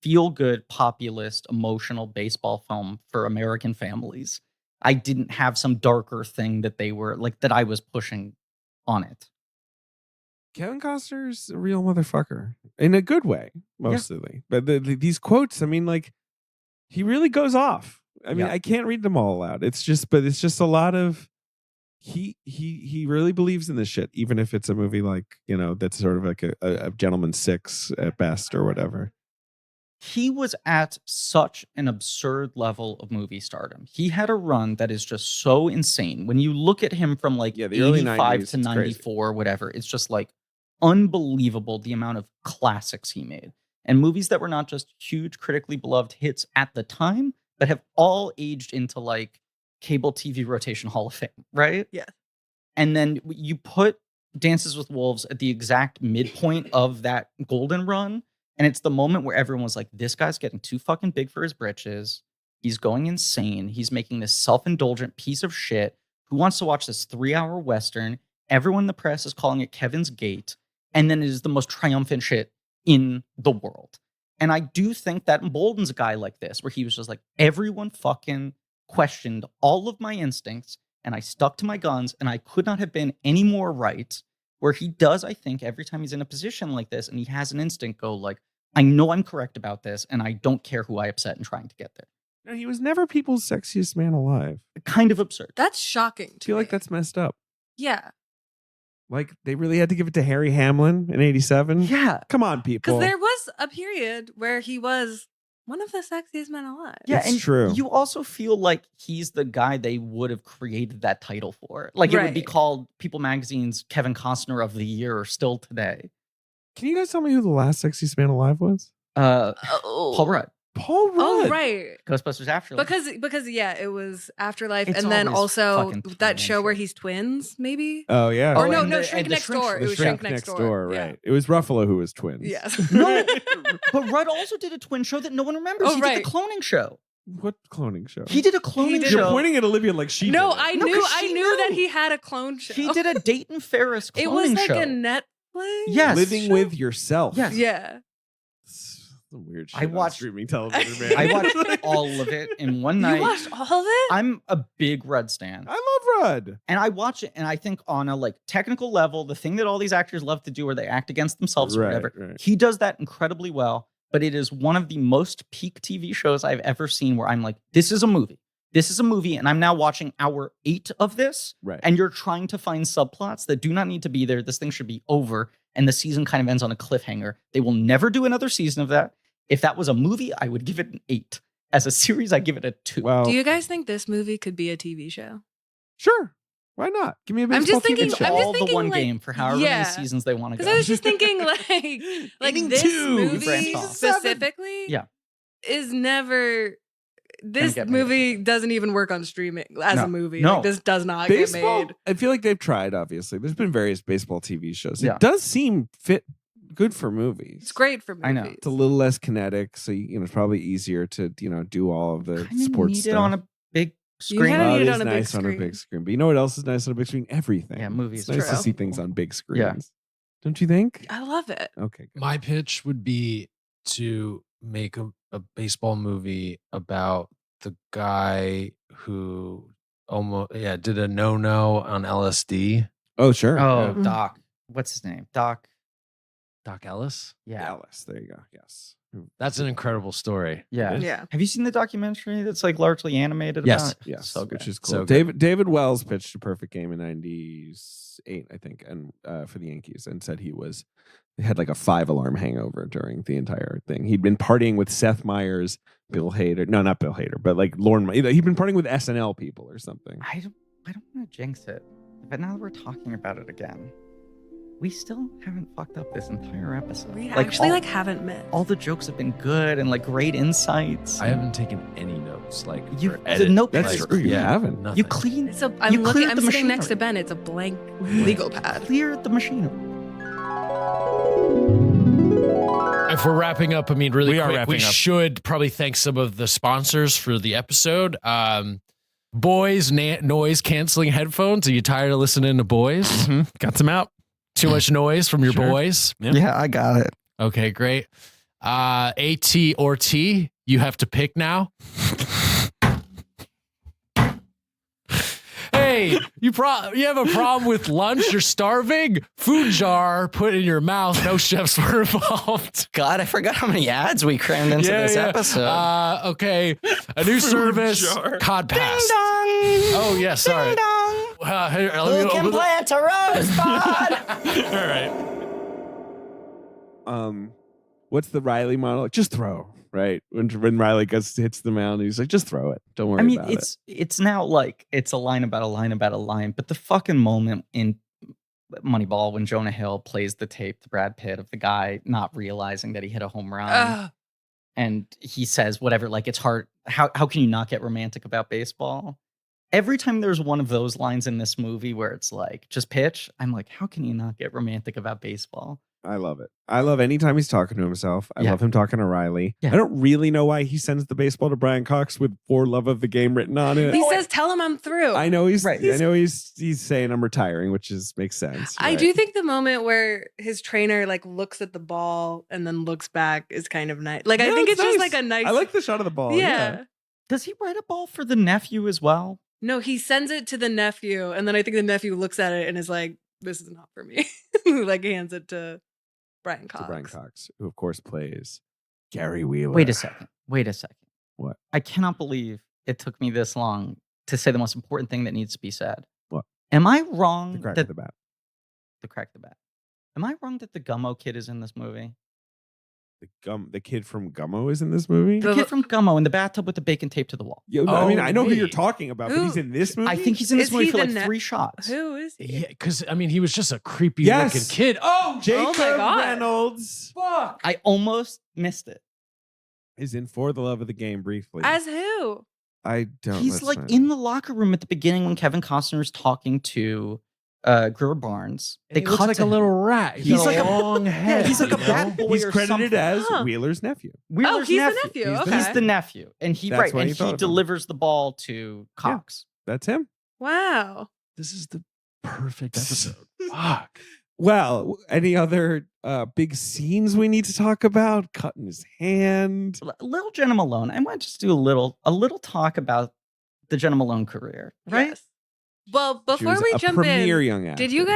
feel-good, populist, emotional baseball film for American families. I didn't have some darker thing that they were, like, that I was pushing on it. Kevin Costner's a real motherfucker in a good way, mostly. But these quotes, I mean, like, he really goes off. I mean, I can't read them all aloud. It's just a lot of he really believes in this shit, even if it's a movie like, that's sort of like a Gentleman's Six at best or whatever. He was at such an absurd level of movie stardom. He had a run that is just so insane. When you look at him from, like, the early 85 90s, to 94, whatever, it's just, like, unbelievable the amount of classics he made. And movies that were not just huge, critically beloved hits at the time, but have all aged into, like, cable TV rotation Hall of Fame, right? Yeah. And then you put Dances with Wolves at the exact midpoint of that golden run. And it's the moment where everyone was like, this guy's getting too fucking big for his britches. He's going insane. He's making this self-indulgent piece of shit. Who wants to watch this 3-hour Western? Everyone in the press is calling it Kevin's Gate. And then it is the most triumphant shit in the world. And I do think that emboldens a guy like this, where he was just like, everyone fucking questioned all of my instincts, and I stuck to my guns, and I could not have been any more right. Where he does, I think, every time he's in a position like this, and he has an instinct go like, I know I'm correct about this, and I don't care who I upset in trying to get there. No, he was never people's sexiest man alive. Kind of absurd. That's shocking I feel like that's messed up. Yeah. Like, they really had to give it to Harry Hamlin in 87? Yeah. Come on, people. Because there was a period where he was one of the sexiest men alive. Yeah, It's and true. you also feel like he's the guy they would have created that title for. Like, it would be Right. called People Magazine's Kevin Costner of the Year still today. Can you guys tell me who the last sexiest man alive was? Paul Rudd, Paul Rudd. Oh, right. Ghostbusters Afterlife. Because yeah, it was Afterlife, It's and then always also fucking that twin show where shit. he's twins, maybe. Oh, yeah. Or Oh, no, and the- Shrink and the Next Shrink Door. Show. It The was Shrink Next Door. right. Yeah. It was Ruffalo who was twins. Yes. No, but Rudd also did a twin show that no one remembers. Oh, He right. did the cloning show. What cloning show? He did a cloning did- show. You're pointing at Olivia like she No, did it. I No, knew 'cause I she knew that knew. he had a clone show. He did a Dayton Ferris cloning It was like show. a Netflix. Yes. Living show? with yourself. Yes. Yeah. It's some weird shit I on watched- streaming television, man. I watched all of it in one night. You watched all of it? I'm a big Rudd stan. I love Rudd. And I watch it, and I think on a, like, technical level, the thing that all these actors love to do where they act against themselves or Right, whatever, right. he does that incredibly well. But it is one of the most peak TV shows I've ever seen where I'm like, this is a movie. This is a movie, and I'm now watching hour 8 of this, Right. and you're trying to find subplots that do not need to be there. This thing should be over, and the season kind of ends on a cliffhanger. They will never do another season of that. If that was a movie, I would give it an 8. As a series, I give it a 2. Well, Do you guys think this movie could be a TV show? sure. Why not? Give me a I'm baseball just thinking- TV It's show. I'm just all the thinking, one like, game for however yeah. many seasons they want to Because go. I was just thinking, like Inning this 2, movie branched off. specifically, Yeah. is never. This get made. movie doesn't even work on streaming as No. a movie. No. Like, this does not Baseball, get made. I feel like they've tried, obviously. There's been various baseball TV shows. Yeah. It does seem fit good for movies. It's great for movies. I know. It's a little less kinetic, so it's probably easier to do all of the Kinda sports need stuff. it on a big You screen. kinda Oh, need it it is on a big nice on a screen. big screen. But you know what else is nice on a big screen? Everything. Yeah, movies. It's nice to True. see things on big screens. Yeah. Don't you think? I love it. Okay. Good. My pitch would be to make a baseball movie about the guy who did a no on LSD. Oh, sure. Oh, Yeah. Doc. What's his name? Doc. Doc Ellis. Yeah. Dallas. There you go. Yes. That's an incredible story. Yeah. Yeah. Have you seen the documentary that's like largely animated? Yes. About it? Yes, So good. which is cool. So good. David Wells pitched a perfect game in '98, I think, and for the Yankees, and said he had like a 5-alarm hangover during the entire thing. He'd been partying with Seth Meyers, Bill Hader. No, not Bill Hader, but like Lorne. He'd been partying with SNL people or something. I don't want to jinx it, but now that we're talking about it again, we still haven't fucked up this entire episode. We actually haven't met. All the jokes have been good and like great insights. I haven't taken any notes. Like You- for the edit. notepad That's is- true. You haven't. Nothing. You clean. I'm You cleared I'm the sitting next to machinery. Ben. It's a blank legal pad. Clear the machinery. If we're wrapping up, I mean, really We are quick, wrapping we up. should probably thank some of the sponsors for the episode. Boys noise canceling headphones. Are you tired of listening to boys? Got some out. Too much noise from your Sure. boys? Yeah. I got it. Okay, great. AT or T, you have to pick now. Hey, you have a problem with lunch? You're starving? Food jar, put in your mouth. No chefs were involved. God, I forgot how many ads we crammed into this episode. Okay, a new service, jar. Cod Pass. Ding dong! Oh yeah, sorry. Ding dong! Here, let Who me can open the- plant a rose pod? All right. What's the Riley monologue? Just throw. Right when Riley hits the mound, he's like, just throw it. Don't worry. I mean, about it. it's now like it's a line about a line about a line, but the fucking moment in Moneyball when Jonah Hill plays the tape to Brad Pitt of the guy not realizing that he hit a home run, and he says whatever, like it's hard. How can you not get romantic about baseball? Every time there's one of those lines in this movie where it's like just pitch, I'm like, how can you not get romantic about baseball? I love it. I love anytime he's talking to himself. I Yeah. love him talking to Riley. Yeah. I don't really know why he sends the baseball to Brian Cox with "for love of the game" written on it. He says, "Tell him I'm through." I know he's Right. I know he's saying I'm retiring, which makes sense. I right? do think the moment where his trainer like looks at the ball and then looks back is kind of nice. Like I Yeah, think it's it's just nice. like a nice. I like the shot of the ball. Yeah. Does he write a ball for the nephew as well? No, he sends it to the nephew, and then I think the nephew looks at it and is like, "This is not for me." Like hands it to Brian Cox. To Brian Cox, who of course plays Gary Wheeler. Wait a second. What? I cannot believe it took me this long to say the most important thing that needs to be said. What? Am I wrong The crack that of the bat. the crack the bat? Am I wrong that the Gummo kid is in this movie? The kid from Gummo is in this movie. The kid from Gummo in the bathtub with the bacon taped to the wall. Yo, I mean, Oh, I know who you're wait. talking about, but Who? he's in this movie. I think he's in this Is movie he for the like 3 shots. Who is he? Yeah, because I mean, he was just a creepy Yes. looking kid. Oh, Jacob my God. Reynolds fuck! I almost missed it. is in For the Love of the Game briefly. As who? I don't. He's let's like not- in the locker room at the beginning when Kevin Costner is talking to Greer Barnes. He looks like a little rat. He's got like a- long head. he's like a you bad know? boy. He's or credited something. as Huh. Wheeler's nephew. Wheeler's He's the nephew. He's the- Okay. He's the nephew, and he That's what he he thought of him. delivers the ball to Cox. That's him. Wow. This is the perfect episode. Fuck. Well, any other big scenes we need to talk about? Cutting his hand. Little Jenna Malone. I might just do a little talk about the Jenna Malone career, right? Yes. Well, She before was we a jump premier in, young actor. do you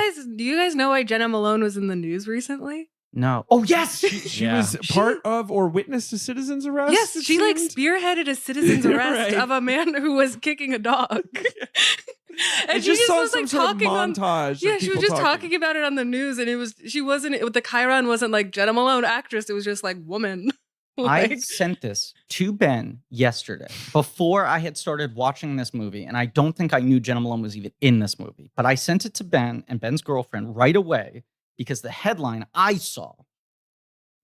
guys know why Jenna Malone was in the news recently? No. Oh yes. She Yeah. was part of or witness to citizens arrest. Yes, it she like seemed? spearheaded a citizen's arrest Right. of a man who was kicking a dog. I And she just saw was some like sort of talking on montage. Yeah, of she was people just talking about it on the news, and she wasn't the chyron wasn't like Jenna Malone actress, it was just like woman. I Like, sent this to Ben yesterday before I had started watching this movie, and I don't think I knew Jenna Malone was even in this movie. But I sent it to Ben and Ben's girlfriend right away because the headline I saw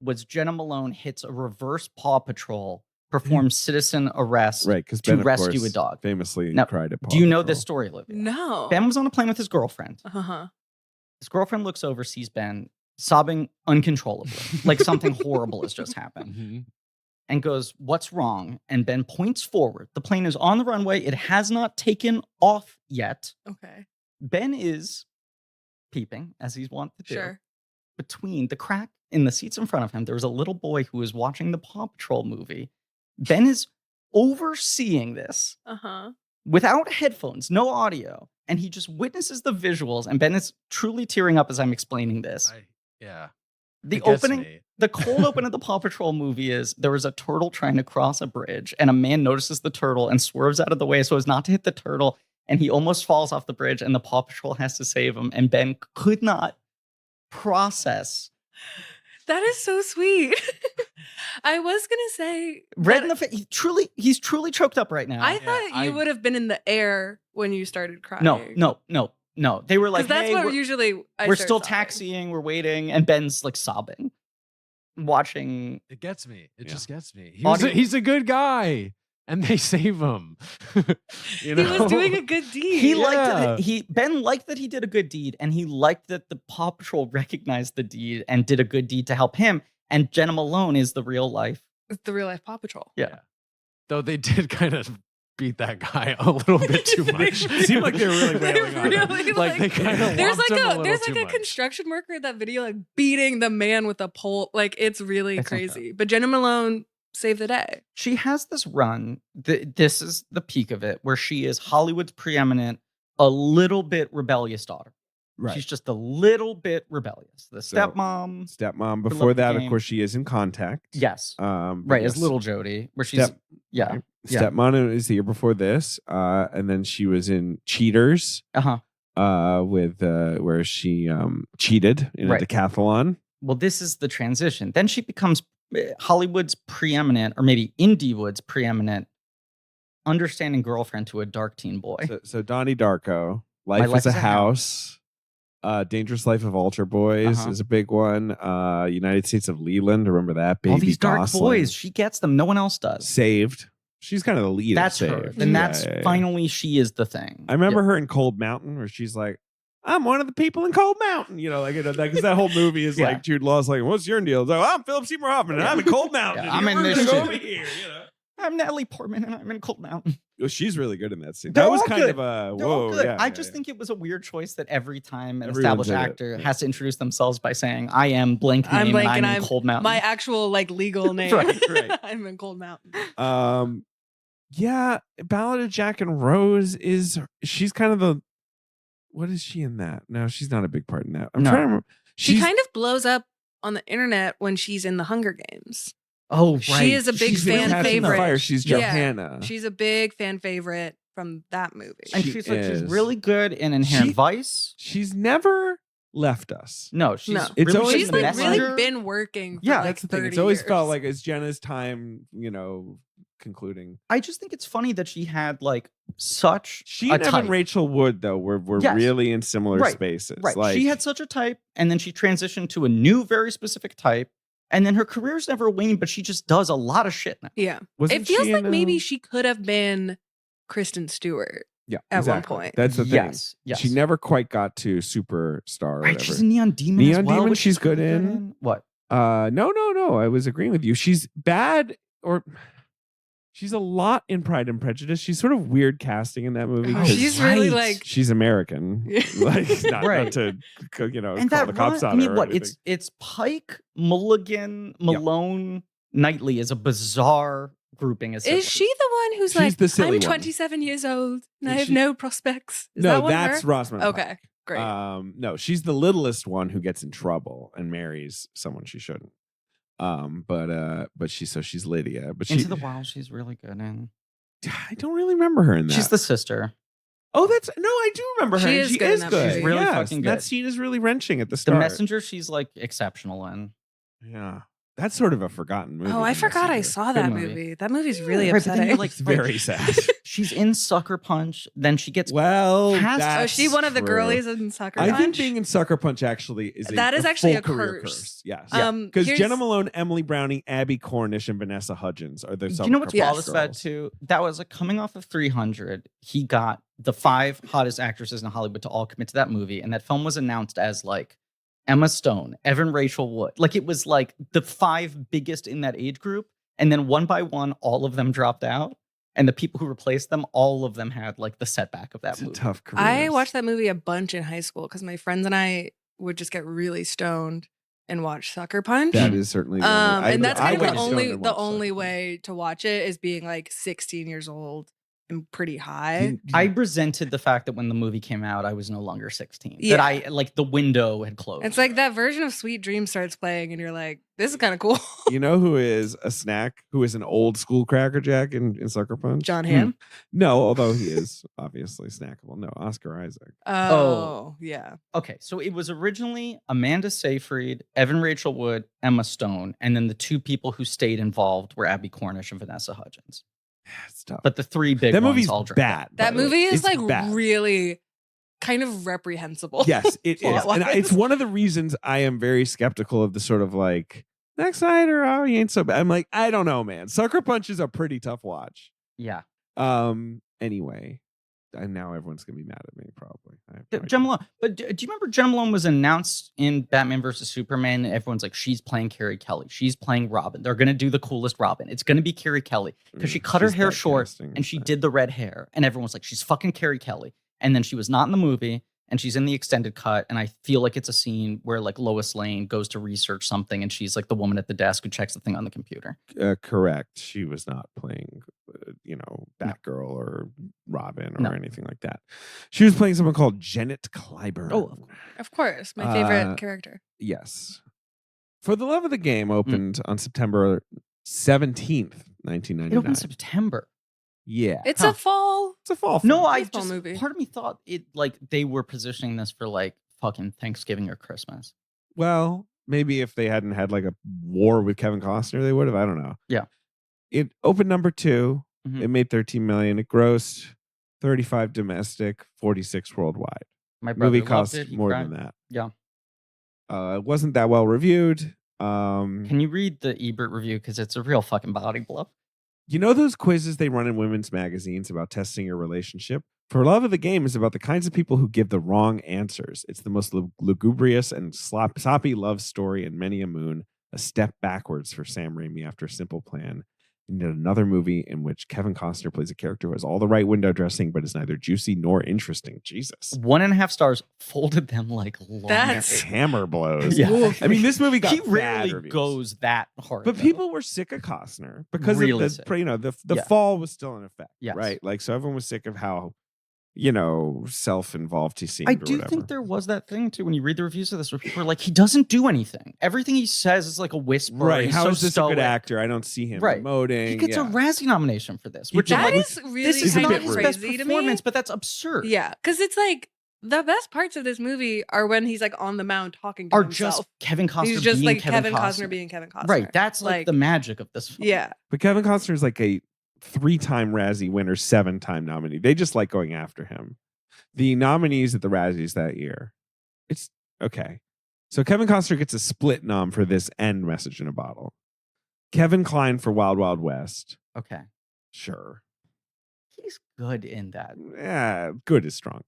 was Jenna Malone hits a reverse Paw Patrol, performs citizen arrest right because to Ben, of rescue course, a dog. famously Now, cried at Paw Do you know Patrol. this story, Olivia? no. Ben was on a plane with his girlfriend. Uh-huh. His girlfriend looks over, sees Ben sobbing uncontrollably, like something horrible has just happened. Mhm. And goes, "What's wrong?" And Ben points forward. The plane is on the runway. It has not taken off yet. Okay. Ben is peeping, as he's wont to do. Sure. Between the crack in the seats in front of him, there was a little boy who was watching the Paw Patrol movie. Ben is overseeing this Uh-huh. without headphones, no audio. And he just witnesses the visuals. And Ben is truly tearing up as I'm explaining this. Yeah. The It gets opening, me. The cold open of the Paw Patrol movie is there was a turtle trying to cross a bridge, and a man notices the turtle and swerves out of the way so as not to hit the turtle, and he almost falls off the bridge, and the Paw Patrol has to save him, and Ben could not process. That is so sweet. I was gonna say Red in the face. He's truly choked up right now. I thought you would have been in the air when you started crying. No. They were like, that's hey, what usually we're still taxiing, we're waiting, and Ben's like sobbing, watching. It gets me. It just gets me. He's a good guy, and they save him. He was doing a good deed. Ben liked that he did a good deed, and he liked that the Paw Patrol recognized the deed and did a good deed to help him. And Jenna Malone is the real life Paw Patrol. Yeah. Though they did kind of beat that guy a little bit too much. It seemed like they were really wailing on him. Like they kind of there's like a construction worker in that video like beating the man with a pole. Like it's really crazy. But Jenna Malone saved the day. She has this run. This is the peak of it, where she is Hollywood's preeminent, a little bit rebellious daughter. Right. She's just a little bit rebellious. The stepmom. Before that, of course, she is in Contact. Yes. Right, as little Jody, where she's Stepmom is the year before this, and then she was in Cheaters. With where she cheated in a decathlon. Well, this is the transition. Then she becomes Hollywood's preeminent, or maybe Indiewood's preeminent, understanding girlfriend to a dark teen boy. So Donnie Darko, Life is a House. Dangerous Life of Altar Boys is a big one. United States of Leland, remember that? Baby all these dark Gosling. boys, she gets them. No one else does. Saved. She's kind of the lead. That's her. And that's finally she is the thing. I remember her in Cold Mountain, where she's like, I'm one of the people in Cold Mountain. Because that whole movie is like Jude Law's like, what's your deal? Like, I'm Philip Seymour Hoffman, and I'm in Cold Mountain. I'm in this over here. I'm Natalie Portman, and I'm in Cold Mountain. Well, she's really good in that scene. They're that was all kind good. of a They're whoa. Good. Yeah, I just think it was a weird choice that every time an Everyone established did it. actor has to introduce themselves by saying, I am blank name, and I'm in Cold Mountain. My actual legal name. Right. I'm in Cold Mountain. Yeah, Ballad of Jack and Rose she's kind of the, what is she in that? No, she's not a big part in that. I'm trying to remember. She kind of blows up on the internet when she's in the Hunger Games. Oh, right. She is a big fan favorite. Fire. She's Johanna. She's a big fan favorite from that movie. And she's really good in Inherent Vice. She's never left us. No, she's really been working for that's the thing. 30 It's always years. felt like it's Jenna's time, concluding. I just think it's funny that she had such she and Evan Rachel Wood though were really in similar spaces. Right. She had such a type, and then she transitioned to a new, very specific type. And then her career's never waned, but she just does a lot of shit now. Yeah. It feels like maybe she could have been Kristen Stewart at one point. That's the thing. Yes. She never quite got to superstar or whatever. She's in Neon Demon as well. Neon Demon she's good in. What? No. I was agreeing with you. She's bad, or she's a lot in Pride and Prejudice. She's sort of weird casting in that movie. She's really she's American. Not to and call the cops on her. It's Pike, Mulligan, Malone, Knightley is a bizarre grouping. Is she the one who's she's the silly I'm 27 years old and I have no prospects? That's Rosamund Pike. Okay, great. No, she's the littlest one who gets in trouble and marries someone she shouldn't. But she's Lydia. But Into the Wild, she's really good in. I don't really remember her in that. She's the sister. Oh, I do remember her. She is good. She's really fucking good. That scene is really wrenching at the start. The Messenger, she's exceptional in. Yeah. That's sort of a forgotten movie. Oh, I forgot I saw that movie. That movie's really upsetting. It's very sad. She's in Sucker Punch. Then she gets cast. Oh, she one of the girlies in Sucker Punch? I think being in Sucker Punch actually is actually a career curse. Yes. Because Jenna Malone, Emily Browning, Abby Cornish, and Vanessa Hudgens are the Sucker Punch. You know what's flawless about too? That was coming off of 300. He got the 5 hottest actresses in Hollywood to all commit to that movie. And that film was announced as Emma Stone, Evan Rachel Wood. It was the 5 biggest in that age group. And then one by one, all of them dropped out. And the people who replaced them, all of them had the setback of that movie. A tough career. I watched that movie a bunch in high school because my friends and I would just get really stoned and watch Sucker Punch. That is certainly and that's kind of the only way to watch it is being 16 years old pretty high. I resented the fact that when the movie came out, I was no longer 16. Yeah. That I like the window had closed. It's like that version of Sweet Dream starts playing, and you're like, "This is kind of cool." You know who is a snack? Who is an old school crackerjack in Sucker Punch? John Hamm. No, although he is obviously snackable. No, Oscar Isaac. Oh, yeah. Okay, so it was originally Amanda Seyfried, Evan Rachel Wood, Emma Stone, and then the two people who stayed involved were Abby Cornish and Vanessa Hudgens. It's tough. But the three big That ones movie's all dropped bad. out. That by the way. movie is It's like bad. really kind of reprehensible. Yes, it is. Plot-wise. And it's one of the reasons I am very skeptical of the sort of like Zack Snyder, oh, he ain't so bad. I'm like, I don't know, man. Sucker Punch is a pretty tough watch. Yeah. Anyway, and now everyone's gonna be mad at me, probably. Jenna Malone. But do you remember Jenna Malone was announced in Batman vs. Superman? And everyone's like, she's playing Carrie Kelly. She's playing Robin. They're going to do the coolest Robin. It's going to be Carrie Kelly. Because she cut her hair short and she did the red hair. And everyone's like, she's fucking Carrie Kelly. And then she was not in the movie. And she's in the extended cut. And I feel like it's a scene where like Lois Lane goes to research something. And she's like the woman at the desk who checks the thing on the computer. Correct. She was not playing, Batgirl or Robin or anything like that. She was playing someone called Janet Clyburn. Oh, Of course. My favorite character. Yes. For the Love of the Game opened on September 17th, 1999. It opened September. Yeah. It's a fall. It's a fall film. No, I Baseball just movie. part of me thought it like they were positioning this for like fucking Thanksgiving or Christmas. Well, maybe if they hadn't had like a war with Kevin Costner, they would have. I don't know. Yeah. It opened number 2. Mhm. It made 13 million. It grossed 35 domestic, 46 worldwide. My brother Movie loved cost it. He more cried. than that. Yeah. It wasn't that well reviewed. Can you read the Ebert review? Because it's a real fucking body blow. You know those quizzes they run in women's magazines about testing your relationship? For Love of the Game is about the kinds of people who give the wrong answers. It's the most lugubrious and sloppy love story in many a moon, a step backwards for Sam Raimi after a simple plan. And yet another movie in which Kevin Costner plays a character who has all the right window dressing, but is neither juicy nor interesting. Jesus. 1.5 stars, folded them like laundry. That's- Hammer blows. Yeah. I mean, this movie got He bad rarely reviews. goes that hard. But though. people were sick of Costner because Really of sick. the Yeah. fall was still in effect, Yes. right? Like, so everyone was sick of how, self-involved he seemed. I or do whatever. think there was that thing too when you read the reviews of this where people are like, he doesn't do anything. Everything he says is like a whisper. Right? He's How so is this stoic. a good actor? I don't see him Right. emoting. He gets a Razzie nomination for this, He which does. I'm That like, is really this is kind not of his best crazy to me. performance, but that's absurd. Yeah. Because it's like the best parts of this movie are when he's like on the mound talking to Are himself. just Kevin Costner He's just being like Kevin Costner being Kevin Costner. Right. That's like the magic of this film. Yeah. But Kevin Costner is like a 3-time Razzie winner, 7-time nominee. They just like going after him. The nominees at the Razzies that year, it's okay. So Kevin Costner gets a split nom for this and Message in a Bottle. Kevin Kline for Wild Wild West. Okay. Sure. He's good in that. Yeah, good is strong.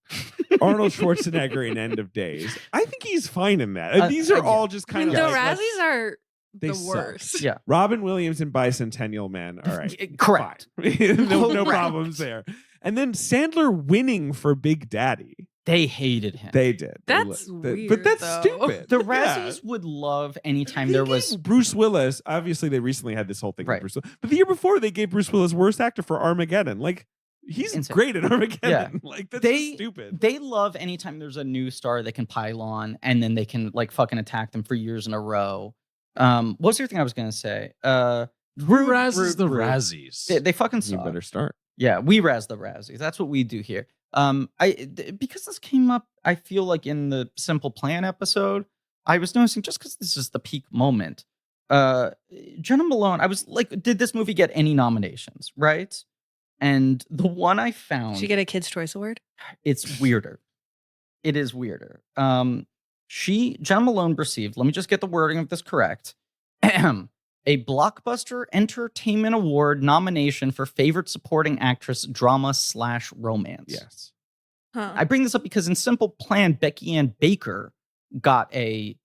Arnold Schwarzenegger in End of Days. I think he's fine in that. These are yeah. all just I kind mean, of the like, Razzies are they the suck. worst. Yeah. Robin Williams in Bicentennial Man. All right. Correct. Fine. no Correct. problems there. And then Sandler winning for Big Daddy. They hated him. They did. That's But weird, that's though. stupid. The Yeah. Razzies would love anytime They there gave was. Bruce Willis. Obviously, they recently had this whole thing Right. with Bruce Willis. But the year before, they gave Bruce Willis Worst Actor for Armageddon. Like, he's Insane. great in Armageddon. Yeah. Like, that's They- just stupid. They love anytime there's a new star they can pile on and then they can like fucking attack them for years in a row. What was the other thing I was gonna say? Who razzes the rude. Razzies? They fucking You suck. better start. Yeah, we razz the Razzies. That's what we do here. Because this came up, I feel like in the Simple Plan episode, I was noticing just because this is the peak moment. Jenna Malone, I was like, did this movie get any nominations? Right? And the one I found, Did she get a Kids' Choice Award? it's weirder. It is weirder. Jenna Malone received, let me just get the wording of this correct. A Blockbuster Entertainment Award nomination for Favorite Supporting Actress, Drama/Romance. Yes. Huh. I bring this up because in Simple Plan, Becky Ann Baker got a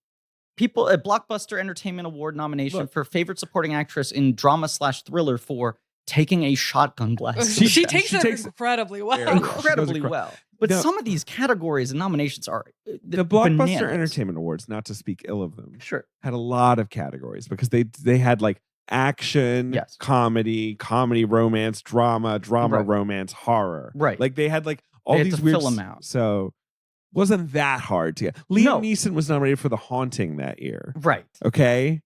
Blockbuster Entertainment Award nomination for Favorite Supporting Actress in Drama/Thriller for Taking a Shotgun Blast. She takes she it takes- incredibly well. incredibly She goes well. But No. some of these categories and nominations are The Blockbuster bananas. Entertainment Awards, not to speak ill of them, Sure. had a lot of categories because they had like action, comedy, romance, drama, romance, horror. Right. Like they had like all They had these to weird. fill 'em out. So wasn't that hard to get. Liam Neeson was nominated for The Haunting that year. Right. Okay.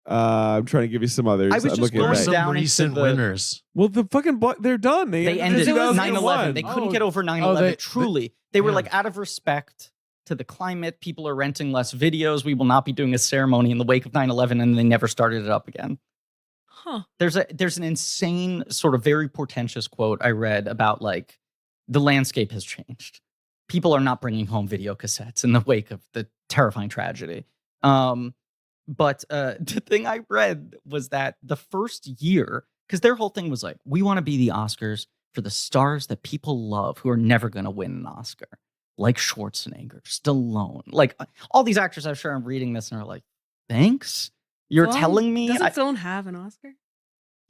I'm trying to give you some others. I was just looking going back. down recent winners. Well, the fucking they're done. They ended 9/11. They couldn't get over 9/11. Truly, they were like, out of respect to the climate, people are renting less videos. We will not be doing a ceremony in the wake of 9/11, and they never started it up again. Huh. There's an insane sort of very portentous quote I read about like the landscape has changed. People are not bringing home video cassettes in the wake of the terrifying tragedy. But the thing I read was that the first year, because their whole thing was like, we want to be the Oscars for the stars that people love who are never going to win an Oscar, like Schwarzenegger, Stallone, like all these actors. I'm sure I'm reading this and are like, thanks. You're telling me. Doesn't Stallone have an Oscar?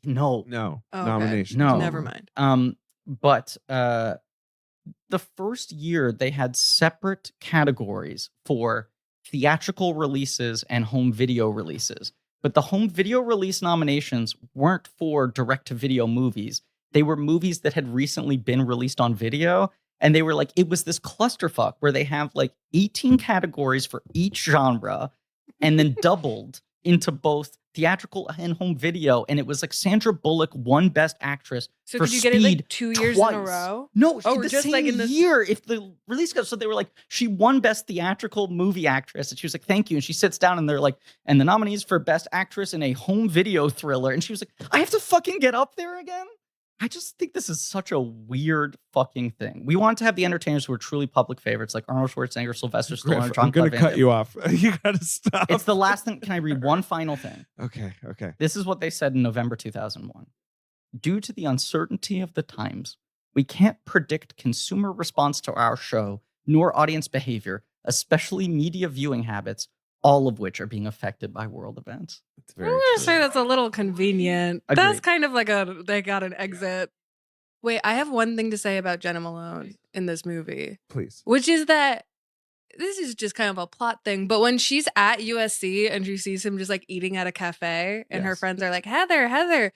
No. Oh, okay. Nomination. No. Never mind. But the first year they had separate categories for theatrical releases and home video releases. But the home video release nominations weren't for direct-to-video movies. They were movies that had recently been released on video. And they were like, it was this clusterfuck where they have like 18 categories for each genre and then doubled into both theatrical and home video. And it was like Sandra Bullock won Best Actress So for did you get it like Speed 2 years twice. in a row? No, Oh, the just same like in this year if the release goes. So they were like, she won Best Theatrical Movie Actress. And she was like, thank you. And she sits down and they're like, and the nominees for Best Actress in a Home Video Thriller. And she was like, I have to fucking get up there again? I just think this is such a weird fucking thing. We want to have the entertainers who are truly public favorites, like Arnold Schwarzenegger, Sylvester Stallone, John I'm going to Claude Van cut you off. You got to stop. It's the last thing. Can I read one final thing? Okay. This is what they said in November 2001. Due to the uncertainty of the times, we can't predict consumer response to our show, nor audience behavior, especially media viewing habits, all of which are being affected by world events. I'm going to say that's a little convenient. Agreed. That's kind of like they got an exit. Wait, I have one thing to say about Jenna Malone in this movie. Please. Which is that this is just kind of a plot thing, but when she's at USC and she sees him just like eating at a cafe and her friends are like, Heather,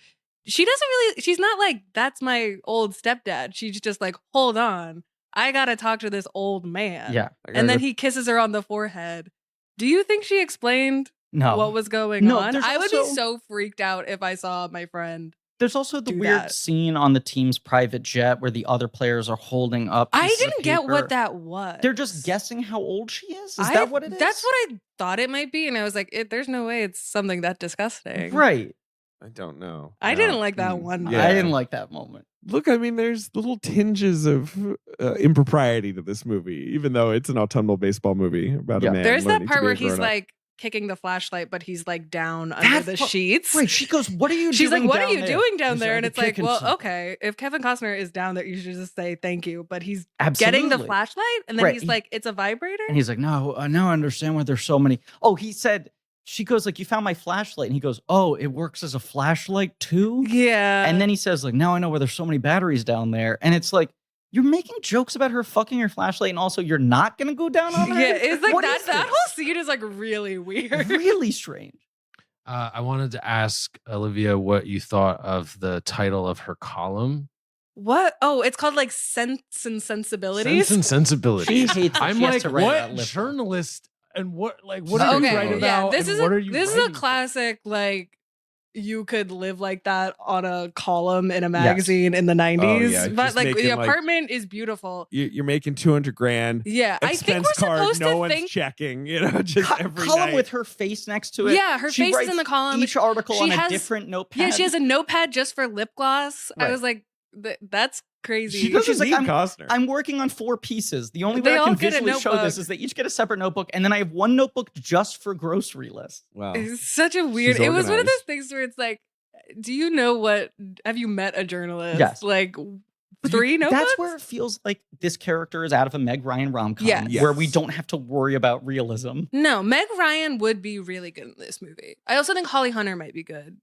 she's not like, that's my old stepdad. She's just like, hold on, I got to talk to this old man. Yeah. And then he kisses her on the forehead. Do you think she explained what was going on? I would be so freaked out if I saw my friend. There's also the weird scene on the team's private jet where the other players are holding up. I didn't get what that was. They're just guessing how old she is? Is that what it is? That's what I thought it might be. And I was like, there's no way it's something that disgusting. Right. I don't know. I didn't like that one. Yeah. I didn't like that moment. Look, I mean, there's little tinges of impropriety to this movie, even though it's an autumnal baseball movie about a man. There's that part where he's like kicking the flashlight, but he's like down under the sheets. Right. She goes, what are you doing? She's like, what are you there? doing down there? And it's like, well, some. okay, if Kevin Costner is down there, you should just say thank you. But he's Absolutely. getting the flashlight, and then he's like, it's a vibrator. And he's like, no, now I understand why there's so many. Oh, he said, she goes like, you found my flashlight. And he goes, oh, it works as a flashlight too? Yeah. And then he says like, now I know why there's so many batteries down there. And it's like, you're making jokes about her fucking your flashlight, and also you're not going to go down on her? Yeah, it's like that whole scene is like really weird. Really strange. I wanted to ask Olivia what you thought of the title of her column. What? Oh, it's called like Sense and Sensibilities. Sense and Sensibilities. She hates it. I'm She has like, to write what about lip. journalist and what are you writing about? Yeah, this is a for? classic like you could live like that on a column in a magazine in the 90s. yeah, but just like the making, like, apartment is beautiful. You're making $200,000. Yeah, I think we're card, supposed no to one's think checking, just every column night. with her face next to it. Yeah, her She face is writes in the column. Each article She on has- a different notepad. Yeah, she has a notepad just for lip gloss. Right. I was like, that's crazy. She doesn't She's like, need Costner. I'm working on 4 pieces. The only They way I all can get a visually show notebook. this is they each get a separate notebook, and then I have one notebook just for grocery lists. Wow. It's such a weird. She's It was one of organized. those things where it's like, do you know what? Have you met a journalist? Yes. Like 3 notebooks. That's where it feels like this character is out of a Meg Ryan rom-com, Yes. where we don't have to worry about realism. No, Meg Ryan would be really good in this movie. I also think Holly Hunter might be good.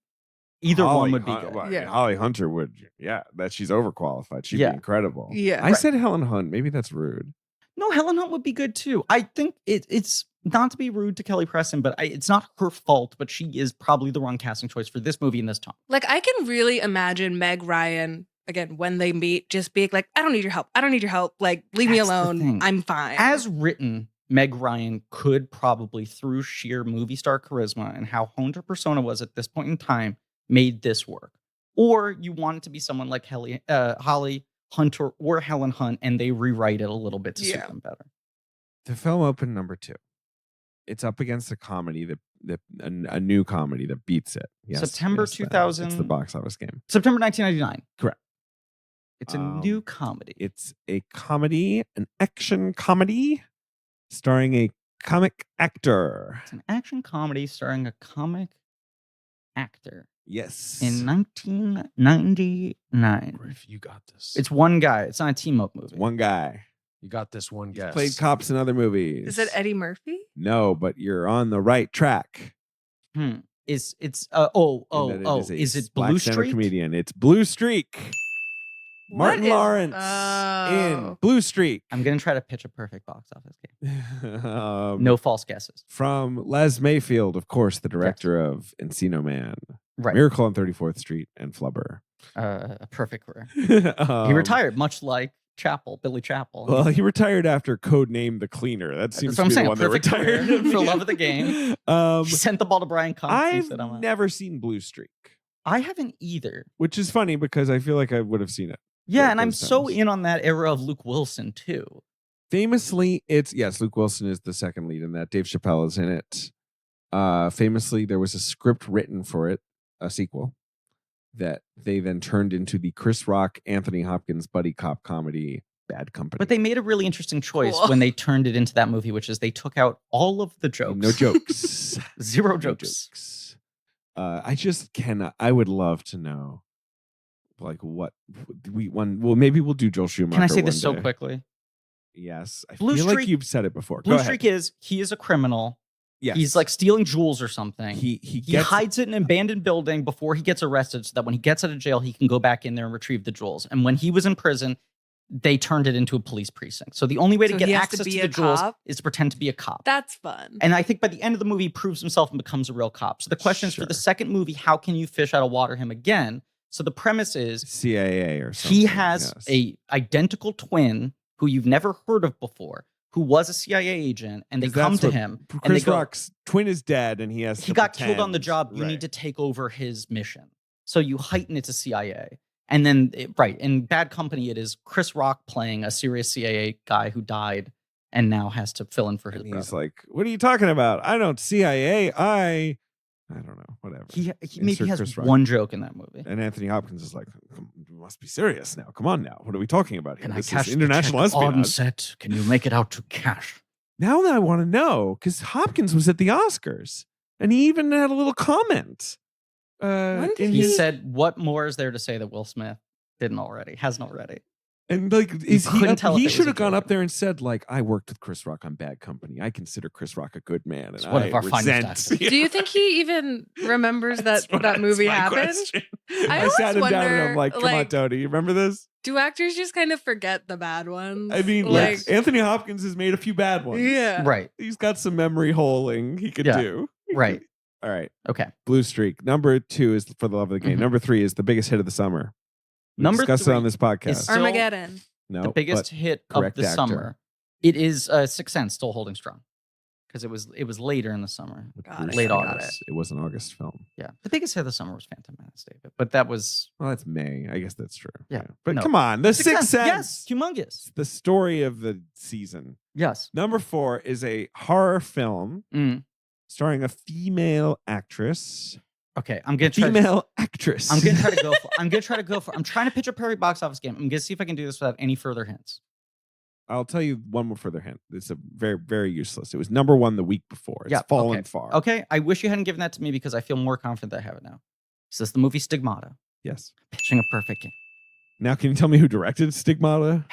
Either one Holly would be Hun- good. well, Yeah. Holly Hunter would, that she's overqualified. She'd Yeah. be incredible. Yeah. I said Helen Hunt. Maybe that's rude. No, Helen Hunt would be good too. I think it's not to be rude to Kelly Preston, but it's not her fault, but she is probably the wrong casting choice for this movie in this time. Like, I can really imagine Meg Ryan, again, when they meet, just being like, I don't need your help. I don't need your help. Like, leave me alone. I'm fine. As written, Meg Ryan could probably, through sheer movie star charisma and how honed her persona was at this point in time, made this work. Or you want it to be someone like Holly Hunter or Helen Hunt, and they rewrite it a little bit to suit them better. The film opened number 2. It's up against a comedy a new comedy that beats it. Yes, September 2000. It's the box office game. September 1999. Correct. It's a new comedy. It's a comedy, an action comedy, starring a comic actor. It's an action comedy starring a comic actor. Yes. In 1999. Griff, you got this. It's one guy. It's not a team-up movie. It's one guy. You got this one guess. Played cops in other movies. Is it Eddie Murphy? No, but you're on the right track. Is it Blue Streak? Comedian. It's Blue Streak. Martin Lawrence in Blue Streak. I'm gonna try to pitch a perfect box office game. No false guesses. From Les Mayfield, of course, the director of Encino Man, right. Miracle on 34th Street, and Flubber. A perfect career. He retired, much like Billy Chappell. Well, he retired after Codename The Cleaner. That seems to be the one that retired. For love of the game. He sent the ball to Brian Cox. I've never seen Blue Streak. I haven't either. Which is funny because I feel like I would have seen it. Yeah, and I'm so in on that era of Luke Wilson, too. Famously, Luke Wilson is the second lead in that. Dave Chappelle is in it. Famously, there was a script written for it, a sequel, that they then turned into the Chris Rock, Anthony Hopkins buddy cop comedy Bad Company. But they made a really interesting choice when they turned it into that movie, which is they took out all of the jokes. No jokes. Zero jokes. I just cannot. I would love to know, like, what maybe we'll do Joel Schumacher. Can I say this so quickly? Yes. I Blue feel Streak, like you've said it before. Blue Streak he is a criminal. Yes. He's like stealing jewels or something. He hides it in an abandoned building before he gets arrested so that when he gets out of jail, he can go back in there and retrieve the jewels. And when he was in prison, they turned it into a police precinct. So the only way to get access to the jewels is to pretend to be a cop. That's fun. And I think by the end of the movie, he proves himself and becomes a real cop. So the question is, for the second movie, how can you fish out of water him again? So the premise is CIA or something. He has a identical twin who you've never heard of before, who was a CIA agent, and they come to him. Chris Rock's twin is dead, and he got killed on the job. You need to take over his mission. So you heighten it to CIA. And then, in Bad Company, it is Chris Rock playing a serious CIA guy who died and now has to fill in for his brother. He's like, what are you talking about? I don't CIA. I don't know. Whatever. He maybe has one joke in that movie. And Anthony Hopkins is like, you must be serious now. Come on now. What are we talking about here? This is international espionage. On set. Can you make it out to cash? Now that I want to know, because Hopkins was at the Oscars and he even had a little comment. He said, what more is there to say that Will Smith hasn't already? And like, he should have gone up there and said, like, I worked with Chris Rock on Bad Company. I consider Chris Rock a good man. And one of our finest actors. Do you think he even remembers that movie happened? I sat him down and I'm like, come on, Tony, you remember this? Do actors just kind of forget the bad ones? I mean, like, Anthony Hopkins has made a few bad ones. Yeah. Right. He's got some memory holing he could do. Right. All right. Okay. Blue Streak. Number 2 is For the Love of the Game. Mm-hmm. Number 3 is the biggest hit of the summer. We discussed it on this podcast. Armageddon. No, the biggest hit of the summer. It is Sixth Sense still holding strong because it was later in the summer, late August. It was an August film. Yeah, the biggest hit of the summer was Phantom Menace, David, but that was that's May. I guess that's true. Yeah, but come on, the Sixth Sense. Yes, humongous. The story of the season. Yes. Number 4 is a horror film starring a female actress. Okay, I'm gonna try female actress. I'm gonna try to go for. I'm trying to pitch a perfect box office game. I'm gonna see if I can do this without any further hints. I'll tell you one more further hint. It's a very, very useless. It was number 1 the week before. It's fallen far. Okay, I wish you hadn't given that to me because I feel more confident that I have it now. Is this the movie Stigmata? Yes. Pitching a perfect game. Now, can you tell me who directed Stigmata?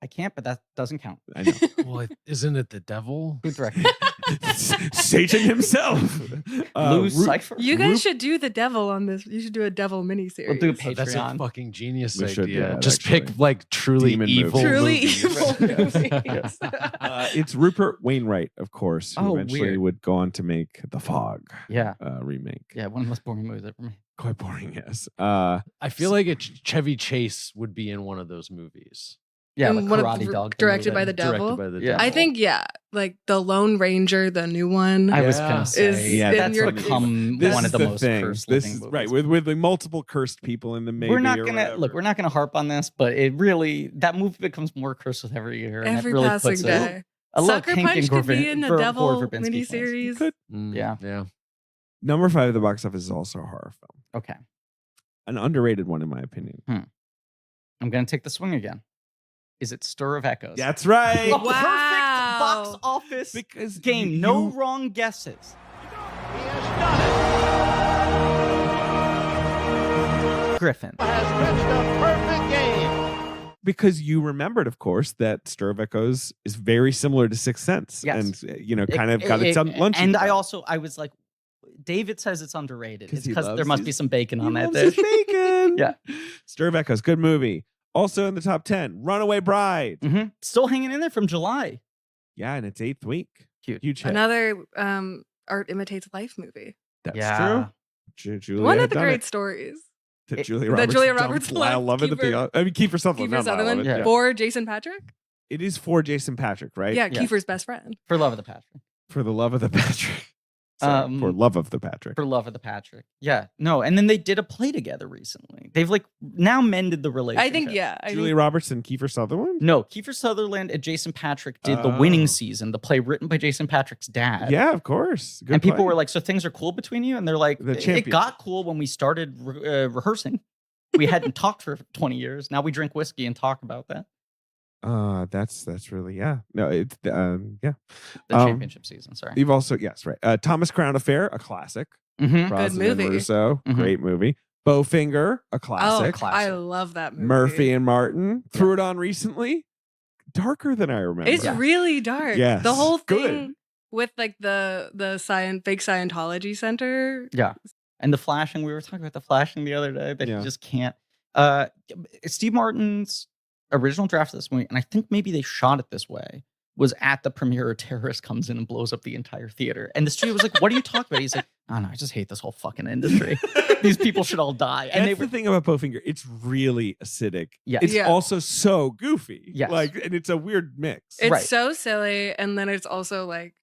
I can't, but that doesn't count. I know. Well, isn't it the devil? Who directed? Satan himself. Lou Cypher. You guys should do the devil on this. You should do a devil miniseries. We'll do a Oh, that's a Patreon. fucking genius We should do idea. that, Just actually. pick like truly Demon evil movies. Truly movies. evil movies. Yes. It's Rupert Wainwright, of course, who Oh, eventually weird. would go on to make The Fog Yeah. remake. Yeah, one of the most boring movies ever made. Quite boring, yes. I feel like a Chevy Chase would be in one of those movies. Yeah, And the one of Karate the- Dog. directed by the movie. devil. Directed by the Yeah. devil. I think, like the Lone Ranger, the new one. I was Yeah. gonna say Is Yeah, in that's your- become This one is of the most thing. cursed This living is movies. right with the multiple cursed people in the maybe. We're not or gonna whatever. look. We're not gonna harp on this, but it really that movie becomes more cursed with every year, and Every it really passing puts day. a little Sucker kink Punch in could be in the devil Verbinski fans. miniseries. Could. Yeah. Yeah. Number 5 of the box office is also a horror film, Okay, an underrated one in my opinion. I'm gonna take the swing again. Is it Stir of Echoes? That's right. A Wow. perfect box office Because game. No wrong guesses. Griffin. Because you remembered, of course, that Stir of Echoes is very similar to Sixth Sense, Yes. and kind of got its own lunch. And I was like, David says it's underrated. 'Cause It's he because loves there must his- be some bacon on that loves his dish. bacon. Yeah. Stir of Echoes, good movie. Also in the top 10, Runaway Bride. Mhm. Still hanging in there from July. Yeah, in its 8th week. Cute. Huge hit. Another art imitates life movie. That's Yeah. true. Julia One had of the done great it. stories. That Julia that Roberts, Julia dumped Roberts Lyle loved Lovett at Kiefer- Kiefer Sutherland. Kiefer not Lyle Sutherland Lovett, yeah. for Jason Patrick. It is for Jason Patrick, right? Yeah, Yeah. Kiefer's best friend. For Love of the Patrick. For the love of the Patrick. Sorry, for love of the Patrick. For Love of the Patrick. Yeah. No. And then they did a play together recently. They've like now mended the relationship. I think, Julia Roberts and Kiefer Sutherland? No, Kiefer Sutherland and Jason Patrick did the Oh. winning season, the play written by Jason Patrick's dad. Yeah, of course. Good and people play. were like, so things are cool between you? And they're like, The it champion. got cool when we started rehearsing. We hadn't talked for 20 years. Now we drink whiskey and talk about that. That's really, yeah. No, it's yeah. The Um, championship season, sorry. You've also, yes, right. Thomas Crown Affair, a classic. Mhm. Brosnan movie. and Russo, Mhm. great movie. Bowfinger, a Oh, classic. classic. I love that movie. Murphy and Martin threw it on recently. Darker than I remember. It's really dark. Yes. The whole Good. thing with like the fake Scientology center. Yeah. And the flashing, we were talking about the flashing the other day that Yeah. you just can't. Steve Martin's original draft of this movie, and I think maybe they shot it this way, was at the premiere. A terrorist comes in and blows up the entire theater. And the studio was like, what are you talking about? He's like, oh no, I just hate this whole fucking industry. These people should all die. And That's they the were, thing about Bowfinger. It's really acidic. Yes. It's Yeah. also so goofy. Yes. And it's a weird mix. It's Right. so silly, and then it's also like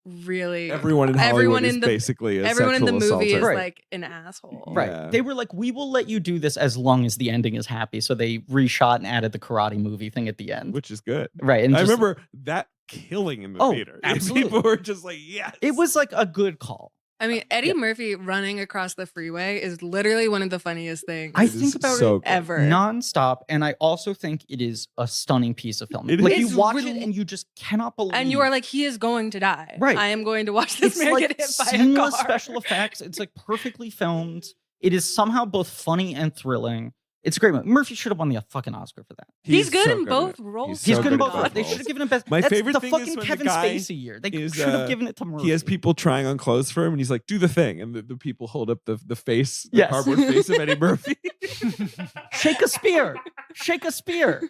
really Everyone in Hollywood everyone is in the- basically a everyone in the sexual movie is assaulter. Right. like an asshole. right. Yeah. They were like, we will let you do this as long as the ending is happy. So they reshot and added the karate movie thing at the end. Which is good. Right. And I just- remember that killing in the Oh, theater. absolutely. People were just like, yes. it was like a good call. I mean, Eddie Yeah. Murphy running across the freeway is literally one of the funniest things I It think is about so it good. ever. nonstop, and I also think it is a stunning piece of film. It Like is. you watch It's it and you just cannot believe. And you are like, he is going to die. Right. I am going to watch this it's man like get hit by a seamless car. special effects. It's like perfectly filmed. It is somehow both funny and thrilling. It's a great movie. Murphy should have won the fucking Oscar for that. He's good so in both at it. roles. He's so good in at both. both They should roles. have given him best. My That's favorite the thing is fucking when the Kevin guy Spacey year. They is, should have given it to Murphy. He has people trying on clothes for him, and he's like, "Do the thing," and the people hold up the face, the Yes. cardboard face of Eddie Murphy. Shake a spear. Shake a spear.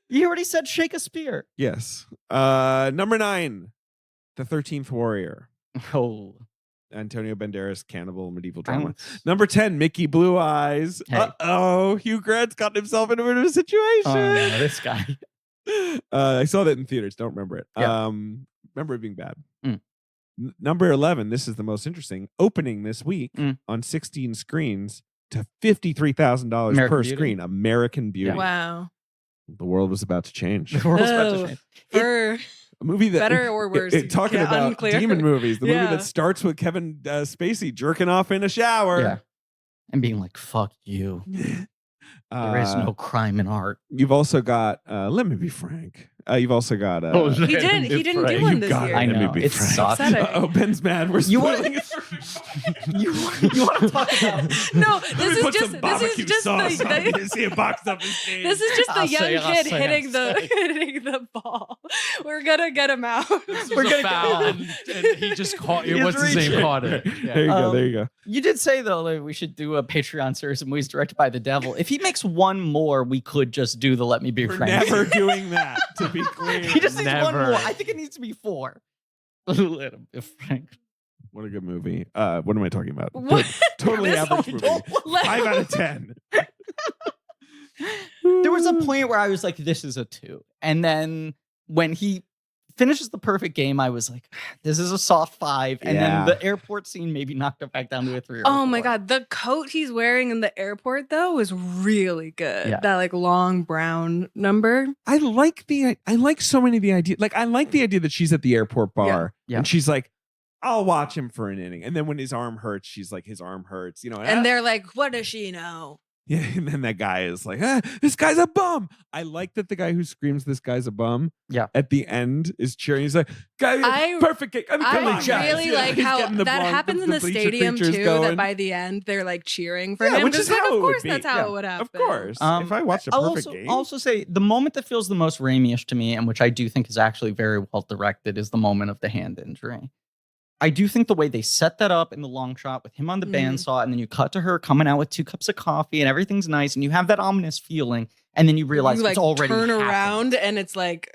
You already said shake a spear. Yes. Number 9, The 13th Warrior. Oh, Antonio Banderas, cannibal medieval drama. violence. Number 10, Mickey Blue Eyes. Hey. Uh-oh, Hugh Grant's gotten himself into a bit of a situation. Oh, no, this guy. I saw that in theaters. Don't remember it. Yeah. Remember it being bad. Mm. Number 11, this is the most interesting, opening this week Mm. on 16 screens to $53,000 American per Beauty. screen. American Beauty. Wow. The world was about to change. The world's about to Oh, change. for A movie that better or worse. talking Yeah, about unclear. demon movies. The movie Yeah. that starts with Kevin Spacey jerking off in a shower. Yeah. And being like, fuck you. There is no crime in art. You've also got Let Me Be Frank, You've also got. He didn't do one this year. I know. It sucks. Oh, Ben's mad. We're spoiling it. You want to talk about? No, this is just You see it boxed up his face. This is just the young kid hitting the ball. We're gonna get him out. We're gonna foul, and he just caught it. What's his name? Caught it. Yeah. There you go. You did say though, like, we should do a Patreon series of movies directed by the devil. If he makes one more, we could just do the Let Me Be We're Frank. never doing that. To be clear, He just needs one Never. more. I think it needs to be 4. Let him be frank. What a good movie. What am I talking about? What? Totally This average one- movie. 5 out of 10. There was a point where I was like, this is a 2. And then when he finishes the perfect game, I was like, this is a soft 5. And then the airport scene maybe knocked it back down to a 3 or a 4. Oh my God. The coat he's wearing in the airport though was really good. Yeah. That like long brown number. I like so many of the ideas. Like, I like the idea that she's at the airport bar Yeah. and she's like, I'll watch him for an inning. And then when his arm hurts, she's like, his arm hurts, And they're like, what does she know? Yeah, and then that guy is like, this guy's a bum. I like that the guy who screams this guy's a bum at the end is cheering. He's like, perfect game. I really like how that happens in the stadium too, that by the end they're like cheering for him. Which is how of course it would be. that's how it would happen. Of course. If I watched a perfect game. I'll also say the moment that feels the most Raimi-ish to me, and which I do think is actually very well directed, is the moment of the hand injury. I do think the way they set that up in the long shot with him on the bandsaw, and then you cut to her coming out with 2 cups of coffee, and everything's nice, and you have that ominous feeling, and then you realize you, it's already turn happened. around, and it's like,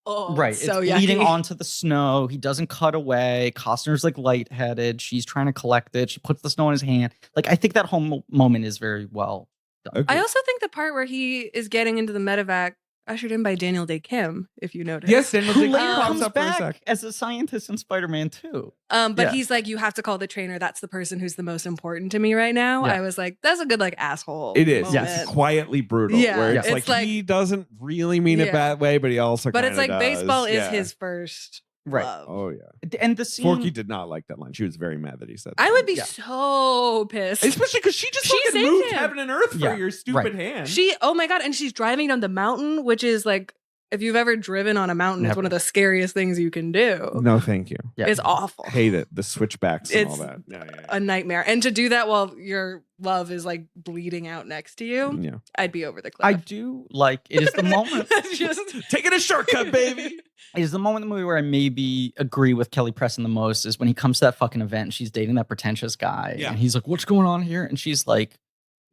oh, right. So it's yucky. bleeding onto the snow. He doesn't cut away. Costner's like lightheaded. She's trying to collect it. She puts the snow in his hand. Like, I think that whole moment is very well done. I also think the part where he is getting into the medevac, ushered in by Daniel Day Kim, if you notice. Yes, Daniel Day Who Kim later pops comes up for a back sec. as a scientist in Spider-Man 2. But he's like, you have to call the trainer. That's the person who's the most important to me right now. Yeah. I was like, that's a good like asshole. It is. moment. Yes. Quietly brutal. Yeah. Where it's, It's like he doesn't really mean it bad way, but he also But it's like does. baseball is Yeah. his first Right. love. Oh yeah. And the scene... Forky did not like that line. She was very mad that he said that. I would be Yeah. so pissed. Especially because she just She fucking saved moved him. heaven and earth for Yeah. your stupid hand. Oh my God. And she's driving down the mountain, which is like, if you've ever driven on a mountain, it's Never. one of the scariest things you can do. No, thank you. Yeah. It's awful. Hate it. The switchbacks and all It's that. Yeah. A nightmare. And to do that while your love is like bleeding out next to you, Yeah. I'd be over the cliff. I do like it is the moment. That's just Taking a shortcut, baby. It is the moment in the movie where I maybe agree with Kelly Preston the most is when he comes to that fucking event and she's dating that pretentious guy. Yeah. And he's like, what's going on here? And she's like,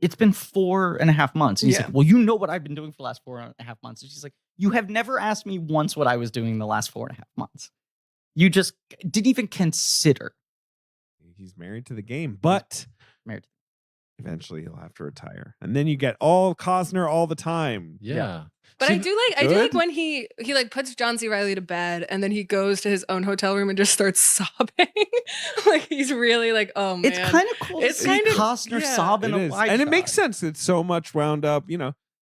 it's been 4.5 months. And he's Yeah. like, well, you know what I've been doing for the last 4.5 months. And she's like, you have never asked me once what I was doing the last 4.5 months. You just didn't even consider. He's married to the game, but Married. eventually he'll have to retire. And then you get all Costner all the time. Yeah. But See, I do like good. when he like puts John C. Reilly to bed and then he goes to his own hotel room and just starts sobbing. Like he's really like, oh man. It's kind of cool It's to see kind of- Costner yeah. sobbing It a is. wide And it shot. makes sense. It's so much wound up,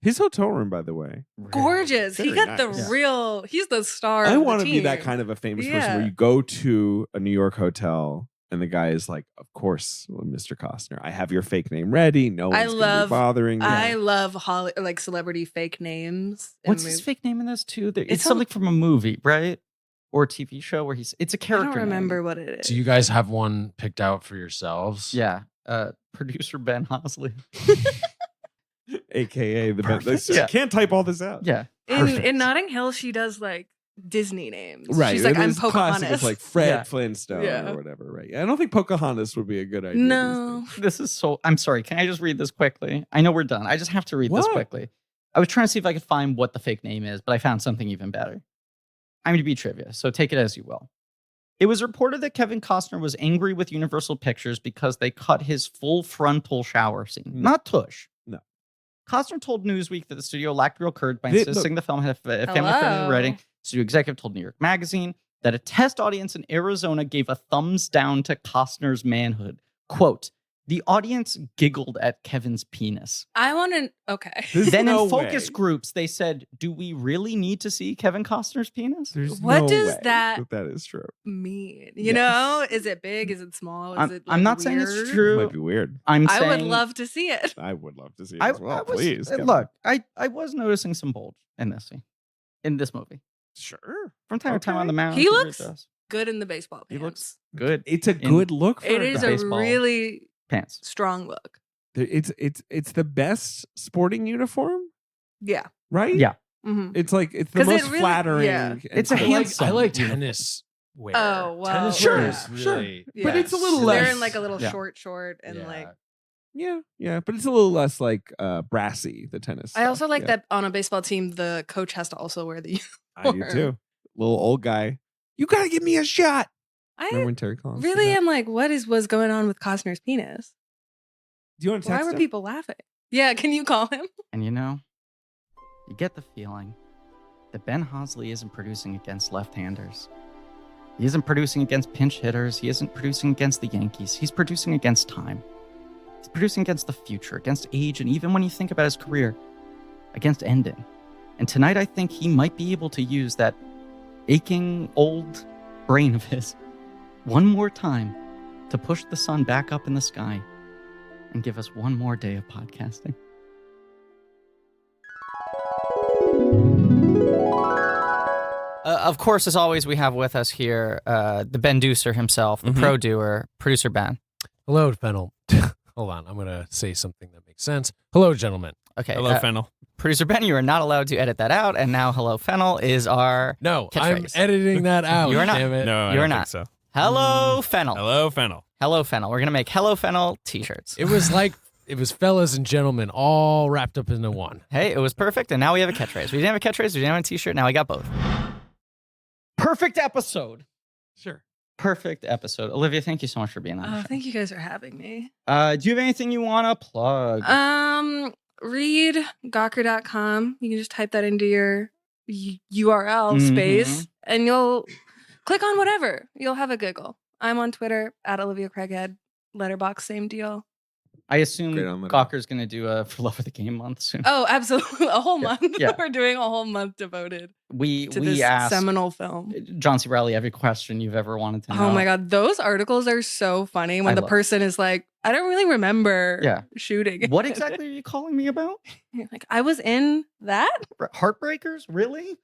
His hotel room, by the way. gorgeous. He Very got nice. the real, he's the star. I want want to be that kind of a famous person where you go to a New York hotel and the guy is like, of course, Mr. Costner, I have your fake name ready. No one's gonna be bothering you. I love like celebrity fake names. in What's his movies. fake name in this too? It's It's something from a movie, right? Or a TV show where it's a I character. don't remember name. what it is. Do you guys have one picked out for yourselves? Yeah. Producer Ben Hosley. AKA the best. Perfect. I Yeah. can't type all this out. Yeah. In Notting Hill, she does like Disney names. Right. She's like, it I'm is classic. Pocahontas. It's like Fred Yeah. Flintstone Yeah. or whatever, right? I don't think Pocahontas would be a good idea. no. This is so. I'm sorry. Can I just read this quickly? I know we're done. I just have to read this What? quickly. I was trying to see if I could find what the fake name is, but I found something even better. IMDb trivia, so take it as you will. It was reported that Kevin Costner was angry with Universal Pictures because they cut his full frontal shower scene, not tush. No. Costner told Newsweek that the studio lacked real courage by They- insisting the film had a family-friendly rating. Studio executive told New York Magazine that a test audience in Arizona gave a thumbs down to Costner's manhood. Quote, the audience giggled at Kevin's penis. I want to. Okay. There's Then no in focus way. groups, they said, do we really need to see Kevin Costner's penis? There's What no does way that that is true. mean? Yes. Is it big? Is it small? Is it? I'm not saying weird? it's It true. might be weird. I'm I saying would love to see it. I would love to see it I as well. was- Please. Kevin. look, I was noticing some bulge in this scene, in this movie. Sure. From time to time on the mound. He really looks does. good in the baseball pants. He looks good. It's a good look for It a is guy. a baseball really Pants. strong look. It's the best sporting uniform, Yeah. right? Yeah. Mm-hmm. It's the 'Cause most it really- flattering. yeah. and It's a stuff. handsome I like uniform. tennis wear. Oh, well, tennis Sure, wear is sure. really, But it's a little They're less- in like a little Yeah. short and like. Yeah, but it's a little less like brassy, the tennis. I also stuff. like Yeah. that on a baseball team, the coach has to also wear the I do too. Little old guy. You gotta give me a shot. Remember I when Terry Collins? really did that? am like, what was going on with Costner's penis? Do you want to Why text were him? people laughing? Yeah, can you call him? And you get the feeling that Ben Hosley isn't producing against left-handers. He isn't producing against pinch hitters. He isn't producing against the Yankees. He's producing against time. He's producing against the future, against age, and even when you think about his career, against ending. And tonight I think he might be able to use that aching old brain of his one more time to push the sun back up in the sky and give us one more day of podcasting. Of course, as always, we have with us here the Ben Deucer himself, the pro doer, producer Ben. Hello, Fennel. Hold on, I'm going to say something that makes sense. Hello, gentlemen. Okay. Hello, Fennel. Producer Ben, you are not allowed to edit that out. And now, hello, Fennel is our No, catchphrase. I'm editing that out. You are not. Damn it. No, I You're don't not. think so. Hello, Fennel. Hello, Fennel. Hello, Fennel. We're going to make Hello, Fennel t-shirts. It was like, it was fellas and gentlemen all wrapped up into one. Hey, it was perfect. And now we have a catchphrase. We didn't have a catchphrase. We didn't have a t-shirt. Now we got both. Perfect episode. Sure. Perfect episode. Olivia, thank you so much for being on the Oh, show. thank you guys for having me. Do you have anything you want to plug? Read Gawker.com. You can just type that into your URL space and you'll click on whatever. You'll have a giggle. I'm on Twitter at Olivia Craighead. Letterboxd, same deal. I assume Great on that. Gawker's going to do a For Love of the Game month soon. Oh, absolutely. A whole month. Yeah. We're doing a whole month devoted we to this asked seminal film. John C. Reilly every question you've ever wanted to know. Oh my God. Those articles are so funny when I the love person is like, I don't really remember shooting. What exactly are you calling me about? You're like, I was in that? Heartbreakers? Really?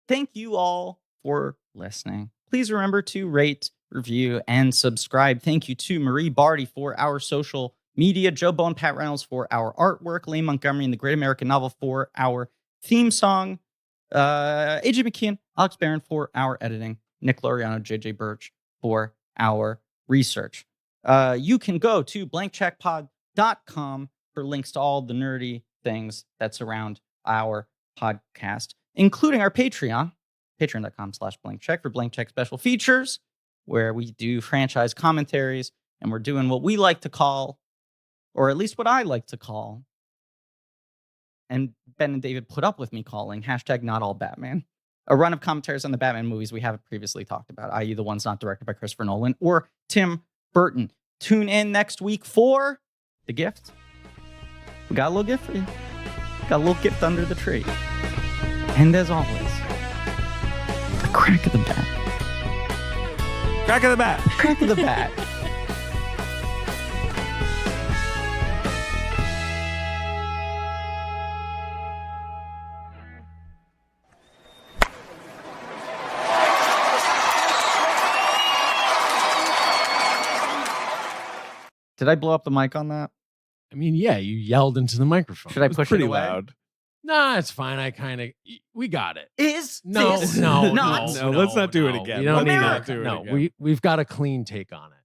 Thank you all for listening. Please remember to rate, review, and subscribe. Thank you to Marie Barty for our social media, Joe Bowen, Pat Reynolds for our artwork, Lane Montgomery and the Great American Novel for our theme song, AJ McKeon, Alex Barron for our editing, Nick Loriano, JJ Birch for our research. You can go to blankcheckpod.com for links to all the nerdy things that surround our podcast, including our Patreon, patreon.com/blankcheck for Blank Check special features, where we do franchise commentaries, and we're doing what we like to call, or at least what I like to call, and Ben and David put up with me calling, #NotAllBatman, a run of commentaries on the Batman movies we haven't previously talked about, i.e. the ones not directed by Christopher Nolan or Tim Burton. Tune in next week for The Gift. We got a little gift for you. Got a little gift under the tree. And as always, the crack of the bat. Crack of the bat. Crack of the bat. Did I blow up the mic on that? I mean, yeah, you yelled into the microphone. Should I push Pretty it away? loud. Nah, it's fine. We got it. Is No, this no, not No, let's not do it again. You don't Let's need not to. do it No, again. we've got a clean take on it.